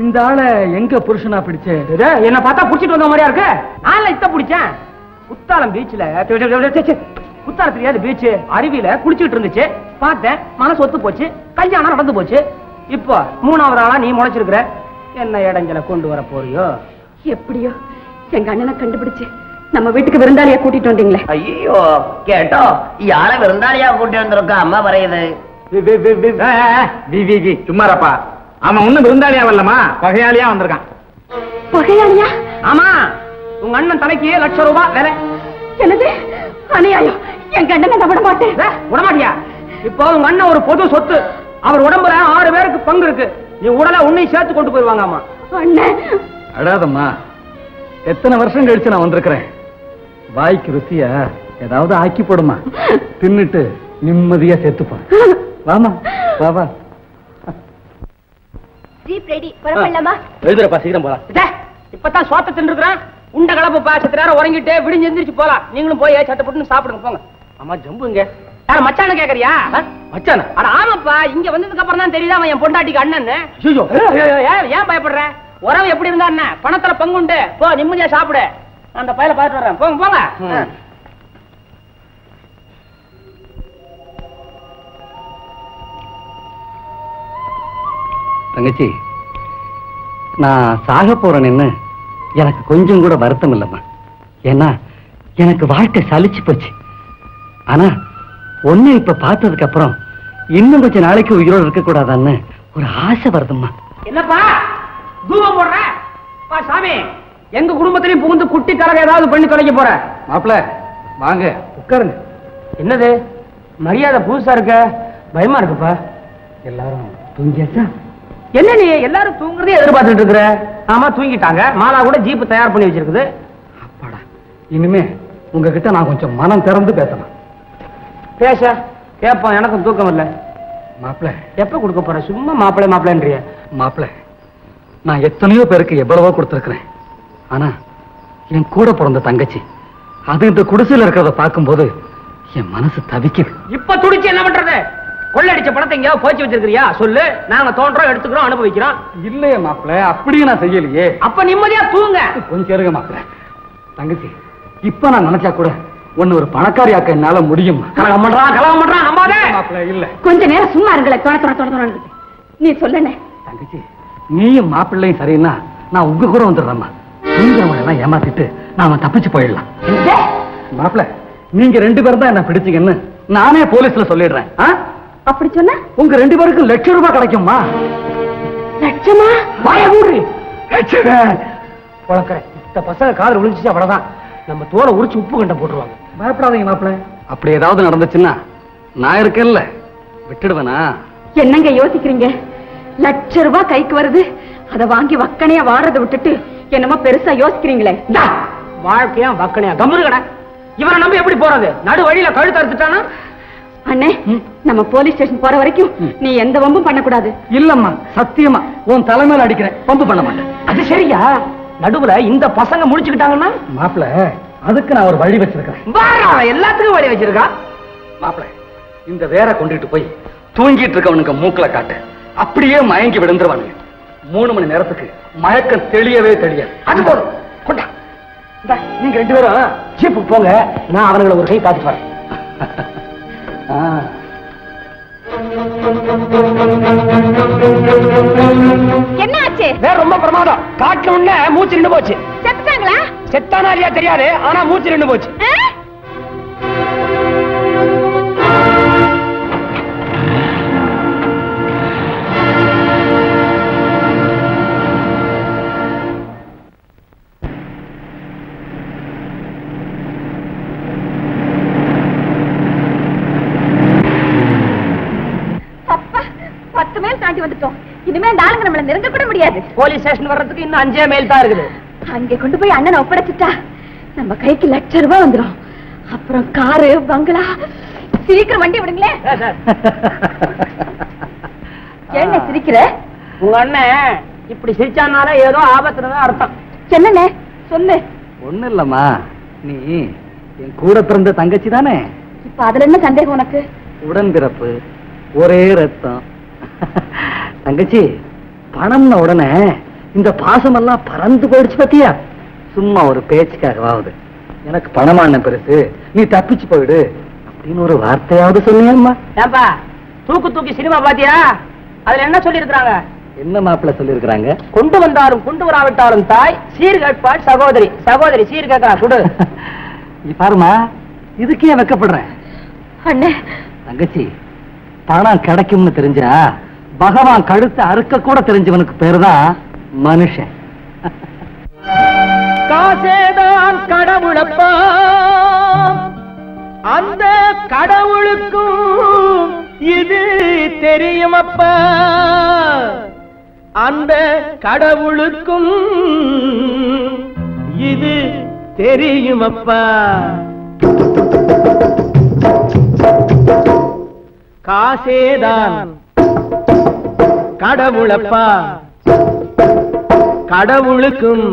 இந்த ஆளை எங்க புருஷனா பிடிச்ச? என்ன பார்த்தா புடிச்சிட்டு வந்த மாதிரியா இருக்கு? நான் இத்த பிடிச்சேன். குத்தாலம் பீச்ல குத்தாலம் தெரியாது பீச் அருவியில குளிச்சுட்டு இருந்துச்சு. பார்த்தேன், மனசு ஒத்து போச்சு, கல்யாணம் நடந்து போச்சு. இப்போ 3வது ஆளா நீ முளைச்சிருக்கிற. என்ன இடங்களை கொண்டு வர போறியோ? எப்படியோ எங்க அண்ணனை கண்டுபிடிச்சு நம்ம வீட்டுக்கு விருந்தாளியா கூட்டிட்டு வந்தீங்களே. ஐயோ கேட்டோ யார விருந்தாளியா கூட்டி வந்திருக்க அம்மா வரையுது. சும்மாரப்பா, அவன் ஒண்ணும் விருந்தாளியா வரலமா, பகையாளியா வந்திருக்கான். பகையாளியா? ஆமா, உங்க அண்ணன் தலைக்கு ₹1,00,000 வேலை. என்னது அநியாயம்? எங்க அண்ணனை நான் விட மாட்டேன். விடமாட்டியா? இப்போ உங்க அண்ணன் ஒரு பொது சொத்து. அவர் உடம்புல 6 பேருக்கு பங்கு இருக்கு. நீ உடலை உன்னையும் சேர்த்து கொண்டு போயிருவாங்க. அம்மா அண்ணன் அடாதம்மா, எத்தனை வருஷம் கழிச்சு நான் வந்திருக்கிறேன். வாய்க்கு ருசியா ஏதாவது ஆக்கி போடுமா, தின்னுட்டு நிம்மதியா செத்துப்பா. வாமா வா வா. Jeep ready, புறப்படலாமா? எழுதுறப்பா, சீக்கிரம் போலாம். இப்பதான் சோத்த தின்னுருக்கிறேன். உண்ட கலப்பு சத்து நேரம் உறங்கிட்டு விடிஞ்சு எந்திரிச்சு போலாம். நீங்களும் போய் சட்டை போட்டு சாப்பிடுங்க போங்க. அம்மா ஜம்புங்க. யார மச்சான கேக்குறியா? மச்சானா? அட ஆமாப்பா, இங்க வந்ததுக்கு அப்புறம் தான் தெரியுதா அவன் என் பொண்டாட்டிக்கு அண்ணன். ஏன் பயப்படுற? உறவு எப்படி இருந்தா என்ன, பணத்துல பங்குண்டு. போ நிம்மதியா சாப்பிடு. அந்த பையல பார்த்துட்டு வர்றேன். போங்க போங்க. தங்கச்சி, நான் சாக போறேன்னு எனக்கு கொஞ்சம் கூட வருத்தம் இல்லம்மா. ஏன்னா எனக்கு வாழ்க்கை சலிச்சு போச்சு. ஆனா ஒண்ணு இப்ப பார்த்ததுக்கு அப்புறம் இன்னும் கொஞ்ச நாளைக்கு உயிரோடு இருக்க கூடாதான்னு ஒரு ஆசை வருதும்மா. என்னப்பா தூவம் போடுற? சாமி, எங்க குடும்பத்திலையும் புகுந்து குட்டி கலக ஏதாவது பண்ணி தொலைக்க போற? மாப்பிள்ள வாங்க உட்காருங்க. என்னது மரியாதை புதுசா இருக்க? பயமா இருக்குப்பா. எல்லாரும் தூங்கியாச்சா? என்ன நீ எல்லாரும் தூங்குறதே எதிர்பார்த்துட்டு இருக்கிற? ஆமா தூங்கிட்டாங்க. மாலா கூட ஜீப் தயார் பண்ணி வச்சிருக்குது. அப்பாடா, இனிமே உங்ககிட்ட நான் கொஞ்சம் மனம் திறந்து பேசலாம். பேச கேப்போம், எனக்கும் தூக்கம் இல்ல. மாப்பிள்ள எப்ப கொடுக்க போற? சும்மா மாப்பிள்ளை மாப்பிள்ளைன்றிய. மாப்பிள்ள, நான் எத்தனையோ பேருக்கு எவ்வளவோ கொடுத்துருக்கிறேன். ஆனா என் கூட பிறந்த தங்கச்சி அது இந்த குடிசையில் இருக்கிறத பார்க்கும்போது என் மனசு தவிக்குது. இப்ப துடிச்சு என்ன பண்றது? கொள்ளடிச்ச பணத்தை எங்கேயாவது போச்சு வச்சிருக்கிறியா? சொல்லு, நாங்க தோன்றோம், எடுத்துக்கிறோம், அனுபவிக்கிறோம். இல்லையே மாப்பிள்ள, அப்படியே நான் செய்யலையே. அப்ப நிம்மதியா தூங்க. கொஞ்சம் இருங்க மாப்பிள்ள. தங்கச்சி, இப்ப நான் நினைச்சா கூட ஒன்னு ஒரு பணக்காரியாக்க என்னால முடியும். கலகம் பண்றான் நம்பாதே. மாப்பிள்ள இல்ல, கொஞ்ச நேரம் சும்மா இருங்களேன். நீ சொல்லனே. தங்கச்சி, நீயும் மாப்பிள்ளையும் சரின்னா நான் உங்க கூட வந்துடுறேம்மா. நீங்க எல்லாம் ஏமாத்திட்டு நாம தப்பிச்சு போயிடலாம். மாப்பிள்ள, நீங்க 2 பேரும் தான் என்ன பிடிச்சீங்கன்னு நானே போலீஸ்ல சொல்லிடுறேன். அப்படி சொன்னா உங்க 2 பேருக்கும் ₹1,00,000 கிடைக்குமா? லட்சமா? வாய மூடு. பழக்கிறேன். இந்த பசங்க காதல் விழுந்துச்சு, அவ்வளவுதான். நம்ம தோலை உரிச்சு உப்பு கண்ட போட்டுருவாங்க. பயப்படாதீங்க மாப்பிள்ள. அப்படி ஏதாவது நடந்துச்சுன்னா நான் இருக்கேன்ல, விட்டுடுவேனா? என்னங்க யோசிக்கிறீங்க? ₹1,00,000 கைக்கு வருது, அதை வாங்கி வக்கனையா வாடுறதை விட்டுட்டு என்னமோ பெருசா யோசிக்கிறீங்களே. வாழ்க்கையா வக்கனையா? கம்முனு கடை. இவனை நம்பி எப்படி போறது? நடு வழியில கழுத்து அறுத்துட்டானா? அண்ணே நம்ம போலீஸ் ஸ்டேஷன் போற வரைக்கும் நீ எந்த வம்பும் பண்ணக்கூடாது. இல்லம்மா, சத்தியமா உன் தலைமையில அடிக்கிறேன், பம்பு பண்ண மாட்டேன். அது சரியா? நடுவுல இந்த பசங்க முடிச்சுக்கிட்டாங்கன்னா மாப்பிள, அதுக்கு நான் ஒரு வழி வச்சிருக்கேன். எல்லாத்துக்கும் வழி வச்சிருக்கா மாப்பிள. இந்த வேற கொண்டுட்டு போய் தூங்கிட்டு இருக்கவனுக்கு மூக்கல காட்டு, அப்படியே மயங்கி விழுந்துருவானுங்க. 3 மணி நேரத்துக்கு மயக்கம் தெளியவே தெரியாது. அது போதும், கொண்டா. நீங்க 2 பேரும் ஜீப்புக்கு போங்க, நான் அவங்களை ஒரு கை காட்டி வரேன். என்ன ஆச்சு? வேற ரொம்ப பிரமாதம். காட்டுல உள்ள மூச்சு நின்று போச்சு. செத்துட்டாங்களா? செத்தானா இல்லையா தெரியாது, ஆனா மூச்சு நின்று போச்சு. இனிமே இந்த ஆளுங்க நம்மள நெருங்க கூட முடியாது. போலீஸ் ஸ்டேஷன் வர்றதுக்கு இன்னும் 5 மைல் தான் இருக்குது. அங்கே கொண்டு போய் அண்ணனை ஒப்படைச்சிட்டா நம்ம கைக்கு ₹1,00,000 வந்துடும். அப்புறம் காரு, பங்களா. சீக்கிரம் வண்டி விடுங்களே. என்ன சிரிக்கிற? உங்க அண்ணன் இப்படி சிரிச்சானால ஏதோ ஆபத்துலதான் அர்த்தம். என்னண்ணே சொல்லு. ஒண்ணு இல்லம்மா, நீ என் கூட பிறந்த தங்கச்சி தானே? இப்ப அதுல என்ன சந்தேகம் உனக்கு? உடன்பிறப்பு, ஒரே ரத்தம். தங்கச்சி, பணம்ன உடனே இந்த பாசமெல்லாம் பறந்து போயிடுச்சு பத்தியா? சும்மா ஒரு பேச்சுக்காகவாவது எனக்கு பணமான பெருசு, நீ தப்பிச்சு போயிடு அப்படின்னு ஒரு வார்த்தையாவது சொன்னியம்மா. ஏன்பா தூக்கு தூக்கி சினிமா பாத்தியா? அதுல என்ன சொல்லி இருக்காங்க? என்ன மாப்பிள்ள சொல்லி இருக்காங்க? கொண்டு வந்தாலும் கொண்டு வராவிட்டாலும் தாய், சீர் கேட்பாள் சகோதரி. சகோதரி சீர் கேட்கறா, கொடு. நீ பாருமா, இதுக்கே வெக்கப்படுறேன். அண்ணே தங்கச்சி, பணம் கிடைக்கும்னு தெரிஞ்சா பகவான் கழுத்தை அறுக்க கூட தெரிஞ்சவனுக்கு பேருதான் மனுஷன். காசேதான் கடவுளப்பா, அந்த கடவுளுக்கும் இது தெரியுமப்பா, அந்த கடவுளுக்கும் இது தெரியுமப்பா. காசேதான் கடவுளப்பா, கடவுளுக்கும்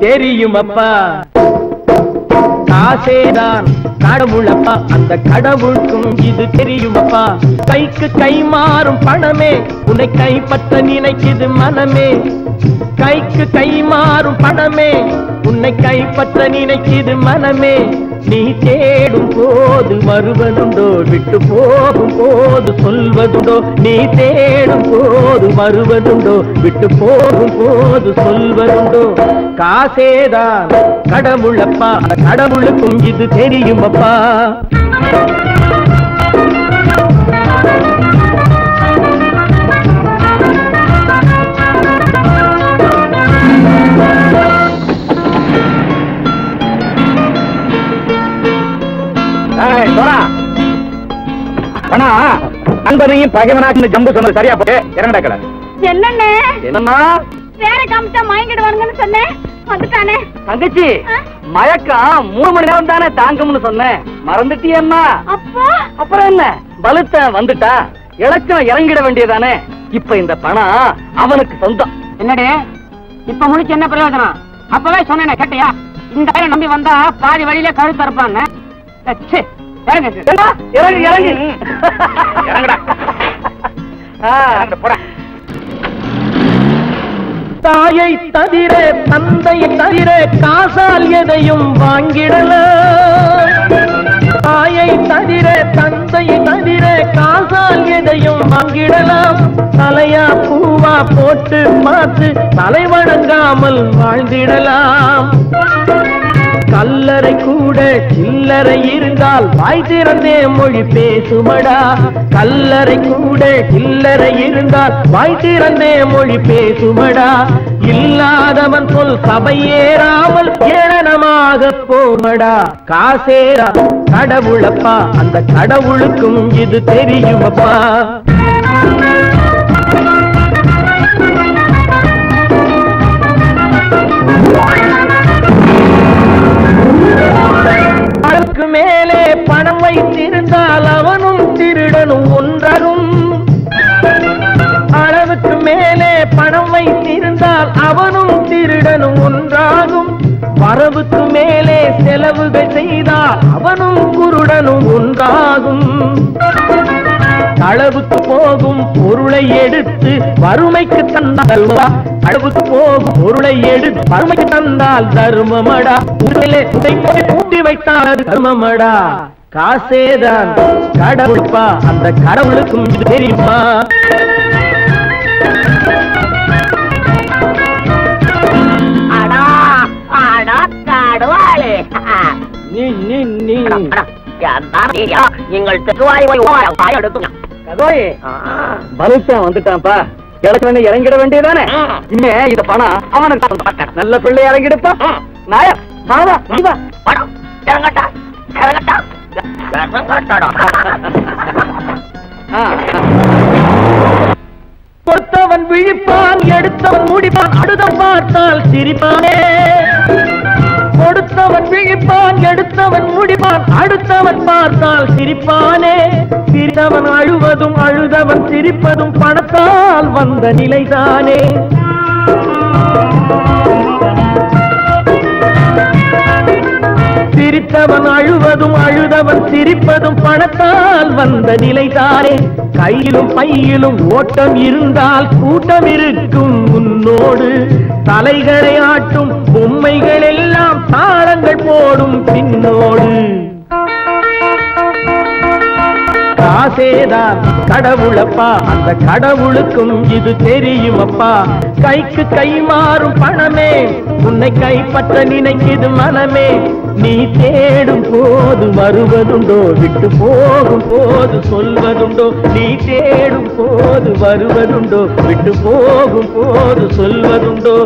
தெரியுமப்பா. காசேதான் கடவுளப்பா, அந்த கடவுளுக்கும் இது தெரியுமப்பா. கைக்கு கை மாறும் பணமே உன்னை கைப்பற்ற நினைக்குது மனமே. கைக்கு கை மாறும் பணமே உன்னை கைப்பற்ற நினைக்குது மனமே. நீ தேடும் போது வருவதுண்டோ, விட்டு போகும் போது சொல்வதுண்டோ. நீ தேடும் போது வருவதுண்டோ, விட்டு போகும் போது சொல்வதுண்டோ. காசேதான் கடவுளப்பா, கடவுளுக்கும் இது தெரியுமப்பா. நண்பனையும் பகைவனாக்கு ஜம்பு சொன்னது சரியா போட்டு இறங்கடா கடை. என்னண்ணே என்னம்மா? வேற காமிச்சா மயங்கிடுவானுங்கன்னு சொன்னேன், வந்துட்டானே. தங்கச்சி, மயக்கம் 3 மணி நேரம் தானே தாங்கும்னு சொன்னேன், மறந்துட்டியம்மா? அப்போ அப்புறம் என்ன, பலுத்த வந்துட்டா இலச்சம் இறங்கிட வேண்டியதானே. இப்ப இந்த பணம் அவனுக்கு சொந்தம். என்னடே இப்ப முடிச்சு என்ன பிரயோஜனம்? அப்பவே சொன்னேன், கேட்டியா? இந்த பேரை நம்பி வந்தா பாதி வழியில கழுத்து இருப்பான்னு. இறங்கு இறங்கு இறங்குடா. தாயை தவிர தந்தையை தவிர காசால் எதையும் வாங்கிடலாம். தாயை தவிர தந்தையை தவிர காசால் எதையும் வாங்கிடலாம். தலையா பூவா போட்டு பார்த்து தலை வணங்காமல் வாழ்ந்திடலாம். கல்லறை கூட சில்லறை இருந்தால் வாய் திறந்தே மொழி பேசுமடா. கல்லறை கூட சில்லறை இருந்தால் வாய் திறந்தே மொழி பேசுமடா. இல்லாதவன் சொல் சபையேறாமல் ஏளனமாக போமடா. காசேரா கடவுளப்பா, அந்த கடவுளுக்கும் இது தெரியுமப்பா. மேலே பணம் வைத்திருந்த வைத்தால் அவனும் திருடனும் ஒன்றாகும். அளவுக்கு மேலே பணம் வைத்திருந்தால் அவனும் திருடனும் ஒன்றாகும். வரவுக்கு மேலே செலவுகள் செய்தால் அவனும் குருடனும் ஒன்றாகும். களவுக்கு போகும் பொருளை எடுத்து வறுமைக்கு தந்தால் அளவுக்கு போகும் பொருளை எடுத்து வறுமைக்கு தந்தால் தர்மமடா. ஊட்டி வைத்தால் அது தர்மமடா. காசேதான் கடவுள்பா, அந்த கடவுளுக்கும் தெரியுமா? வந்துட்டான்ப்பா, இறங்கிட வேண்டியதானே? இனிமே இந்த பணம் அவனுக்கு நல்ல பிள்ளை இறங்கிடுப்பா. நாயா கொடுத்தவன் விழிப்பான், எடுத்தவன் முடிப்பான், அடுத்தவன் பார்த்தால் சிரிப்பானே. கொடுத்தவன் விழிப்பான், எடுத்தவன் முடிப்பான், அடுத்தவன் பார்த்தால் சிரிப்பானே. சிரித்தவன் அழுவதும் அழுதவன் சிரிப்பதும் பணத்தால் வந்த நிலைதானே. சிரித்தவன் அழுவதும் அழுதவன் சிரிப்பதும் பணத்தால் வந்த நிலைதானே. கையிலும் பையிலும் ஓட்டம் இருந்தால் கூட்டம் இருக்கும் முன்னோடு. தலைகளை ஆட்டும் பொம்மைகள் எல்லாம் தாளங்கள் போடும் பின்னோடு. காசேதான் கடவுளப்பா, அந்த கடவுளுக்கும் இது தெரியுமப்பா. கைக்கு கை மாறும் பணமே உன்னை கைப்பற்ற நினைக்குது மனமே. நீ தேடும் போது வருவதுண்டோ, விட்டு போகும் போது சொல்வதுண்டோ. நீ தேடும் போது வருவதுண்டோ, விட்டு போகும் போது சொல்வதுண்டோ.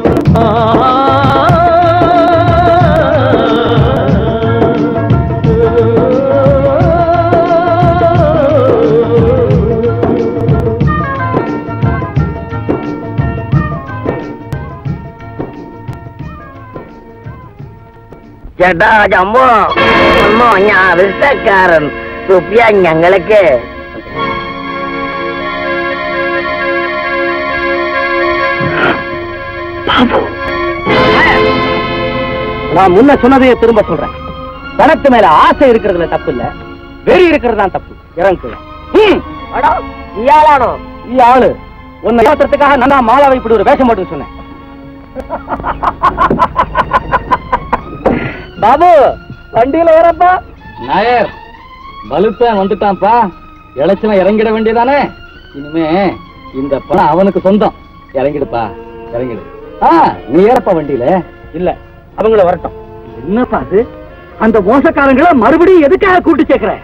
ചേട്ടാ ജമ്മു ഒന്നോ ഞാൻ അവിടുത്തെക്കാരൻ സുപ്പിയ ഞങ്ങൾക്ക് நான் முன்ன சொன்னதையே திரும்ப சொல்றேன். பணத்து மேல ஆசை இருக்கிறதுல தப்பு இல்ல, வெறி இருக்கிறது தான் தப்பு. இறங்கு. ഇയാളാണോ? ഈ ആള് உன்னை ஏத்துறதுக்காக நான் மாலாவை இப்படி ஒரு வேஷம் போட்டு சொன்னேன். பாபு வண்டியில வரப்பா. நாயர் பலுப்பேன் வந்துட்டான்ப்பா, இளைச்சலாம் இறங்கிட வேண்டியதானே. இனிமே இந்த பணம் அவனுக்கு சொந்தம். இறங்கிடுப்பா, இறங்கிடு. நீ ஏறப்பா வண்டியில. இல்ல அவங்கள வரட்டும். என்னப்பா அது? அந்த மோசக்காரங்களை மறுபடியும் எதுக்காக கூட்டு சேர்க்கிற?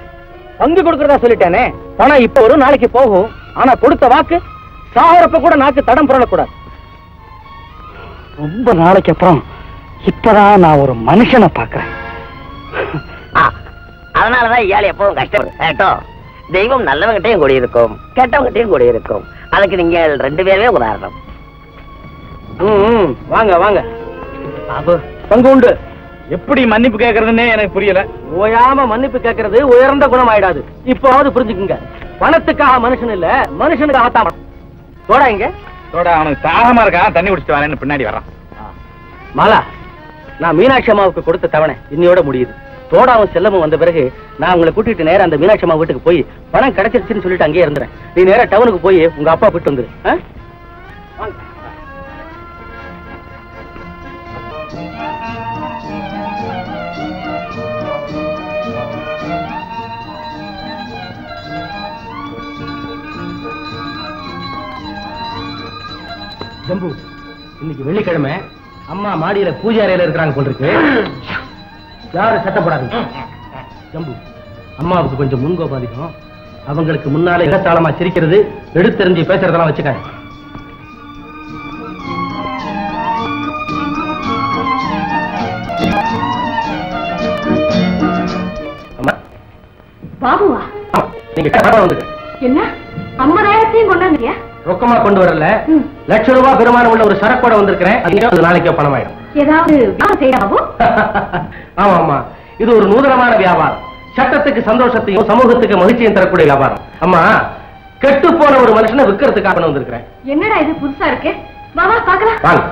பங்கு கொடுக்கறதா சொல்லிட்டேனே. பணம் இப்ப ஒரு நாளைக்கு போகும். ஆனா கொடுத்த வாக்கு சாகரப்ப கூட நாக்கு தடம் புரளக்கூடாது. ரொம்ப நாளைக்கு அப்புறம் இப்பதான் நான் ஒரு மனுஷனை பாக்குறேன். அதனாலதான் இயாள் எப்பவும் கஷ்டப்படும் கேட்டோ. தெய்வம் நல்லவங்கிட்டையும் கூடி இருக்கும், கெட்டவங்கிட்டையும் கூடி இருக்கும். அதுக்கு நீங்க 2 பேருமே உதாரணம். வாங்க வாங்க. பாபு பங்கு உண்டு. எப்படி மன்னிப்பு கேட்கறதுன்னே எனக்கு புரியல. ஓயாம மன்னிப்பு கேட்கறது உயர்ந்த குணம் ஆயிடாது. இப்போவாவது புரிஞ்சுக்குங்க. பணத்துக்காக மனுஷன் இல்ல, மனுஷனுக்காக தோடா இங்க தோடா. அவனுக்கு தாகமா இருக்கா, தண்ணி குடிச்சிட்டு வரேன்னு பின்னாடி வர்றான். மாலா, நான் மீனாட்சி அம்மாவுக்கு கொடுத்த தவணை இன்னையோட முடியுது. தோடாவும் செல்லமும் வந்த பிறகு நான் உங்களை கூட்டிட்டு நேரம் அந்த மீனாட்சி அம்மா வீட்டுக்கு போய் பணம் கிடைச்சிருச்சுன்னு சொல்லிட்டு அங்கேயே இருந்துறேன். நீ நேரா டவுனுக்கு போய் உங்க அப்பா போயிட்டு வந்துரு. ஜம்பு, இன்னைக்கு வெள்ளிக்கிழமை அம்மா மாடியில பூஜை அறையில இருக்கிறாங்க போல் இருக்கு. யாரும் சட்டப்படாது. ஜம்பு, அம்மாவுக்கு கொஞ்சம் முன்கோபாதிக்கும். அவங்களுக்கு முன்னால இடத்தாளமா சிரிக்கிறது, எடுத்தெறிஞ்சு பேசுறதெல்லாம் வச்சுக்காங்க. பாபுவா, நீங்க வந்துங்க. என்ன 50,000 கொண்டாங்க? ரொக்கமா கொண்டு வரல, ₹1,00,000 பெருமானம் உள்ள ஒரு சரக்கோட வந்திருக்கிறேன். அது நாளைக்கே பணம் ஆயிடும். ஏதாவது செய்யறா பாபு? ஆமா ஆமா, இது ஒரு நூதனமான வியாபாரம். சட்டத்துக்கு சந்தோஷத்தையும் சமூகத்துக்கு மகிழ்ச்சியும் தரக்கூடிய வியாபாரம். அம்மா, கெட்டு போன ஒரு மனுஷனை விற்கிறதுக்காக வந்திருக்கிறேன். என்னடா இது புதுசா இருக்கு? மாமா பாக்கலாம். வாங்க.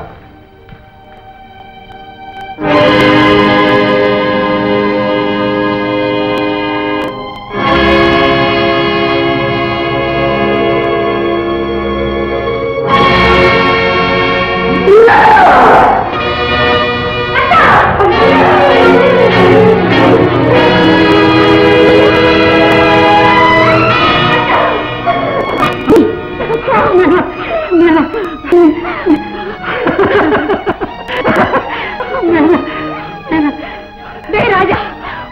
ராஜா,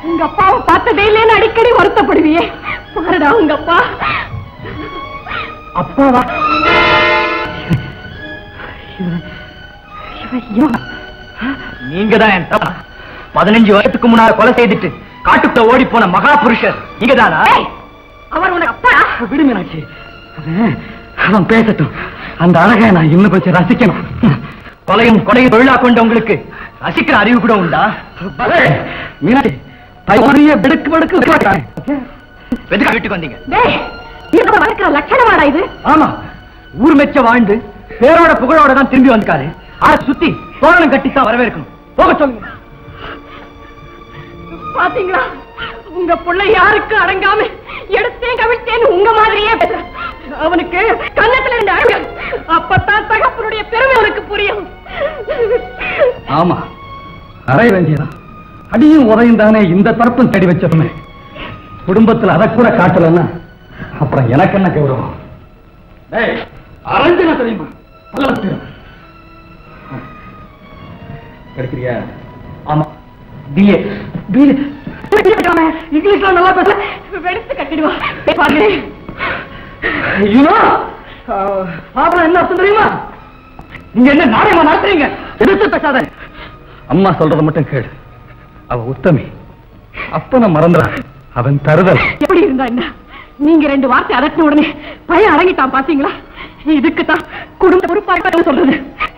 உங்க அப்பாவை பார்த்ததே இல்லைன்னு அடிக்கடி வருத்தப்படுவியே. பாருடா உங்க அப்பா. அப்பாவா? நீங்க தான் என் தப்பா 15 வருஷத்துக்கு முன்னால கொலை செய்துட்டு காட்டுக்குள்ள ஓடி போன மகா புருஷர் நீங்க தானா? அவர் உனக்கு அப்பா? விடு மீனாட்சி, அவன் பேசட்டும். அந்த அழகை நான் இன்னும் கொஞ்சம் ரசிக்கணும். கொலையும் கொலையும் தொழிலா கொண்ட உங்களுக்கு ரசிக்கிற அறிவு கூட உண்டா? மீனாட்சி, பெடுக்கு படுக்கு வீட்டுக்கு வந்தீங்க. வளர்க்கிற லட்சணமாடா இது? ஆமா, ஊர் மெச்ச வாழ்ந்து பேரோட புகழோட தான் திரும்பி வந்திருக்காரு. அதை சுத்தி தோரணம் கட்டித்தான் வரவேற்கணும். போக சொல்லுங்க. பாத்தீங்களா, உங்க புள்ள யாருக்கு அடங்காம எடுத்தேன் கவிழ்த்தேன்னு உங்க மாதிரியே பேசுற. அவனுக்கு கன்னத்துல இருந்து அழகு. அப்பத்தான் தகப்பனுடைய பெருமை அவனுக்கு புரியும். ஆமா, அரை வேண்டியதான். அடியும் உதையும் தானே இந்த தரப்பும் தேடி வச்சதுமே. குடும்பத்தில் அதை கூட காட்டலன்னா அப்புறம் எனக்கு என்ன கௌரவம்? அரைஞ்சனா தெரியுமா? படிக்கிறியா? ஆமா, பிஏ. இங்கிலீஷ்ல நல்லா பேச வெடித்து கட்டிடுவான். என்ன அர்த்தம் தெரியுமா? நீங்க என்ன நாடகமா நடத்துறீங்க? எதிர்த்து பேசாத. அம்மா சொல்றத மட்டும் கேடு. அவ உத்தமி. அப்பன மறந்துறான். அவன் தருதல். எப்படி இருந்தா என்ன? நீங்க 2 வார்த்தை அதட்டின உடனே பையன் அடங்கிட்டான். பாத்தீங்களா? இதுக்குத்தான் குடும்ப பொறுப்பாக சொல்றது.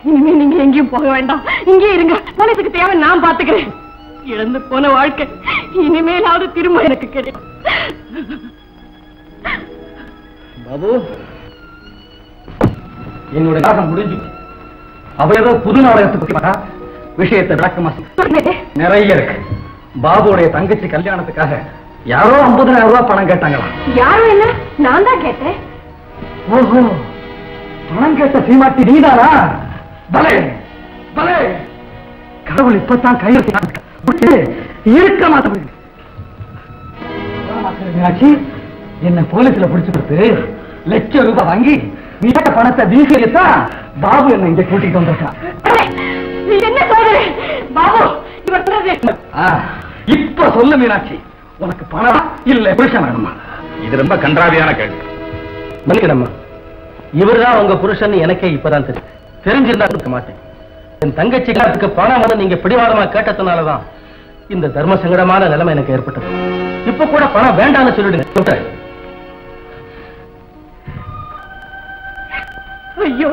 இனிமே நீங்க எங்கேயும் போக வேண்டாம், இங்கே இருங்க. போலீஸுக்கு தேவை நான் பாத்துக்கிறேன். இழந்து போன வாழ்க்கை இனிமேலாவது திரும்ப எனக்கு கிடைக்கும். பாபு, என்னுடைய நாடகம் முடிஞ்சு. அவ ஏதோ புது நாடகத்துக்கு விஷயத்தை விளக்கமா நிறைய இருக்கு. பாபுடைய தங்கச்சி கல்யாணத்துக்காக யாரோ 50,000 ரூபாய் பணம் கேட்டாங்களா? யாரும் என்ன, நான் தான் கேட்டேன். ஓஹோ, பணம் கேட்ட சீமாட்டி நீதானா? பலே பலே, கடவுள் இப்பதான் கையில் இருக்க மாட்டேன். மீனாட்சி, என்ன போலீஸ்ல பிடிச்சு கொடுத்து லட்சம் ரூபாய் வாங்கி வீட்ட பணத்தை வீசியத்தான் பாபு என்ன இங்க கூட்டிட்டு வந்திருக்கான். என்ன சொல்ற பாபு? இப்ப சொல்லு மீனாட்சி, உனக்கு பணம் இல்ல புருஷன் வேணுமா? இது ரொம்ப கன்றாவியான கேள்வி. மன்னிக்கணும்மா, இவர்தான் உங்க புருஷன் எனக்கே இப்பதான் தெரியும். தெரிஞ்சிருந்தா கொடுக்க மாட்டேன். என் தங்கச்சி காலத்துக்கு பணம் வந்து நீங்க பிடிவாதமா கேட்டதுனாலதான் இந்த தர்ம சங்கடமான நிலைமை எனக்கு ஏற்பட்டது. இப்ப கூட பணம் வேண்டாம்னு சொல்லிடுங்க. சொல்றேன். ஐயோ,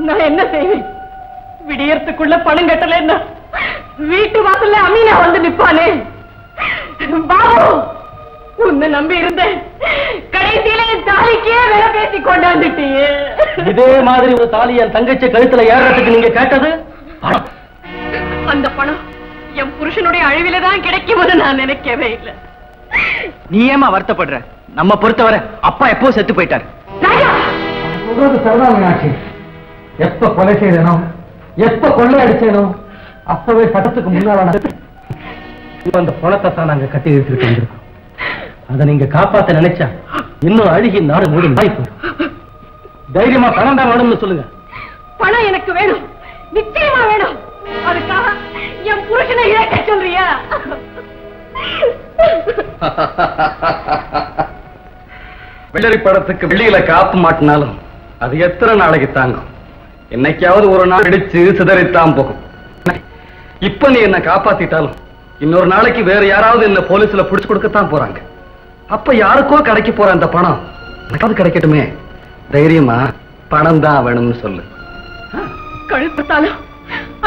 நான் என்ன செய்வேன்? விடியறதுக்குள்ள பணம் கட்டல என்ன வீட்டு வாசல்ல அமீனா வந்து நிப்பானே. பாபு, உன்னை நம்பி இருந்தேன். கடைசியில என் தாலிக்கே விலை பேசி கொண்டாந்துட்டியே. இதே மாதிரி ஒரு தாலி என் தங்கச்சி கழுத்துல ஏறதுக்கு நீங்க கேட்டது பணம். அந்த பணம் என் புருஷனுடைய அழிவில்தான் கிடைக்கும்னு நான் நினைக்கவே இல்லை. நீ ஏமா வருத்தப்படுற? நம்ம பொறுத்தவரை அப்பா எப்போ செத்து போயிட்டாரு. மீனாட்சி, எப்ப கொலை செய்தனோ, எப்ப கொள்ளை அடிச்சேனோ அப்பவே சட்டத்துக்கு முன்னால இப்ப அந்த பணத்தை தான் நாங்க கட்டி எடுத்துட்டு வந்திருக்கோம். அதை நீங்க காப்பாத்த நினைச்சா இன்னும் அழுகி நாடு மூடி வாய்ப்பு. தைரியமா பணம் தான் வேணும்னு சொல்லுங்க. பணம் எனக்கு வேணும், நிச்சயமா வேணும். அதுக்காக என் புருஷனை இழக்க சொல்றியா? வெள்ளரி படத்துக்கு வெளியில காப்பு மாட்டினாலும் அது எத்தனை நாளைக்கு தாங்கும்? என்னைக்காவது ஒரு நாள் இடிச்சு சிதறித்தான் போகும். இப்ப நீ என்ன காப்பாத்திட்டாலும் இன்னொரு நாளைக்கு வேற யாராவது என்ன போலீஸ்ல புடிச்சு கொடுக்கத்தான் போறாங்க. அப்ப யாருக்கோ கிடைக்க போற அந்த பணம் எனக்காவது கிடைக்கட்டுமே. தைரியமா பணம் தான் வேணும்னு சொல்லு. கழுப்பத்தாலும்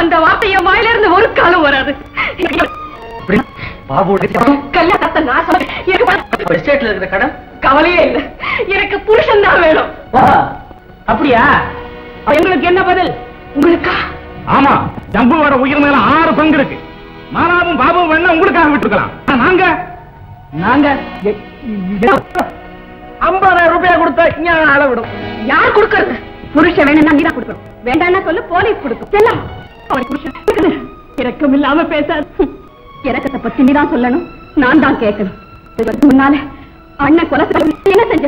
அந்த வார்த்தை என் வாயிலிருந்து ஒரு காலம் வராது. பாபு கல்யாணத்தை நான் சொல்றேன். எனக்கு எஸ்டேட்ல இருக்கிற கடன் கவலையே இல்லை. எனக்கு புருஷன் தான் வேணும். அப்படியா? எங்களுக்கு என்ன பதில்? உங்களுக்கா? ஆமா, ஜம்புவோட உயிர் மேல 6 பங்கு இருக்கு. மாலாவும் பாபுவும் வேணா உங்களுக்காக விட்டுருக்கலாம். நாங்க 50,000 ரூபாய் கொடுத்தா ஞான அளவிடும். யார் கொடுக்கறது? புருஷன் வேணும்னா நீதான் கொடுக்கணும். வேண்டாம்னா சொல்லு, போலீஸ் கொடுக்கும். செல்லம், அவன் புருஷன் இரக்கம் இல்லாம பேசாது. இரக்கத்தை பத்தி நீதான் சொல்லணும், நான் தான் கேட்கணும். இதுக்கு முன்னால அண்ணன் கொலை என்ன செஞ்ச?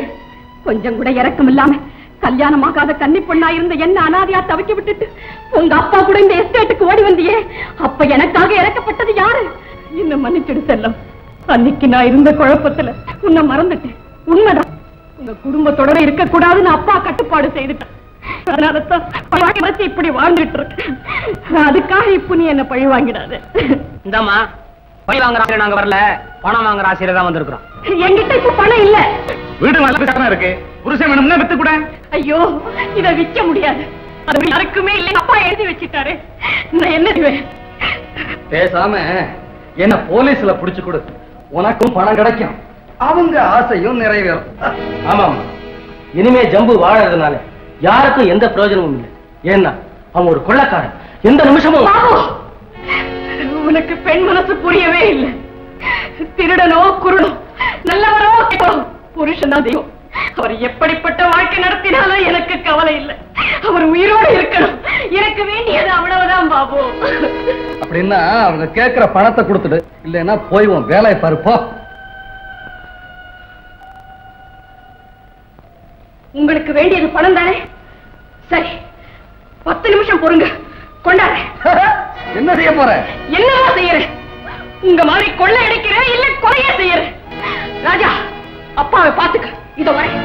கொஞ்சம் கூட இரக்கம் இல்லாம கல்யாணமாகாத கன்னி பொண்ணா இருந்த என்ன அனாதையா தவிக்க விட்டுட்டு உங்க அப்பா கூட இந்த எஸ்டேட்டுக்கு ஓடி வந்தியே, அப்ப எனக்காக இறக்கப்பட்டது யாரு? இன்னும் மன்னிச்சிடு செல்லம். அன்னைக்கு நான் இருந்த குழப்பத்துல உன்னை மறந்துட்டேன். உண்மைதான், உங்க குடும்பத்தோட இருக்க கூடாதுன்னு அப்பா கட்டுப்பாடு செய்துட்டான். அதனாலதான் பழி இப்படி வாழ்ந்துட்டு இருக்கேன். அதுக்காக இப்ப நீ என்ன பழி வாங்கிடாது. இந்தாமா, பழி வாங்குற ஆசையில நாங்க வரல, பணம் வாங்குற ஆசையில தான் வந்திருக்கிறோம். என்கிட்ட இப்ப பணம் இல்ல. வீடு நல்ல சக்கரம் இருக்கு, புருஷன் வேணும்னா வித்து கூட. ஐயோ, இத விற்க முடியாது. அது யாருக்குமே இல்லை, அப்பா எழுதி வச்சுட்டாரு. நான் என்ன செய்வேன்? பேசாம என்ன போலீஸ்ல புடிச்சு கொடு, உனக்கும் பணம் கிடைக்கும், அவங்க ஆசையும் நிறைவேறும். ஆமாம், இனிமே ஜம்பு வாழறதுனால யாருக்கும் எந்த பிரயோஜனமும் இல்லை. ஏன்னா அவன் ஒரு கொள்ளக்காரன். எந்த நிமிஷமும் உனக்கு பெண் மனசு புரியவே இல்லை. திருடனோ குருடோ, நல்லவரோ கெட்டோ, புருஷனா தெய்வம். அவர் எப்படிப்பட்ட வாழ்க்கை நடத்தினாலும் எனக்கு கவலை இல்லை. அவர் உயிரோடு இருக்கணும். எனக்கு வேண்டியது அவ்வளவுதான் பாபு. அப்படின்னா அவங்க கேட்கிற பணத்தை கொடுத்துடு, இல்லைன்னா போய்வோம், வேலையை பாருப்போ. உங்களுக்கு வேண்டியது பணம் தானே? சரி, 10 நிமிஷம் பொறுங்க, கொண்டாட. என்ன செய்ய போற? என்னவா செய்யறேன்? உங்க மாதிரி கொள்ளை அடிக்கிறேன், இல்ல கொலைய செய்யறேன். ராஜா, அப்பாவை பாத்துக்க. இதோ வரேன்.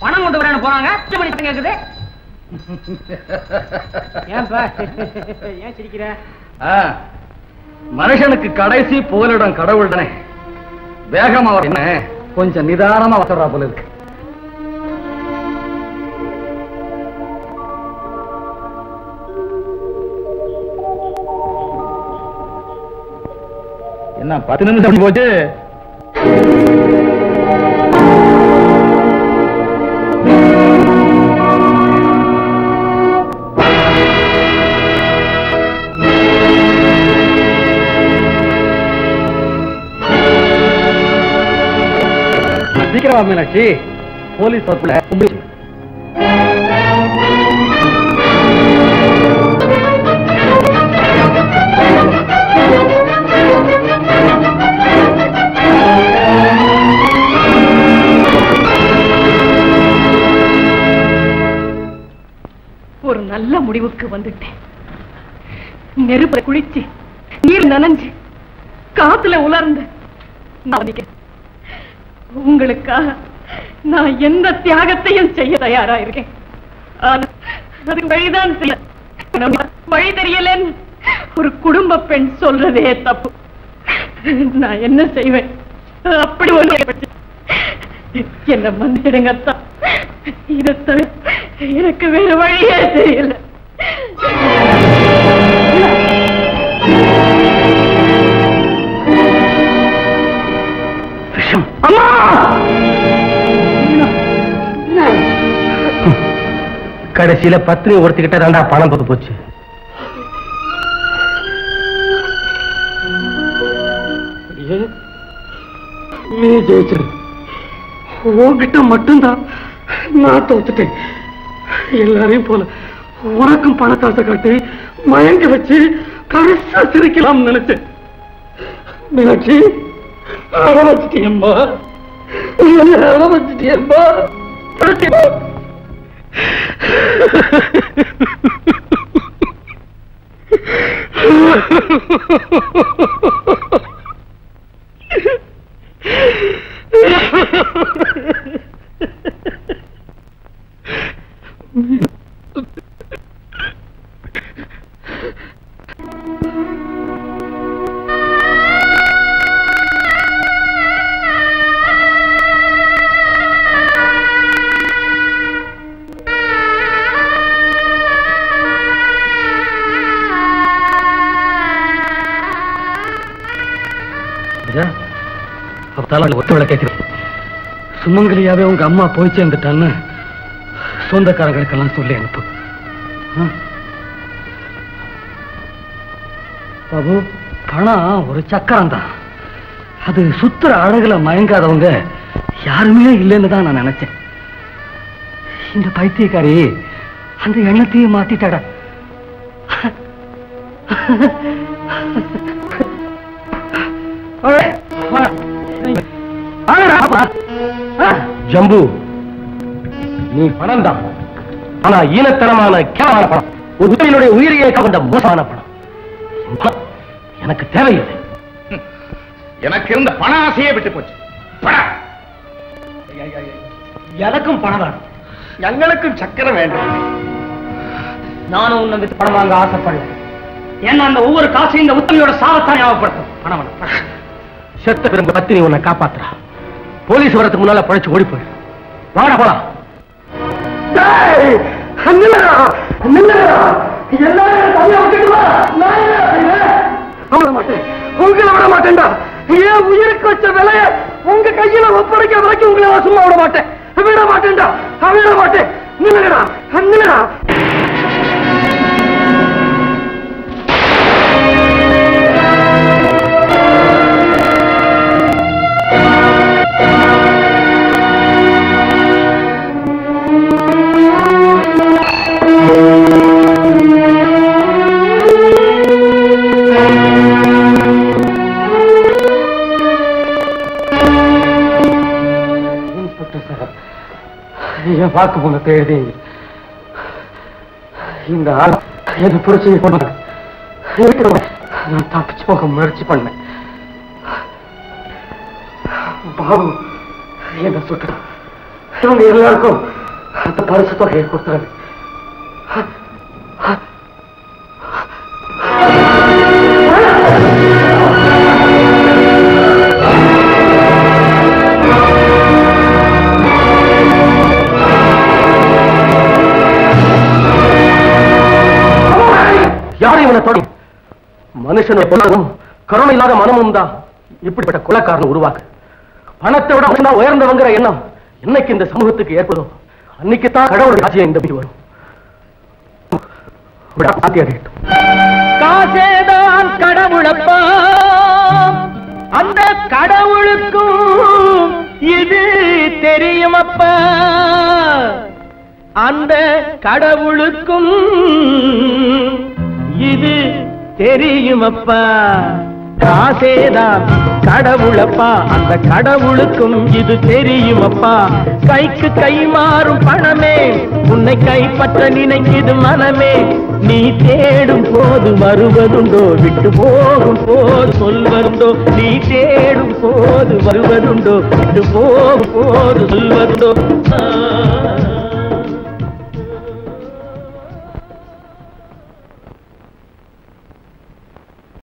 பணம் கொண்டு வரேன்னு போறாங்க. கேக்குது. ஏன் சிரிக்கிற? மனுஷனுக்கு கடைசி புகலிடம் கடவுள் தானே. வேகமா என்ன, கொஞ்சம் நிதானமா வசரா போல இருக்கு. என்ன 10 நிமிஷம் போச்சு? சீக்கிரமா மீனாட்சி, போலீஸ் வரப்புல கும்பிடு. ஒரு நல்ல முடிவுக்கு வந்துட்டேன். நெருப்பை குளிச்சு, நீர் நனைஞ்சு, காத்துல உலர்ந்து உங்களுக்காக நான் எந்த தியாகத்தையும் செய்ய தயாரா இருக்கேன். ஆனா அது வழிதான் செய்ய வழி தெரியலன்னு ஒரு குடும்ப பெண் சொல்றதே தப்பு. நான் என்ன செய்வேன்? அப்படி ஒண்ணு என்ன மன்னிடுங்க அத்தா. இதை தவிர எனக்கு வேற வழியே தெரியல. அம்மா, கடைசியில பத்தினி ஒருத்திக்கிட்ட தாண்டா பணம் போட்டு போச்சு. நீ ஜெயிச்சிரு, உன்கிட்ட மட்டும்தான் நான் தோத்துட்டேன். எல்லாரையும் போல உனக்கும் பணத்தாசை காட்டி மயங்க வச்சு கடைசா சிரிக்கலாம் நினைச்சேன். மீனாட்சி, அட வச்சுட்டியம்மா, அட வச்சுட்டியம்மா. தலை ஒத்துழைக்க கேட்கிறேன். சுமங்கலியாவே உங்க அம்மா போய் சேர்ந்துட்டான்னு சொந்தக்காரங்களுக்கெல்லாம் சொல்லி அனுப்பு. பாபு, பணம் ஒரு சக்கரம் தான். அது சுத்துற அழகுல மயங்காதவங்க யாருமே இல்லைன்னு தான் நான் நினைச்சேன். இந்த பைத்தியக்காரி அந்த எண்ணத்தையே மாத்திட்டாடா. ஜம்பு, நீ பணம் தான், ஆனா ஈனத்தனமான கேவலமான பணம், உதவியினுடைய உயிரியை கொண்ட மோசமான பணம். எனக்கு தேவையில்லை. எனக்கு இருந்த பண ஆசையே விட்டு போச்சு. பணம் எனக்கும் பணம் வேணும். எங்களுக்கும் சக்கரம் வேண்டும். நானும் உன்னை வித்து பணம் வாங்க ஆசைப்படல. ஏன்னா அந்த ஒவ்வொரு காசையும் இந்த உத்தமையோட சாவத்தான் ஞாபகப்படுத்தும். பணம் வேணும். செத்த பிறகு பத்தினி உன்னை காப்பாத்துறா. போலீஸ் வரதுக்கு முன்னால பழைச்சு ஓடி போயிடு. வாட போலாம். உங்களை விட மாட்டேன்டா. ஏன் உயிருக்கு வச்ச விலைய உங்க கையில ஒப்படைக்க வரைக்கும் உங்களை சும்மா விட மாட்டேன். விட மாட்டேன்டா, விட மாட்டேன். நில்லுடா, நில்லுடா. என் வாக்கு முகத்தை எழுதிங்க. இந்த ஆள் எது பிரச்சனை பண்ண நான் தப்பிச்சு போக முயற்சி பண்ணேன். பாபு என்ன சுட்டுறான். இவங்க எல்லாருக்கும் அந்த பரிசு தொகையை கொடுத்துறாங்க. யாரும் இவனை தொடரும். மனுஷனுடைய பொருளும் கருணை இல்லாத மனமும் தான் இப்படிப்பட்ட கொலைக்காரன் உருவாக்கு. பணத்தை விட மனுஷன் உயர்ந்தவங்கிற எண்ணம் என்னைக்கு இந்த சமூகத்துக்கு ஏற்படும் அன்னைக்குத்தான் கடவுளுடைய ஆட்சியை இந்த வரும். காசேதான் கடவுளப்பா, அந்த கடவுளுக்கும் இது தெரியுமப்பா, அந்த கடவுளுக்கும் இது தெரியுமப்பா. காசேதான் கடவுளப்பா, அந்த கடவுளுக்கும் இது தெரியுமப்பா. கைக்கு கை மாறும் பணமே, உன்னை கைப்பற்ற நினைக்குது மனமே. நீ தேடும் போது வருவதுண்டோ, விட்டு போகும் போது சொல்வதுண்டோ. நீ தேடும் போது வருவதுண்டோ, விட்டு போகும் போது சொல்வதுண்டோ.